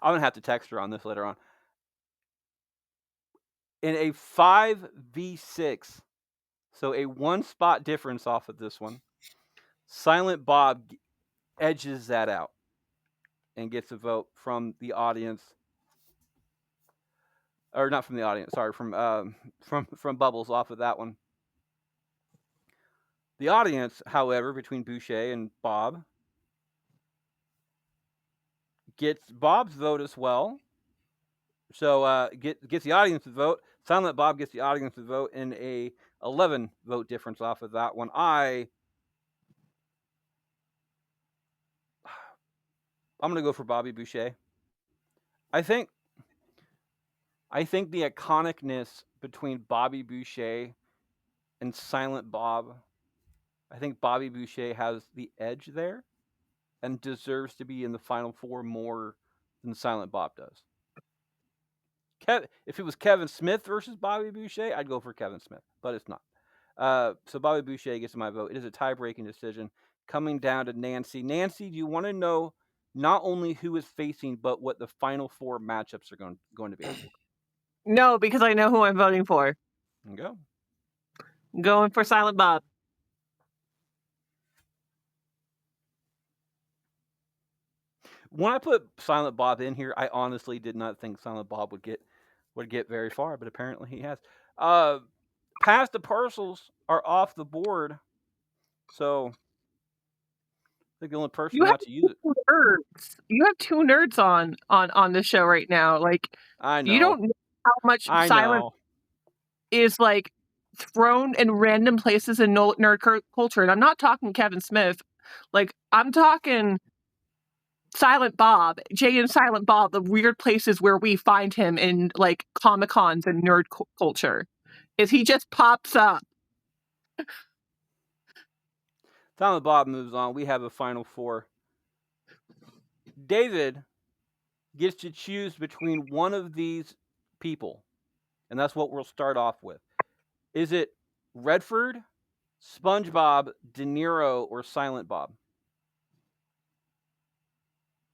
I'm gonna have to text her on this later on. In a 5v6, so a 1-spot difference off of this one, Silent Bob edges that out and gets a vote from the audience, or not from the audience. Sorry, from Bubbles off of that one. The audience, however, between Boucher and Bob, gets Bob's vote as well. So gets the audience's vote. Silent Bob gets the audience's vote in a 11 vote difference off of that one. I'm gonna go for Bobby Boucher. I think the iconicness between Bobby Boucher and Silent Bob. I think Bobby Boucher has the edge there and deserves to be in the final four more than Silent Bob does. If it was Kevin Smith versus Bobby Boucher, I'd go for Kevin Smith, but it's not. So Bobby Boucher gets my vote. It is a tie-breaking decision coming down to Nancy. Nancy, do you want to know not only who is facing, but what the final four matchups are going to be? No, because I know who I'm voting for. Go. I'm going for Silent Bob. When I put Silent Bob in here, I honestly did not think Silent Bob would get very far, but apparently he has. Pass the parcels are off the board, so I think the only person You have not to use it. nerds. You have two nerds on the show right now. Like, I know. you don't know how much I Silent know. is like thrown in random places in nerd culture. And I'm not talking Kevin Smith. Like, I'm talking Silent Bob, Jay and Silent Bob, the weird places where we find him in like Comic Cons and nerd culture. Is he just pops up? Silent Bob moves on. We have a final four. David gets to choose between one of these people, and that's what we'll start off with. Is it Redford, SpongeBob, De Niro, or Silent Bob?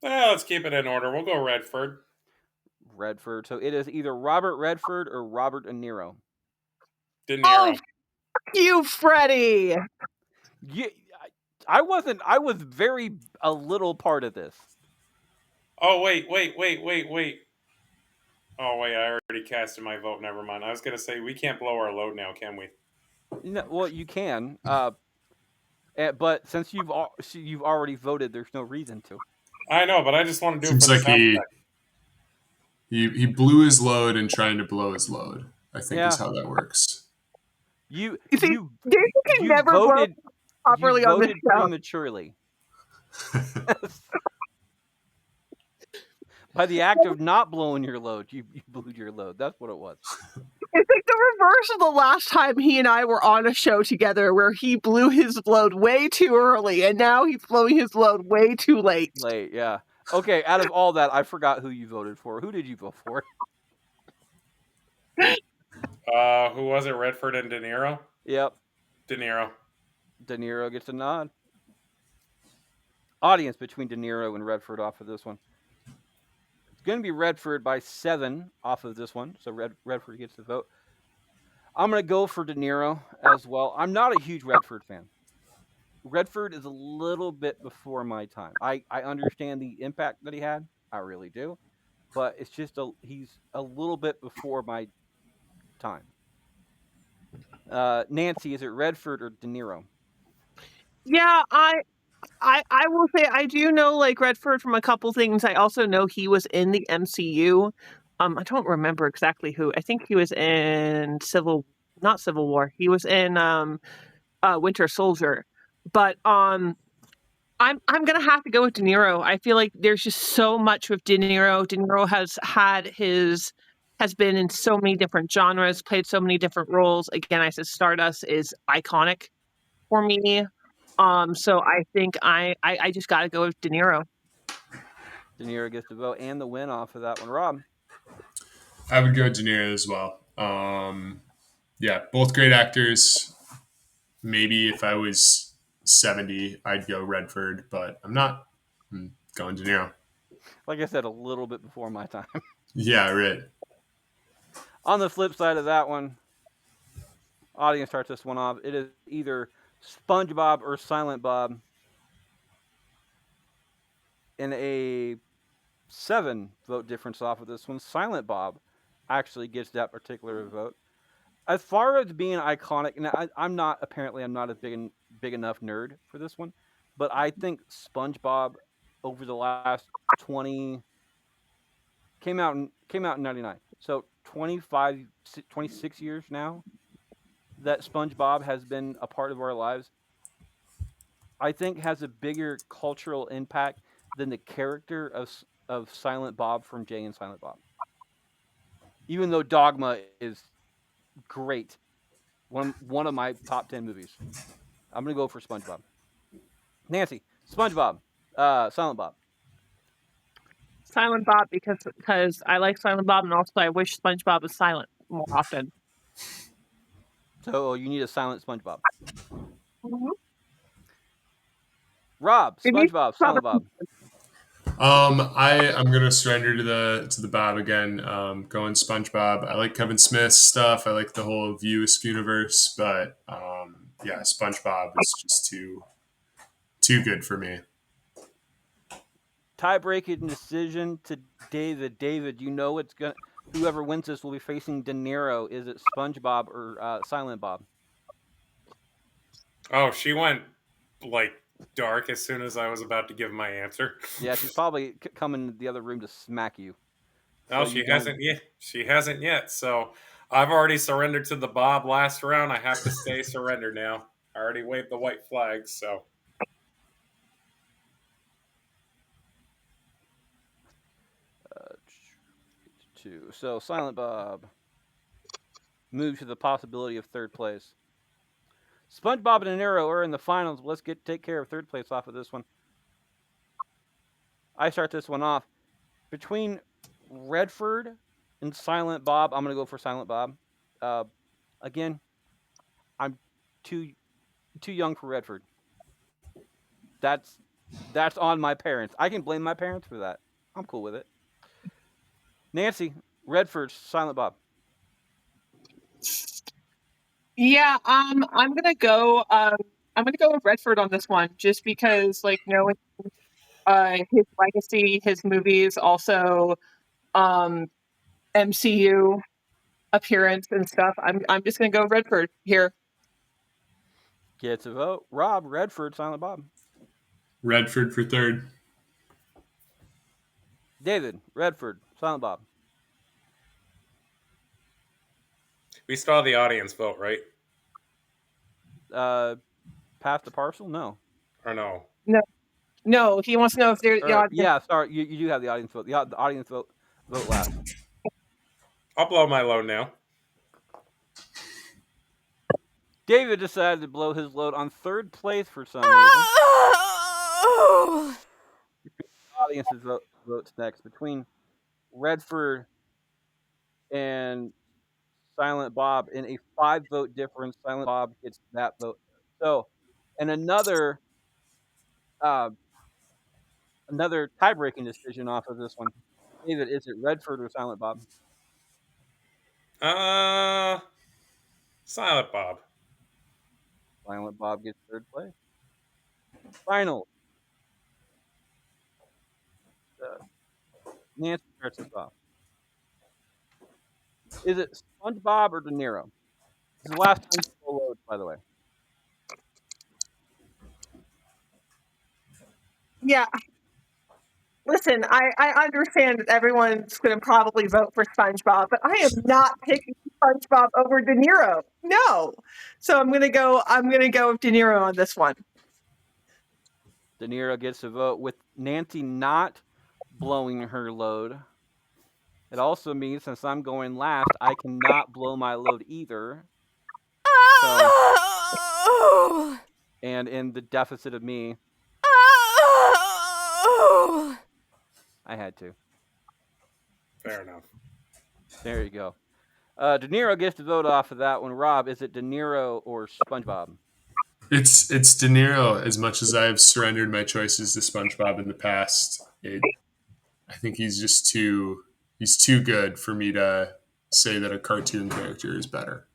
Let's keep it in order. We'll go Redford. Redford. So it is either Robert Redford or Robert De Niro. De Niro. Oh, fuck you, Freddie. Yeah, I wasn't. I was very a little part of this. Oh, wait. Oh, wait, I already casted my vote. Never mind. I was going to say, we can't blow our load now, can we? Well, you can. But since you've already voted, there's no reason to. I know, but I just want to do Seems it for like the sound effect. he blew his load and trying to blow his load. I think Yeah. is how that works. You see, you David can you never voted vote properly you on this voted show. prematurely. By the act of not blowing your load, you blew your load. That's what it was. It's like the reverse of the last time he and I were on a show together where he blew his load way too early and now he's blowing his load way too late. Late, yeah. Okay, out of all that, I forgot who you voted for. Who did you vote for? Who was it? Redford and De Niro? Yep. De Niro. De Niro gets a nod. Audience between De Niro and Redford off of this one. It's going to be Redford by 7 off of this one, so Redford gets the vote. I'm going to go for De Niro as well. I'm not a huge Redford fan. Redford is a little bit before my time. I understand the impact that he had. I really do. But it's just he's a little bit before my time. Nancy, is it Redford or De Niro? Yeah, I will say I do know like Redford from a couple things. I also know he was in the MCU. I don't remember exactly who. I think he was in not Civil War. He was in Winter Soldier. But I'm gonna have to go with De Niro. I feel like there's just so much with De Niro. De Niro has been in so many different genres, played so many different roles. Again, I said Stardust is iconic for me. So I think I just got to go with De Niro. De Niro gets the vote and the win off of that one. Rob? I would go De Niro as well. Yeah, both great actors. Maybe if I was 70, I'd go Redford, but I'm not. I'm going De Niro. Like I said, a little bit before my time. Yeah, right. On the flip side of that one, audience starts this one off. It is either SpongeBob or Silent Bob. In a 7 vote difference off of this one, Silent Bob actually gets that particular vote. As far as being iconic, and I'm not a big enough nerd for this one, but I think SpongeBob over the last 20 came out in 99. So 25 26 years now that SpongeBob has been a part of our lives. I think has a bigger cultural impact than the character of Silent Bob from Jay and Silent Bob. Even though Dogma is great, one of my top 10 movies. I'm gonna go for SpongeBob. Nancy, SpongeBob, Silent Bob. Silent Bob because I like Silent Bob, and also I wish SpongeBob was silent more often. So you need a silent SpongeBob. Mhm. Rob, It needs SpongeBob, Silent probably Bob. I'm gonna surrender to the Bob again. Going SpongeBob. I like Kevin Smith's stuff. I like the whole View Universe, but yeah, SpongeBob is just too good for me. Tie-breaking decision to David. David, you know it's gonna. Whoever wins this will be facing De Niro. Is it SpongeBob or Silent Bob? Oh, she went like dark as soon as I was about to give my answer. Yeah, she's probably coming to the other room to smack you. So No, you she don't. hasn't yet. She hasn't yet. So I've already surrendered to the Bob last round. I have to stay surrendered now. I already waved the white flag. So Uh, two. So Silent Bob moved to the possibility of third place. SpongeBob and De Niro are in the finals. Let's take care of third place off of this one. I start this one off between Redford and Silent Bob. I'm gonna go for Silent Bob. Uh, again, I'm too young for Redford. That's that's on my parents. I can blame my parents for that. I'm cool with it. Nancy, Redford, Silent Bob. Yeah, I'm gonna go with Redford on this one, just because like knowing his legacy, his movies, also um MCU appearance and stuff. I'm just gonna go Redford here. Gets a vote. Rob, Redford, Silent Bob. Redford for third. David, Redford, Silent Bob. we still have the audience vote, right? Pass the parcel? No. Or no? No, he wants to know if there's the Or audience. yeah, sorry, you do have the audience vote. The audience vote last. I'll blow my load now. David decided to blow his load on third place for some reason. Audience's votes next between Redford and Silent Bob in a 5 vote difference. Silent Bob gets that vote. So, and uh, another tie breaking decision off of this one. David, is it Redford or Silent Bob? Uh, Silent Bob. Silent Bob gets third place. Final. Uh, Nancy starts us off. Is it SpongeBob or De Niro? This is the last time to blow loads, by the way. Yeah, listen, I understand that everyone's going to probably vote for SpongeBob, but I am not picking SpongeBob over De Niro. No, so I'm gonna go with De Niro on this one. De Niro gets a vote with Nancy not blowing her load. It also means since I'm going last, I cannot blow my load either. So, and in the deficit of me, I had to. Fair enough. There you go. De Niro gets to vote off of that one. Rob, is it De Niro or SpongeBob? It's De Niro. As much as I've surrendered my choices to SpongeBob in the past, I think he's too good for me to say that a cartoon character is better.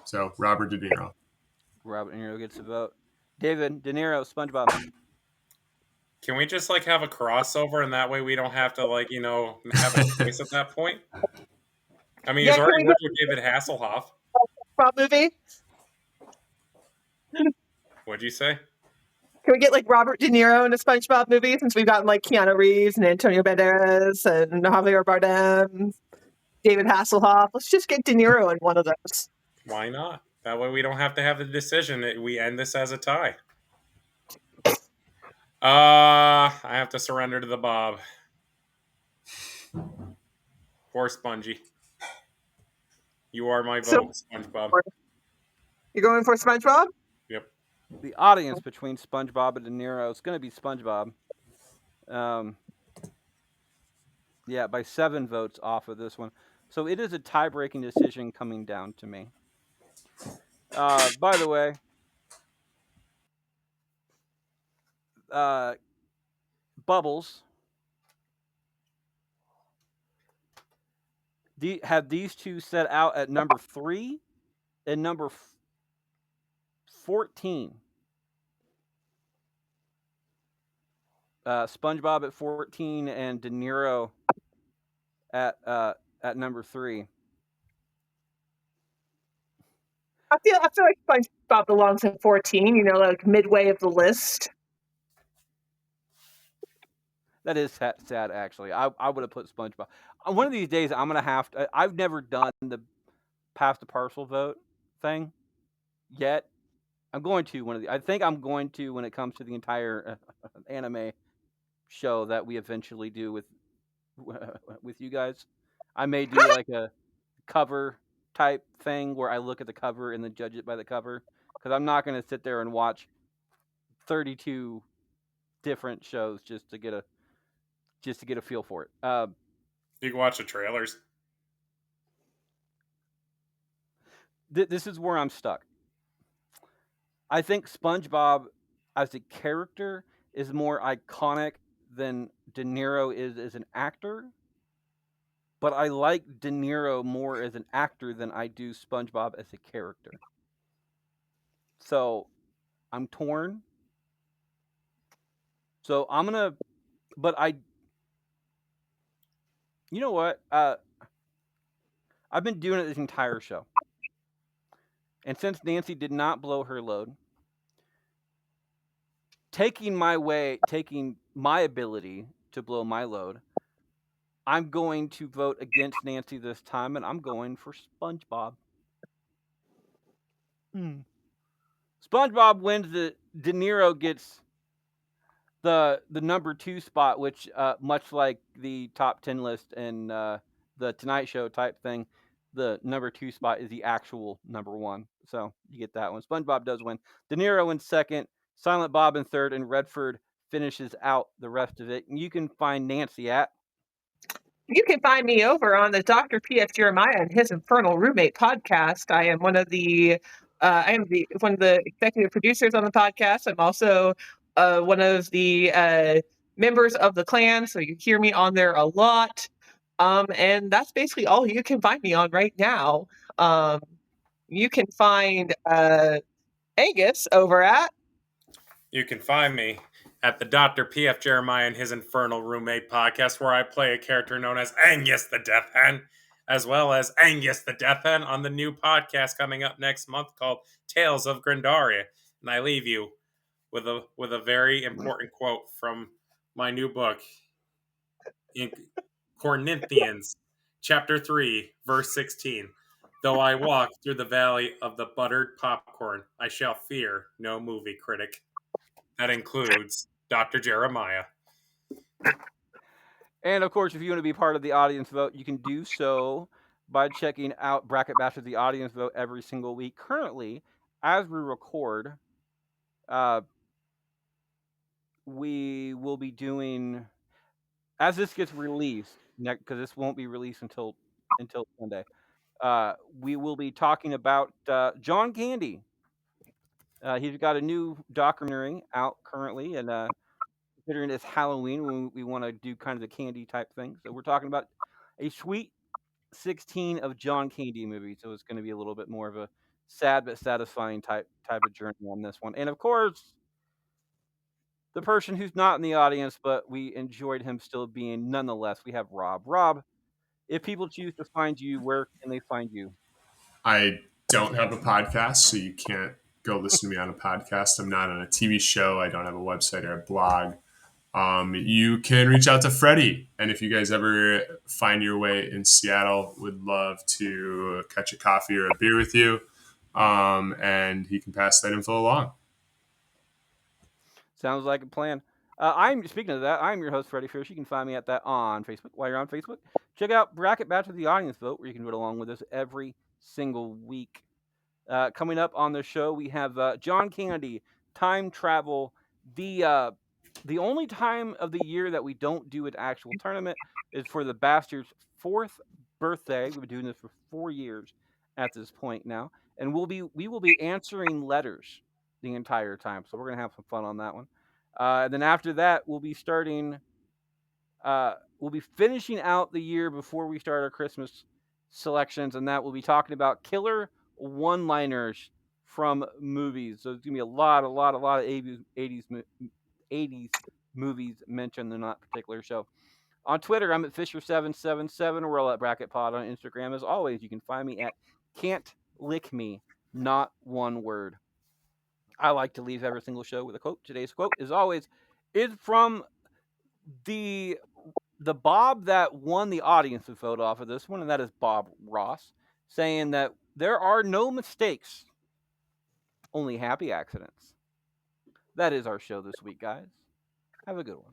So Robert De Niro. Robert De Niro gets a vote. David, De Niro, SpongeBob. Can we just like have a crossover, and that way we don't have to like have a choice at that point? I mean, Yeah, he's can already we go worked with David Hasselhoff. SpongeBob movie? What'd you say? Can we get like Robert De Niro in a SpongeBob movie since we've gotten like Keanu Reeves and Antonio Banderas and Javier Bardem, David Hasselhoff? Let's just get De Niro in one of those. Why not? That way we don't have to have the decision. We end this as a tie. I have to surrender to the Bob. Poor Spongy. You are my So vote, SpongeBob. you're going for SpongeBob? Yep. The audience between SpongeBob and De Niro is going to be SpongeBob. Yeah, by 7 votes off of this one. So it is a tie-breaking decision coming down to me. By the way, Bubbles, have these two set out at number 3 and number 14. SpongeBob at 14 and De Niro at number 3. I feel like SpongeBob belongs at 14. You know, like midway of the list. That is sad, actually. I would have put SpongeBob. One of these days, I'm gonna have to. I've never done the pass the parcel vote thing yet. I'm going to one of the. I think I'm going to when it comes to the entire anime show that we eventually do with you guys. I may do like a cover type thing where I look at the cover and then judge it by the cover because I'm not going to sit there and watch 32 different shows just to get a feel for it. You can watch the trailers. This is where I'm stuck. I think SpongeBob as a character is more iconic than De Niro is as an actor. But I like De Niro more as an actor than I do SpongeBob as a character. So I'm torn. So I'm gonna, but you know what? I've been doing it this entire show, and since Nancy did not blow her load, taking my ability to blow my load, I'm going to vote against Nancy this time, and I'm going for SpongeBob. SpongeBob wins. The De Niro gets the number 2 spot, which much like the top 10 list and the Tonight Show type thing, the number 2 spot is the actual number 1. So you get that one. SpongeBob does win. De Niro in second, Silent Bob in third, and Redford finishes out the rest of it. And you can find Nancy at. You can find me over on the Dr. P.F. Jeremiah and his Infernal Roommate podcast. I am one of the one of the executive producers on the podcast. I'm also one of the members of the clan, so you hear me on there a lot. And that's basically all you can find me on right now. You can find Angus over at. You can find me at the Dr. P.F. Jeremiah and his Infernal Roommate podcast, where I play a character known as Angus the Death Hen, as well as Angus the Death Hen on the new podcast coming up next month called Tales of Grindaria. And I leave you with a very important quote from my new book, in Corinthians, chapter 3, verse 16. Though I walk through the valley of the buttered popcorn, I shall fear no movie critic. That includes Dr. Jeremiah. And of course, if you want to be part of the audience vote, you can do so by checking out Bracket Bashers, the audience vote, every single week. Currently, as we record, we will be doing, as this gets released, because this won't be released until Sunday. We will be talking about John Candy. He's got a new documentary out currently, and considering it's Halloween, we want to do kind of the candy type thing. So we're talking about a Sweet 16 of John Candy movie. So it's going to be a little bit more of a sad but satisfying type of journey on this one. And of course, the person who's not in the audience, but we enjoyed him still being nonetheless, we have Rob. Rob, if people choose to find you, where can they find you? I don't have a podcast, so you can't go listen to me on a podcast. I'm not on a TV show. I don't have a website or a blog. You can reach out to Freddie. And if you guys ever find your way in Seattle, would love to catch a coffee or a beer with you. And he can pass that info along. Sounds like a plan. I'm speaking of that. I'm your host, Freddie Fierce. You can find me at that on Facebook. While you're on Facebook, check out Bracket Batch of the Audience Vote, where you can vote along with us every single week. Coming up on the show, we have John Candy, time travel. The only time of the year that we don't do an actual tournament is for the Bastard's 4th birthday. We've been doing this for 4 years at this point now, and we will be answering letters the entire time. So we're gonna have some fun on that one. And then after that, we'll be starting. We'll be finishing out the year before we start our Christmas selections, and that we'll be talking about killer one-liners from movies. So there's gonna be a lot of 80s movies mentioned in that particular show. On Twitter, I'm at Fisher777, or we're all at Bracket Pod on Instagram. As always, you can find me at Can't Lick Me, not one word. I like to leave every single show with a quote. Today's quote, as always, is from the Bob that won the audience vote off of this one, and that is Bob Ross, saying that there are no mistakes, only happy accidents. That is our show this week, guys. Have a good one.